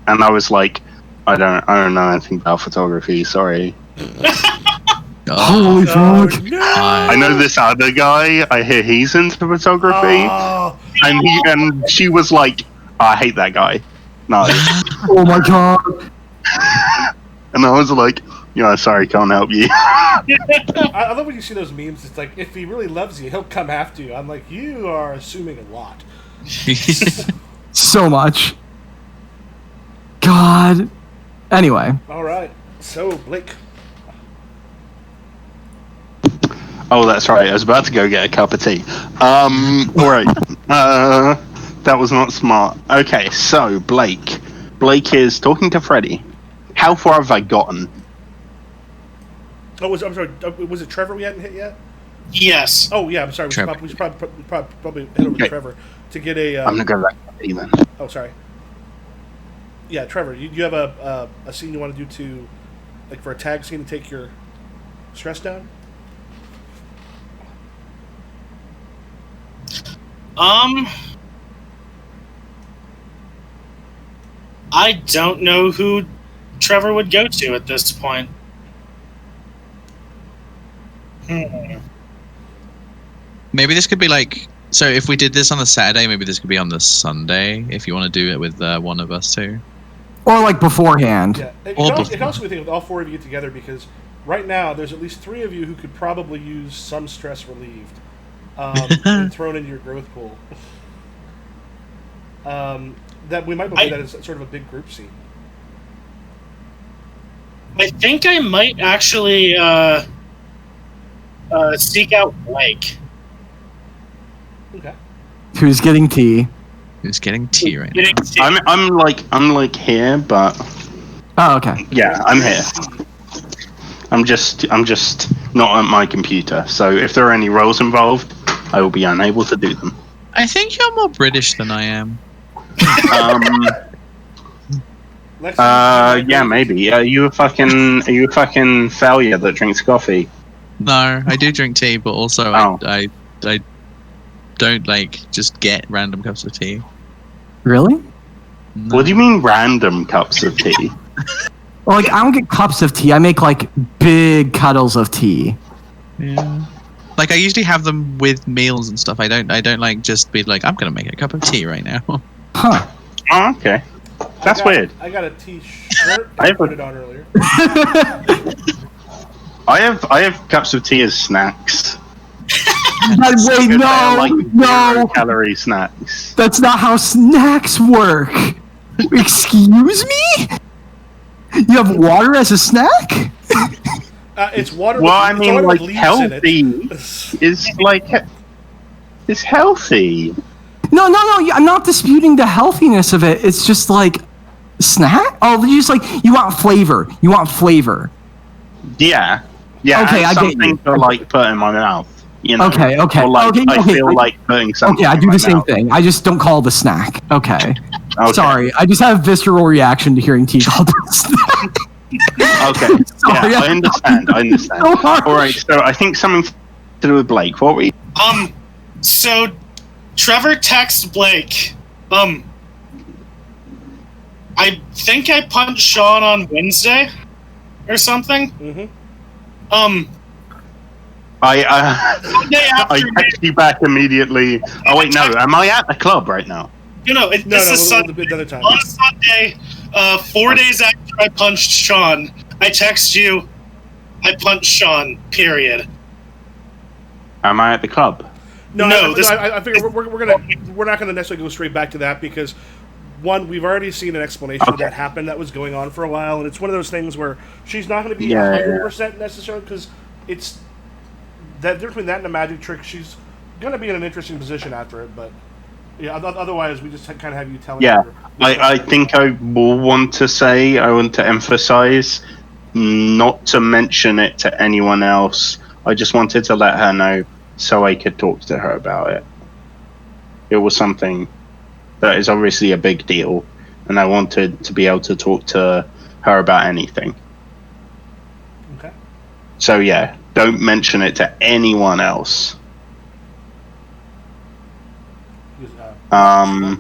And I was like, I don't know anything about photography, sorry. Holy fuck! I know this other guy, I hear he's into photography, Oh, and she was like, I hate that guy. No. Oh my god! And I was like, yeah, sorry, can't help you. I love when you see those memes. It's like, if he really loves you, he'll come after you. I'm like, you are assuming a lot. So much. God. Anyway, All right. So, Blake. Oh, that's right. I was about to go get a cup of tea. Alright. That was not smart. Okay, so Blake. Blake is talking to Freddy. How far have I gotten? Oh, I'm sorry. Was it Trevor we hadn't hit yet? Yes. Oh, yeah. I'm sorry. We Trevor. should probably head over to Okay. Trevor to get a. I'm gonna go back to tea then. Oh, sorry. Yeah, Trevor. You have a scene you want to do to, like, for a tag scene to take your stress down? I don't know who Trevor would go to at this point. Maybe this could be like, so if we did this on the Saturday, maybe this could be on the Sunday if you want to do it with one of us too. or like beforehand. Yeah. It Or can also be a thing with all 4 of you together, because right now there's at least 3 of you who could probably use some stress relieved and thrown into your growth pool. That we might believe that as sort of a big group scene. I think I might actually seek out Blake. Okay. Who's getting tea? Who's getting tea right now? Getting to- I'm like here, but Oh, okay. yeah, I'm here. I'm just not at my computer. So if there are any roles involved, I will be unable to do them. I think you're more British than I am. Lexi, Yeah, maybe. Are you a fucking failure that drinks coffee? No, I do drink tea, but also Oh. I don't like just get random cups of tea. Really? No. What do you mean random cups of tea? Well, like I don't get cups of tea. I make like big kettles of tea. Yeah. Like I usually have them with meals and stuff. I don't like just be like, I'm gonna make a cup of tea right now. Huh. Oh, okay. That's weird. I got a t-shirt I I have put a- it on earlier. I have cups of tea as snacks. Wait, Because they are like no. 0-calorie snacks. That's not how snacks work. Excuse me? You have water as a snack? It's water. Well, I it's mean, water with like leaves healthy in it. is like it's healthy. No. I'm not disputing the healthiness of it. It's just like snack. Oh, you just like you want flavor. You want flavor. Yeah. Yeah, Okay, I get some you. things are like put in my mouth. You know? Okay. Or like, Okay. I feel like putting something Okay, I in do my the same mouth. thing. I just don't call it a snack. Okay. Okay. Sorry, I just have a visceral reaction to hearing tea called a snack. Okay. Sorry, Yeah, I understand. So harsh. All right, so I think something to do with Blake. What were you? So Trevor texts Blake. I think I punched Shaun on Wednesday or something. Mm-hmm. I text you back immediately. Oh wait, no. Am I at the club right now? This is Sunday. Another time. On Sunday, 4 days after I punched Shaun, I text you. I punched Shaun. Period. Am I at the club? No, I figure we're not gonna necessarily go straight back to that because one, we've already seen an explanation of that happened that was going on for a while, and it's one of those things where she's not going to be 100% necessarily because it's that difference between that and a magic trick. She's going to be in an interesting position after it, but yeah, otherwise we just kind of have you telling her. I think I will want to emphasize not to mention it to anyone else. I just wanted to let her know so I could talk to her about it. It was something that is obviously a big deal, and I wanted to be able to talk to her about anything. Okay. So yeah, don't mention it to anyone else. Yeah.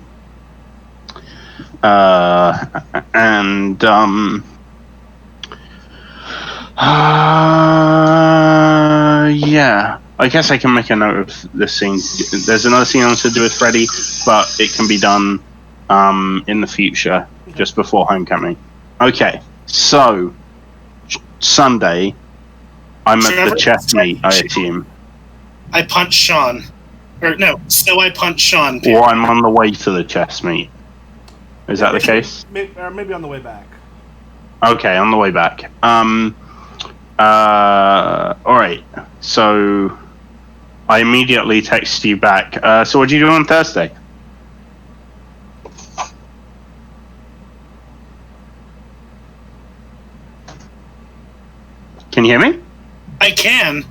I guess I can make a note of this scene. There's another scene I want to do with Freddy, but it can be done in the future, just before Homecoming. Okay, so Sunday, I'm at the chess meet, I assume. I punched Shaun. So I punched Shaun. Or I'm on the way to the chess meet. Is that the case? Maybe on the way back. Okay, on the way back. Alright, so I immediately text you back. So what did you do on Thursday? Can you hear me? I can.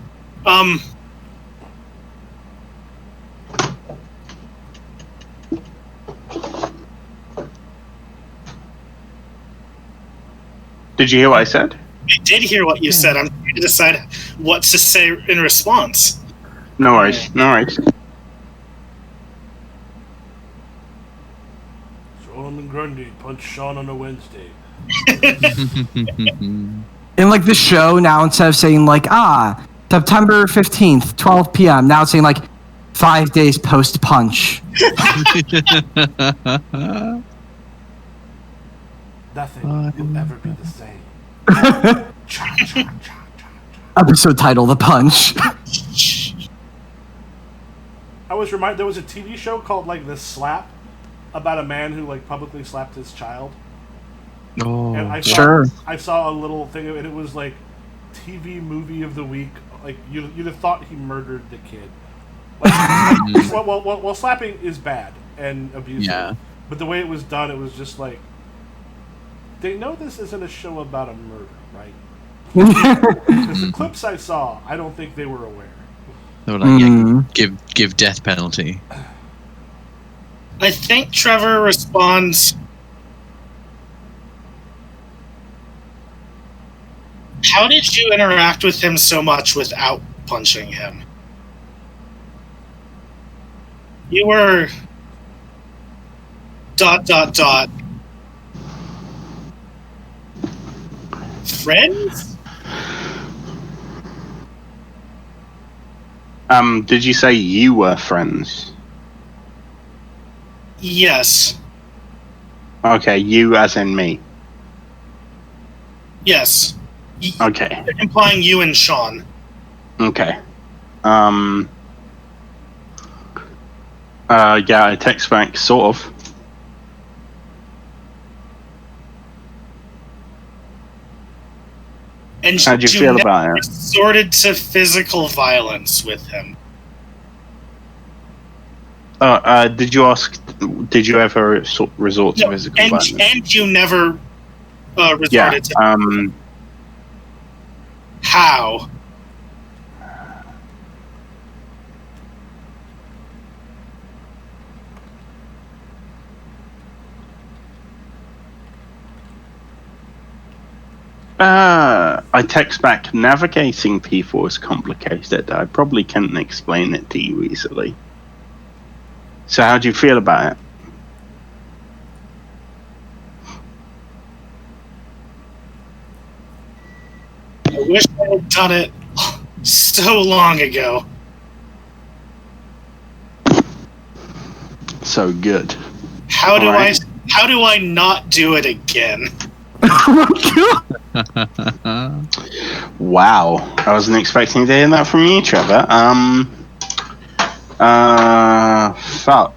Did you hear what I said? I did hear what you said. I'm trying to decide what to say in response. No worries. Solomon Grundy punched Shaun on a Wednesday. In like the show now, instead of saying like September 15th, 12 p.m., now it's saying like 5 days post punch. Nothing will ever be the same. Episode title: The Punch. I was reminded there was a TV show called like The Slap about a man who like publicly slapped his child. Oh, and I saw a little thing of it. It was like TV movie of the week. Like you'd have thought he murdered the kid. Like, well, slapping is bad and abusive. Yeah. But the way it was done, it was just like they know this isn't a show about a murder, right? Because the clips I saw, I don't think they were aware. They were like, give death penalty. I think Trevor responds, how did you interact with him so much without punching him? You were ... friends? Did you say you were friends? Yes. Okay, you as in me. Yes. Okay. Implying you and Shaun. Okay. Yeah, I text back, sort of. And how'd you feel about it? Resorted to physical violence with him. Did you ever resort to physical violence? And you never resorted to. How? I text back, navigating people is complicated. I probably can't explain it to you easily. So how do you feel about it? I wish I had done it so long ago. So good. How do Alright. How do I not do it again? Wow. I wasn't expecting to hear that from you, Trevor. Fuck.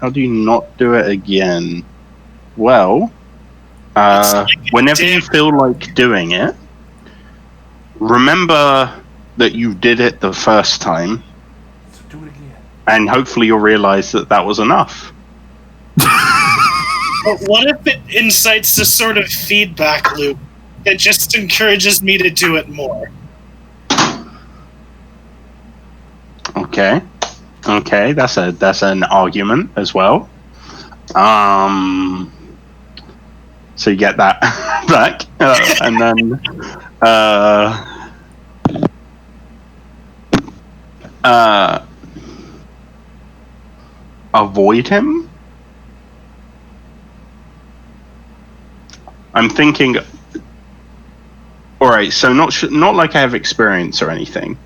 How do you not do it again? Well, whenever you feel like doing it, remember that you did it the first time, So do it again. and hopefully you'll realize that that was enough. But what if it incites a sort of feedback loop that just encourages me to do it more? Okay, that's an argument as well. So you get that back, and then avoid him. I'm thinking. All right, so not like I have experience or anything,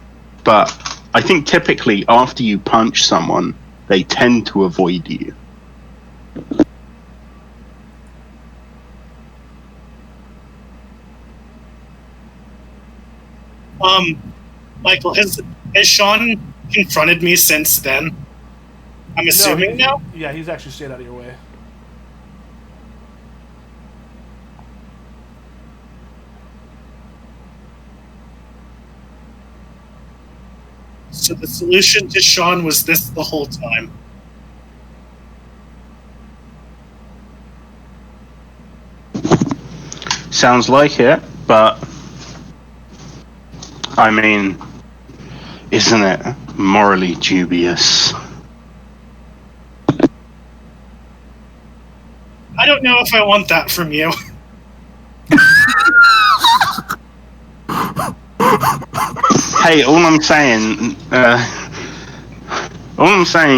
but I think typically after you punch someone, they tend to avoid you. Michael, has Shaun confronted me since then? I'm assuming now? Yeah, he's actually stayed out of your way. So the solution to Shaun was this the whole time. Sounds like it, but I mean, isn't it morally dubious? I don't know if I want that from you. Hey, all I'm saying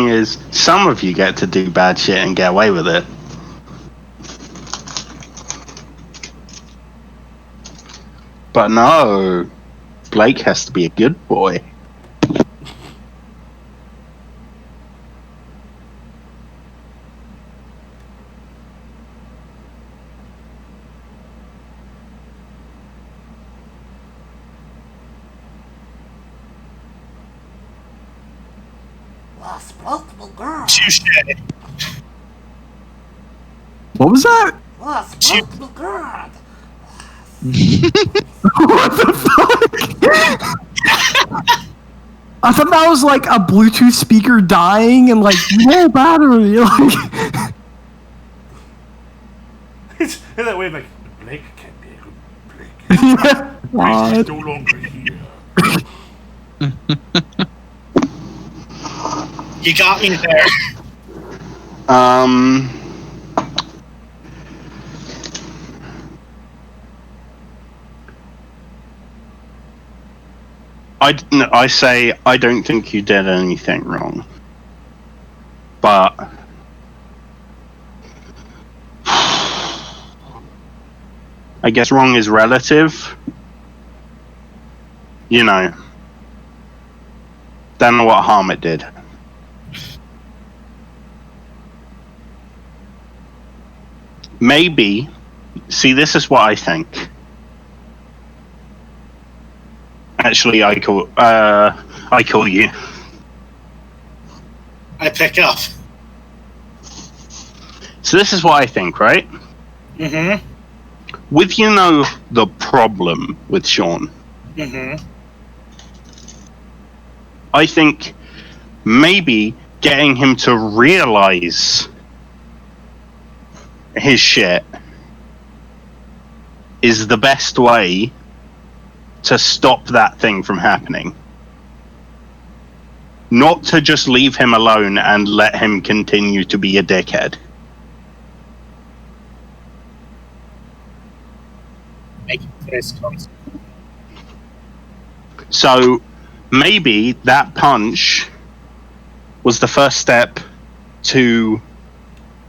is some of you get to do bad shit and get away with it. But no, Blake has to be a good boy. Lost multiple girls. Touche. What was that? Lost multiple girls. What the fuck? I thought that was like a Bluetooth speaker dying and like no battery. Like, It's in that way, like, Blake can't be a good Blake. yeah. He's no longer here. You got me there. I say I don't think you did anything wrong, but I guess wrong is relative. You know, don't know what harm it did. Maybe, see, this is what I think. Actually, I call you. I pick up. So this is what I think, right? Mm-hmm. With the problem with Shaun, Mm-hmm. I think maybe getting him to realize his shit is the best way to stop that thing from happening. Not to just leave him alone and let him continue to be a dickhead. making today's concert. So maybe that punch was the first step to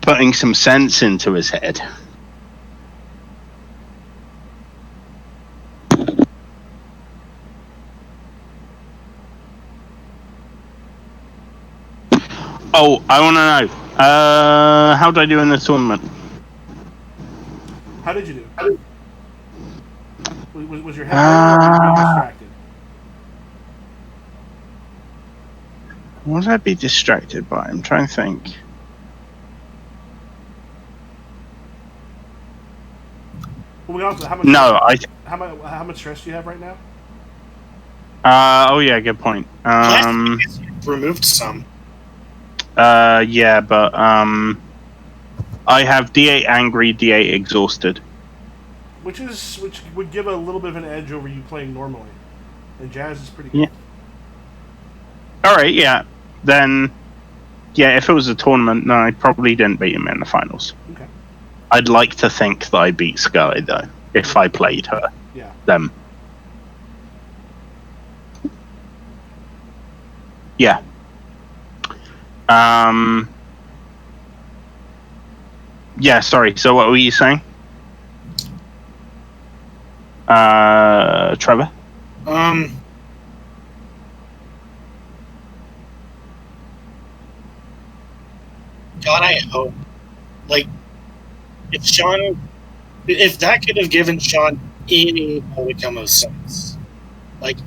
putting some sense into his head. Oh, I want to know. How did I do in the tournament? How did you do? Was your head hurt or were you distracted? What would I be distracted by? I'm trying to think. Well, also, how much No, how much stress do you have right now? Oh yeah, good point. Removed some. Yeah, but I have D8 angry, D8 exhausted. Which would give a little bit of an edge over you playing normally. And Jazz is pretty good. Yeah. Alright, yeah. Then, yeah, if it was a tournament, no, I probably didn't beat him in the finals. Okay. I'd like to think that I beat Sky, though, if I played her. Yeah. Them. Yeah. Yeah, sorry, so what were you saying? Trevor? God, I hope. Like, if that could have given Shaun any modicum of sense, like,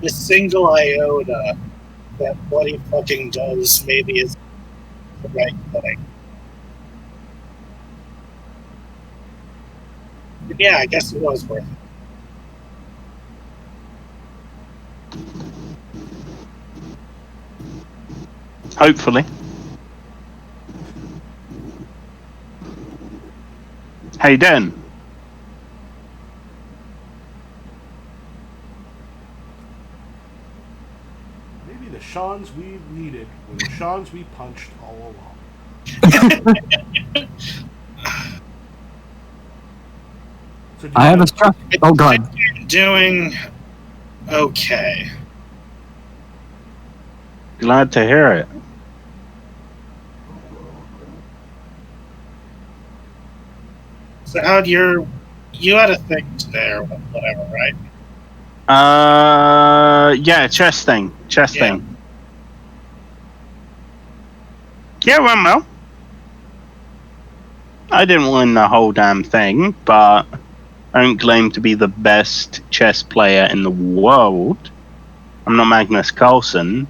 the single iota that what he fucking does maybe is the right thing. But yeah, I guess it was worth it. Hopefully. How you doing? Maybe the Shauns we needed were the Shauns we punched all along. So I have a stress. Oh god. Doing okay. Glad to hear it. So how'd you had a thing today or whatever, right? Yeah, chess thing. Yeah, it went well. I didn't win the whole damn thing, but I don't claim to be the best chess player in the world. I'm not Magnus Carlsen,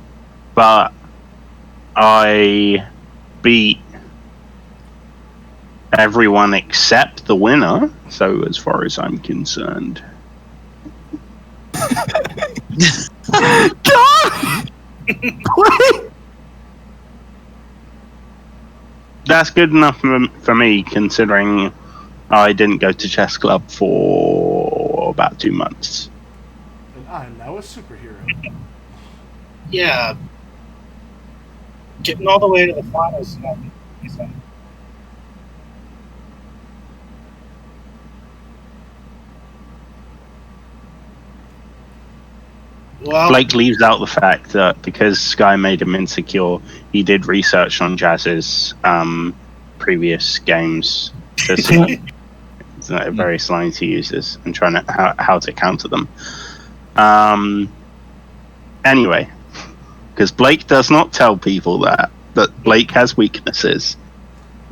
but I beat everyone except the winner, so as far as I'm concerned. God! That's good enough for me, considering I didn't go to chess club for about 2 months. And I'm now a superhero. Yeah. Getting all the way to the finals. Well, Blake leaves out the fact that because Sky made him insecure, he did research on Jazz's previous games to see various lines he uses and trying to how to counter them. Anyway, because Blake does not tell people that Blake has weaknesses.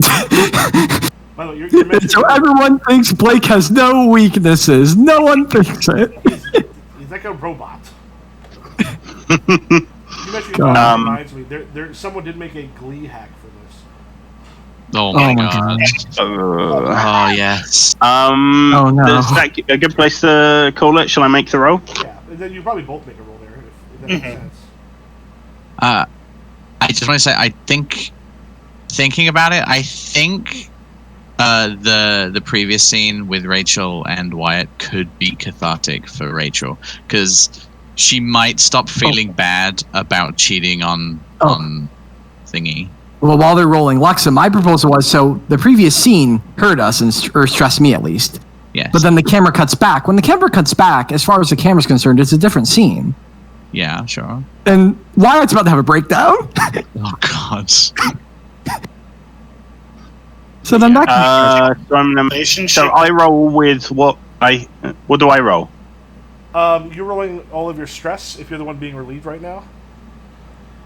By the way, you're So everyone thinks Blake has no weaknesses. No one thinks it. He's like a robot. You mentioned reminds me. Someone did make a Glee hack for this. Oh my god. Oh yes. Oh no. Is that a good place to call it? Shall I make the roll? Yeah, and then you probably both make a roll there, if that makes sense. I just want to say, I think, thinking about it, I think the previous scene with Rachel and Wyatt could be cathartic for Rachel, because she might stop feeling bad about cheating on thingy. Well, while they're rolling, Luxa, my proposal was, so the previous scene hurt us or stressed me at least. Yes. But then the camera cuts back. When the camera cuts back, as far as the camera's concerned, it's a different scene. Yeah, sure. And Wyatt's about to have a breakdown. Oh God. So then that so I roll with what do I roll? You're rolling all of your stress if you're the one being relieved right now.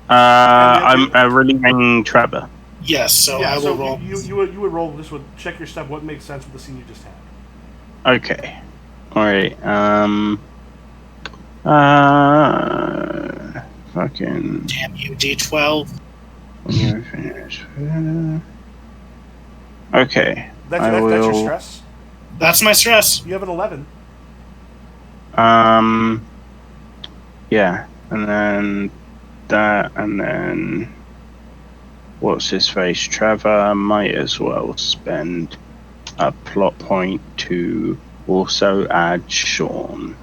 I'm relieving Trevor. Yes, so Yeah, I will roll. You would roll this would check your stuff. What makes sense with the scene you just had? Okay. Alright, fucking... Damn you, D12. Okay. That's your stress? That's my stress. You have an 11. Yeah, and then that, and then... What's his face? Trevor might as well spend a plot point to also add Shaun.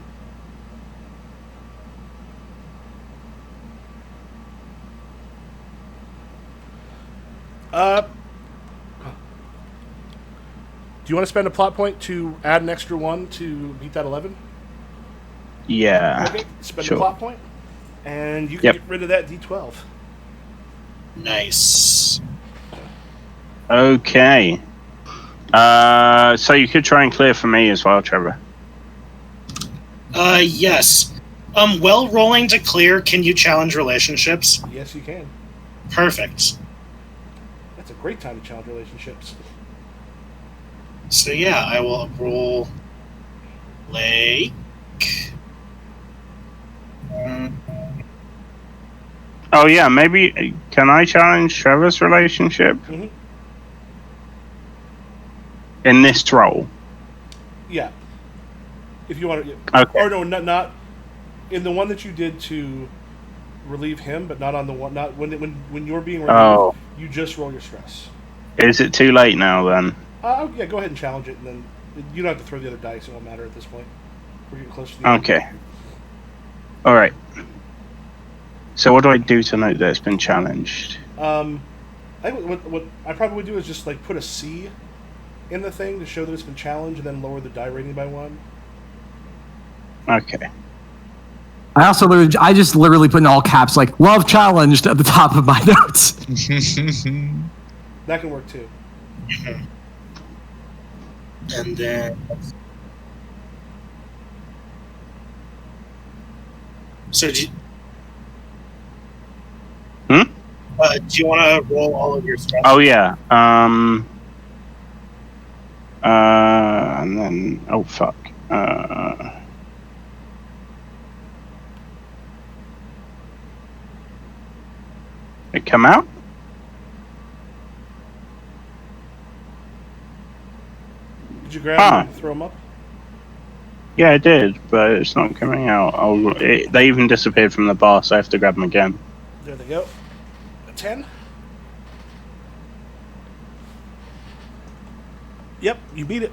Do you want to spend a plot point to add an extra one to beat that 11? Yeah. Okay, spend sure. a plot point, and you can get rid of that D12. Nice. Okay. So you could try and clear for me as well, Trevor. Yes. While rolling to clear, can you challenge relationships? Yes, you can. Perfect. That's a great time to challenge relationships. So yeah, I will roll Lake. Oh yeah, maybe can I challenge Trevor's relationship in this role? Yeah. If you want to. Okay. Or no, not in the one that you did to relieve him, but not on the one. Not when you're being relieved. Oh. You just roll your stress. Is it too late now then? Yeah, go ahead and challenge it, and then you don't have to throw the other dice. It won't matter at this point. We're getting close to the end. Okay. All right. So what do I do to note that it's been challenged? I think what I probably would do is just like put a C in the thing to show that it's been challenged, and then lower the die rating by 1. Okay. I just literally put in all caps like "love challenged" at the top of my notes. That can work too. And then... So do you want to roll all of your stress? Oh yeah. And then oh fuck. It come out? Did you grab them and throw them up? Yeah, I did, but it's not coming out. They even disappeared from the bar, so I have to grab them again. There they go. A 10. Yep, you beat it.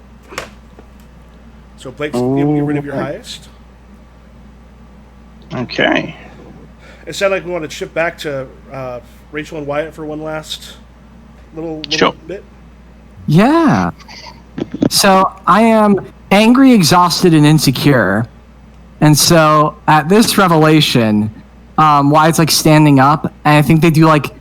So Blake's able to get rid of your highest. Okay. It sounded like we want to chip back to Rachel and Wyatt for one last little bit. Yeah. So I am angry, exhausted, and insecure. And so at this revelation, Wyatt's like standing up, and I think they do like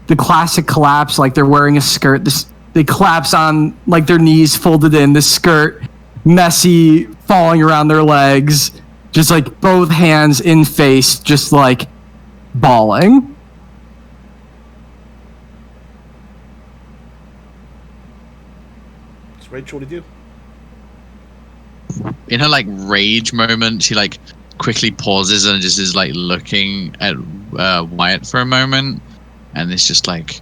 the classic collapse, like they're wearing a skirt. They collapse on like their knees folded in, the skirt messy, falling around their legs, just like both hands in face, just like bawling. What's Rachel to do? In her like rage moment, she like quickly pauses and just is like looking at Wyatt for a moment, and it's just like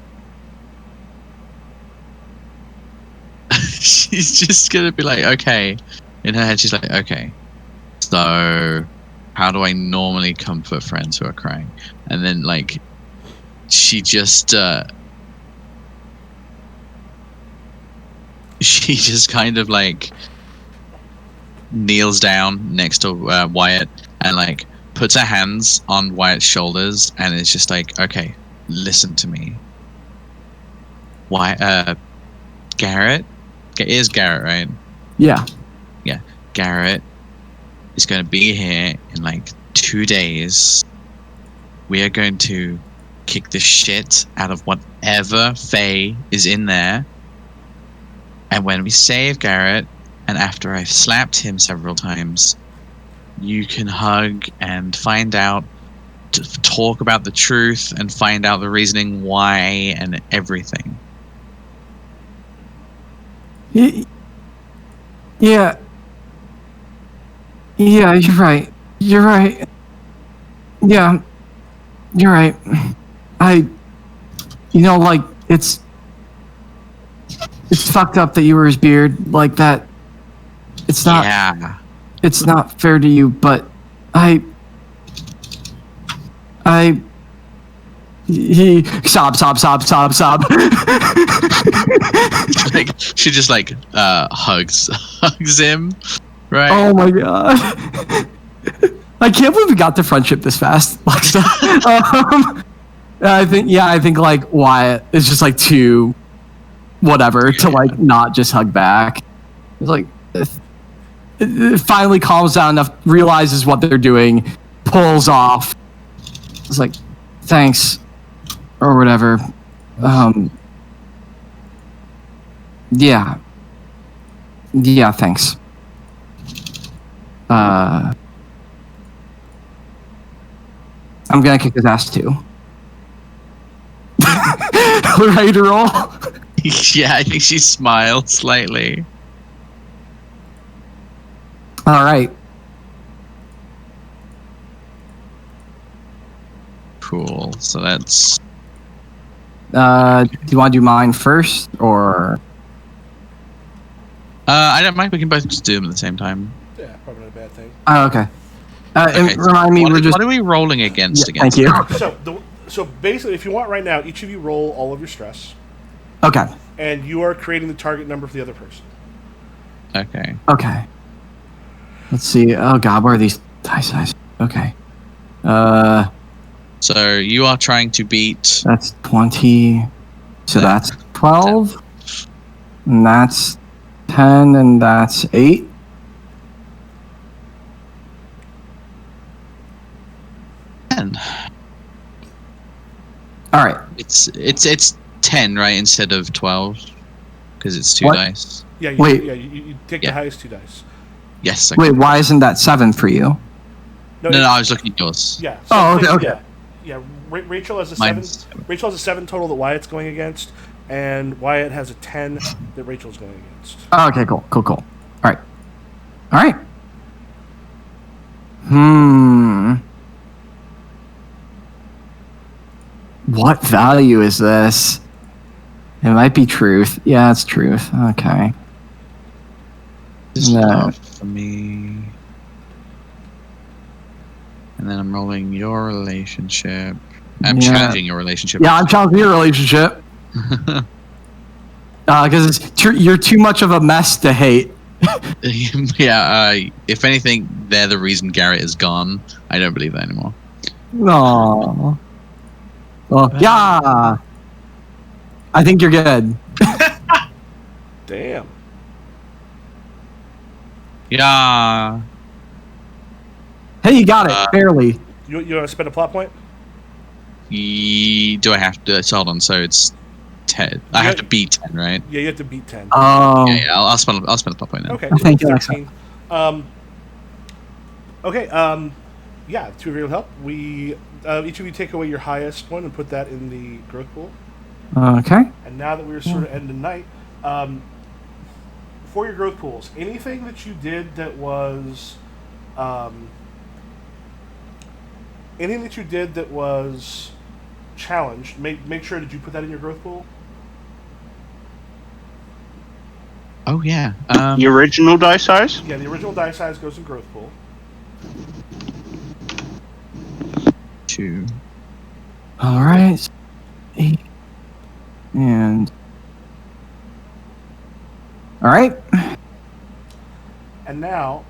she's just gonna be like, okay. In her head, she's like, okay, so how do I normally comfort friends who are crying? And then like she just kind of like kneels down next to Wyatt and like puts her hands on Wyatt's shoulders and is just like, okay, listen to me. Why Garrett? It is Garrett, right? Yeah. Garrett is going to be here in like 2 days. We are going to kick the shit out of whatever Faye is in there. And when we save Garrett, and after I've slapped him several times, you can hug and find out, talk about the truth and find out the reasoning why and everything. Yeah. Yeah, you're right. You're right. Yeah, you're right. Like, it's fucked up that you were his beard like that. It's not. Yeah. It's not fair to you, but he sob. Like she just hugs him, right? Oh my god. I can't believe we got to friendship this fast. I think like Wyatt is just like too whatever to like not just hug back. It's like it finally calms down enough, realizes what they're doing, pulls off. It's like, thanks, or whatever. Yeah, thanks. I'm gonna kick his ass too. Ready to roll? Yeah, I think she smiled slightly. All right. Cool. So that's. Do you want to do mine first, or? I don't mind. We can both just do them at the same time. Yeah, probably not a bad thing. Oh, okay. Okay, and remind me, what are we rolling against? Yeah, thank you. So basically, if you want right now, each of you roll all of your stress. Okay. And you are creating the target number for the other person. Okay. Okay. Let's see. Oh god, where are these dice size? Okay. So you are trying to beat. That's 20. So that's 12. And that's 10, and that's 8. All right. It's 10, right, instead of 12, because it's 2 What? dice. Yeah. You take the highest 2 dice. Yes. Okay. Wait, why isn't that 7 for you? No, I was looking at yours. Yeah. Okay. Yeah. Rachel has a 7. Rachel has a 7 total that Wyatt's going against, and Wyatt has a 10 that Rachel's going against. Oh, okay, cool. All right. What value is this? It might be truth. Yeah, it's truth. Okay. This No. love for me. And then I'm rolling your relationship. I'm challenging your relationship. Yeah, I'm challenging your relationship. Because you're too much of a mess to hate. Yeah, if anything, they're the reason Garrett is gone. I don't believe that anymore. No. Well, yeah. I think you're good. Damn. Yeah. Hey, you got it. Barely. You want to spend a plot point? Do I have to? So hold on. So it's 10. I have to beat 10, right? Yeah, you have to beat 10. Oh. Yeah, I'll spend a plot point then. Okay. Thank you, 13. Okay. Yeah, 2 of you will help. Each of you take away your highest one and put that in the growth pool. Okay. And now that we're sort of ending night, for your growth pools, anything that you did that was, challenged, make sure that you put that in your growth pool. Oh yeah. The original die size? Yeah, the original die size goes in growth pool. 2. All right. 8. And. All right. And now,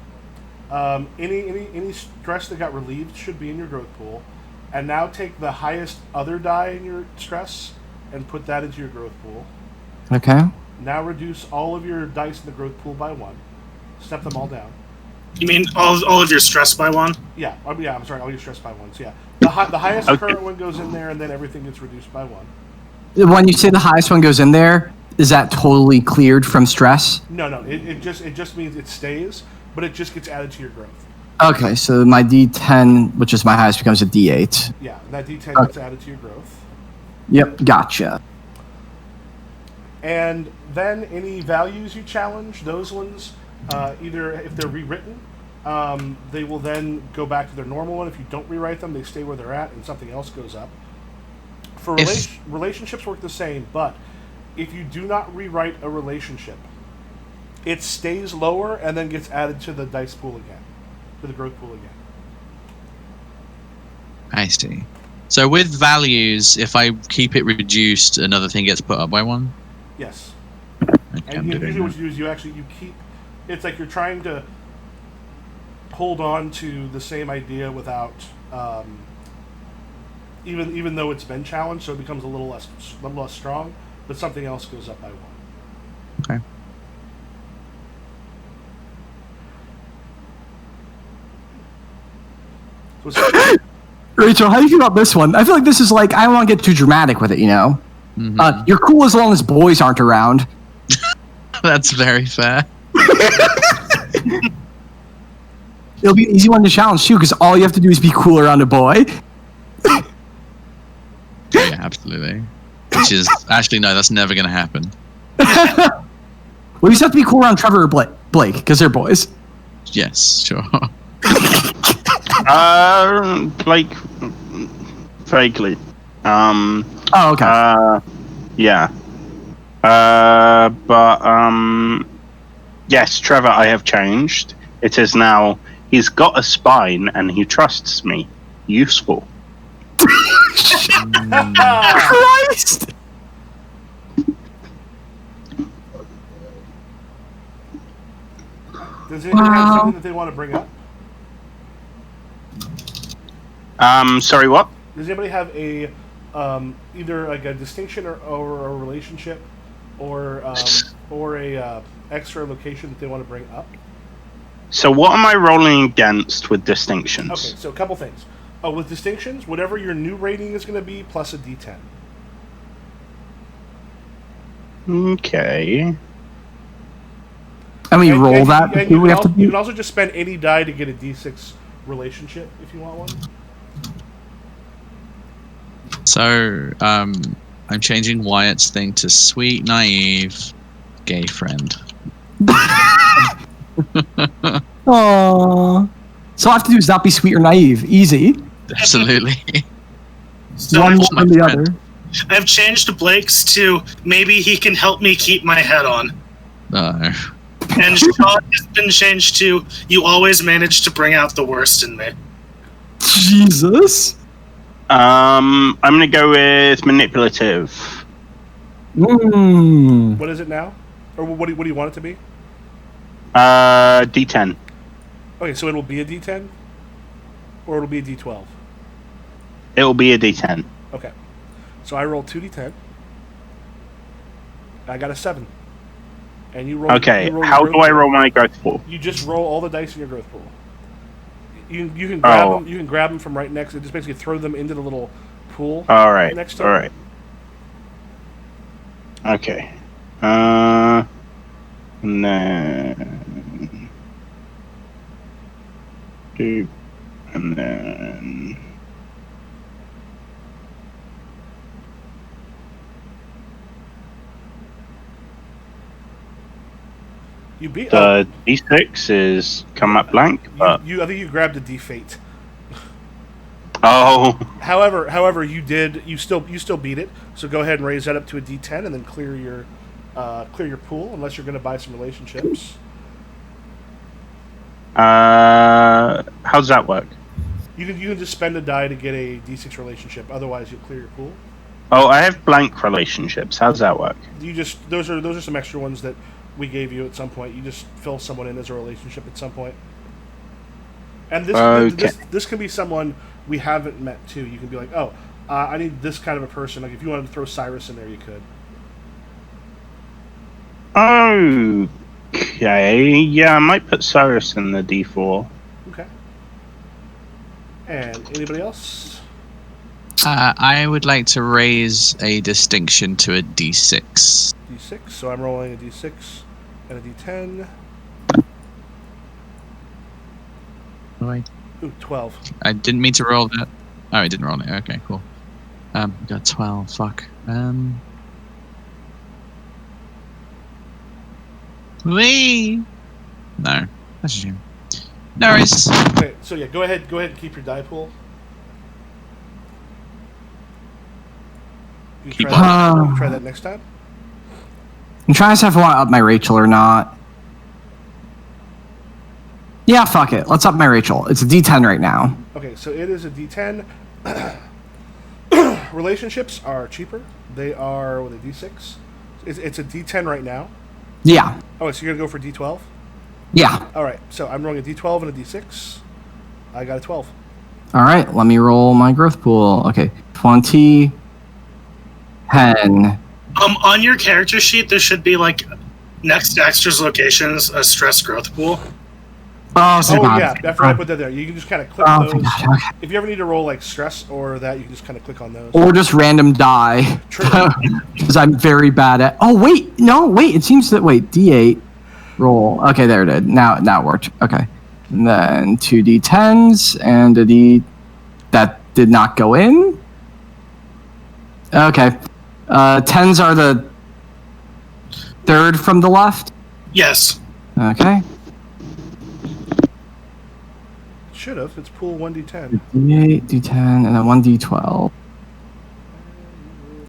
any stress that got relieved should be in your growth pool. And now take the highest other die in your stress and put that into your growth pool. Okay. Now reduce all of your dice in the growth pool by 1. Step them all down. You mean all of your stress by 1? Yeah, I'm sorry, all your stress by 1. So yeah, the highest current one goes in there, and then everything gets reduced by 1. When you say the highest one goes in there, is that totally cleared from stress? No, it just means it stays, but it just gets added to your growth. Okay, so my D10, which is my highest, becomes a D8. Yeah, that D10 gets added to your growth. Yep, gotcha. And then any values you challenge, those ones, either if they're rewritten, they will then go back to their normal one. If you don't rewrite them, they stay where they're at, and something else goes up. For relationships work the same, but if you do not rewrite a relationship, it stays lower and then gets added to the dice pool again, to the growth pool again. I see. So with values, if I keep it reduced, another thing gets put up by 1? Yes. Okay, And usually what you do is you keep, it's like you're trying to hold on to the same idea without, even though it's been challenged, so it becomes a little less strong, but something else goes up by 1. Okay. Rachel, how do you feel about this one? I feel like this is like, I don't want to get too dramatic with it, you know? Mm-hmm. You're cool as long as boys aren't around. That's very fair. It'll be an easy one to challenge, too, because all you have to do is be cool around a boy. Yeah, absolutely. Which is, actually, no, that's never going to happen. Well, you just have to be cool around Trevor or Blake, because they're boys. Yes, sure. Blake, vaguely. Oh, okay. Yeah. Yes, Trevor, I have changed. It is now, he's got a spine and he trusts me. Useful. Christ! Does anyone have something that they want to bring up? Sorry, what? Does anybody have a either like a distinction or a relationship or a extra location that they want to bring up? So what am I rolling against with distinctions? Okay, so a couple things. With distinctions, whatever your new rating is going to be plus a D10. Okay. And we roll that. And you can also just spend any die to get a D6 relationship if you want one. So, I'm changing Wyatt's thing to sweet, naive, gay friend. Aww. So all I have to do is not be sweet or naive. Easy. Absolutely. So One I've, more than the other. I've changed Blake's to maybe he can help me keep my head on. No. And Shaun has been changed to you always manage to bring out the worst in me. Jesus. I'm gonna go with manipulative. What is it now? Or what do you want it to be? D10. Okay, so it'll be a D10? Or it'll be a D12? It'll be a D10. Okay. So I rolled 2D10. I got a 7. And you roll. Okay, how do I roll my growth pool? You just roll all the dice in your growth pool. You can grab them. You can grab them from right next. Just basically throw them into the little pool. All right. Next to all right. Okay. And then 2, and then You beat the D6 is come up blank, but I think you grabbed a D-Fate. oh. However, you still beat it. So go ahead and raise that up to a D10, and then clear your pool, unless you're going to buy some relationships. How does that work? You can just spend a die to get a D6 relationship. Otherwise, you'll clear your pool. Oh, I have blank relationships. How does that work? Those are some extra ones that we gave you at some point. You just fill someone in as a relationship at some point. And this can be someone we haven't met too. You can be like, oh, I need this kind of a person. Like if you wanted to throw Cyrus in there, you could. Okay, yeah, I might put Cyrus in the D4. Okay. And anybody else? I would like to raise a distinction to a D6. D6. So I'm rolling a D6 and a D10. Ooh, 12. I didn't mean to roll that. Oh, I didn't roll it. Okay, cool. Got 12. Fuck. Wee. No, that's a shame. No worries. Okay, so yeah, go ahead and keep your die pool. You Keep try that next time. I'm trying to see if I want to up my Rachel or not. Yeah, fuck it. Let's up my Rachel. It's a D10 right now. Okay, so it is a D10. Relationships are cheaper. They are with a D6. It's a D10 right now. Yeah. Oh, so you're gonna go for D12? Yeah. All right. So I'm rolling a D12 and a D6. I got a 12. All right. Let me roll my growth pool. Okay. 20. 10. On your character sheet, there should be like next to extras locations a stress growth pool. Oh, yeah. After I put that there, you can just kind of click those. Okay. If you ever need to roll like stress or that, you can just kind of click on those. Or just random die. Because I'm very bad at. Oh wait, no, wait. It seems that D8 roll. Okay, there it is. Now it worked. Okay, and then 2 D10s and a D that did not go in. Okay, 10s are the third from the left. Yes. Okay. Should have. It's pool 1d10. D8, D10, and then 1 D12.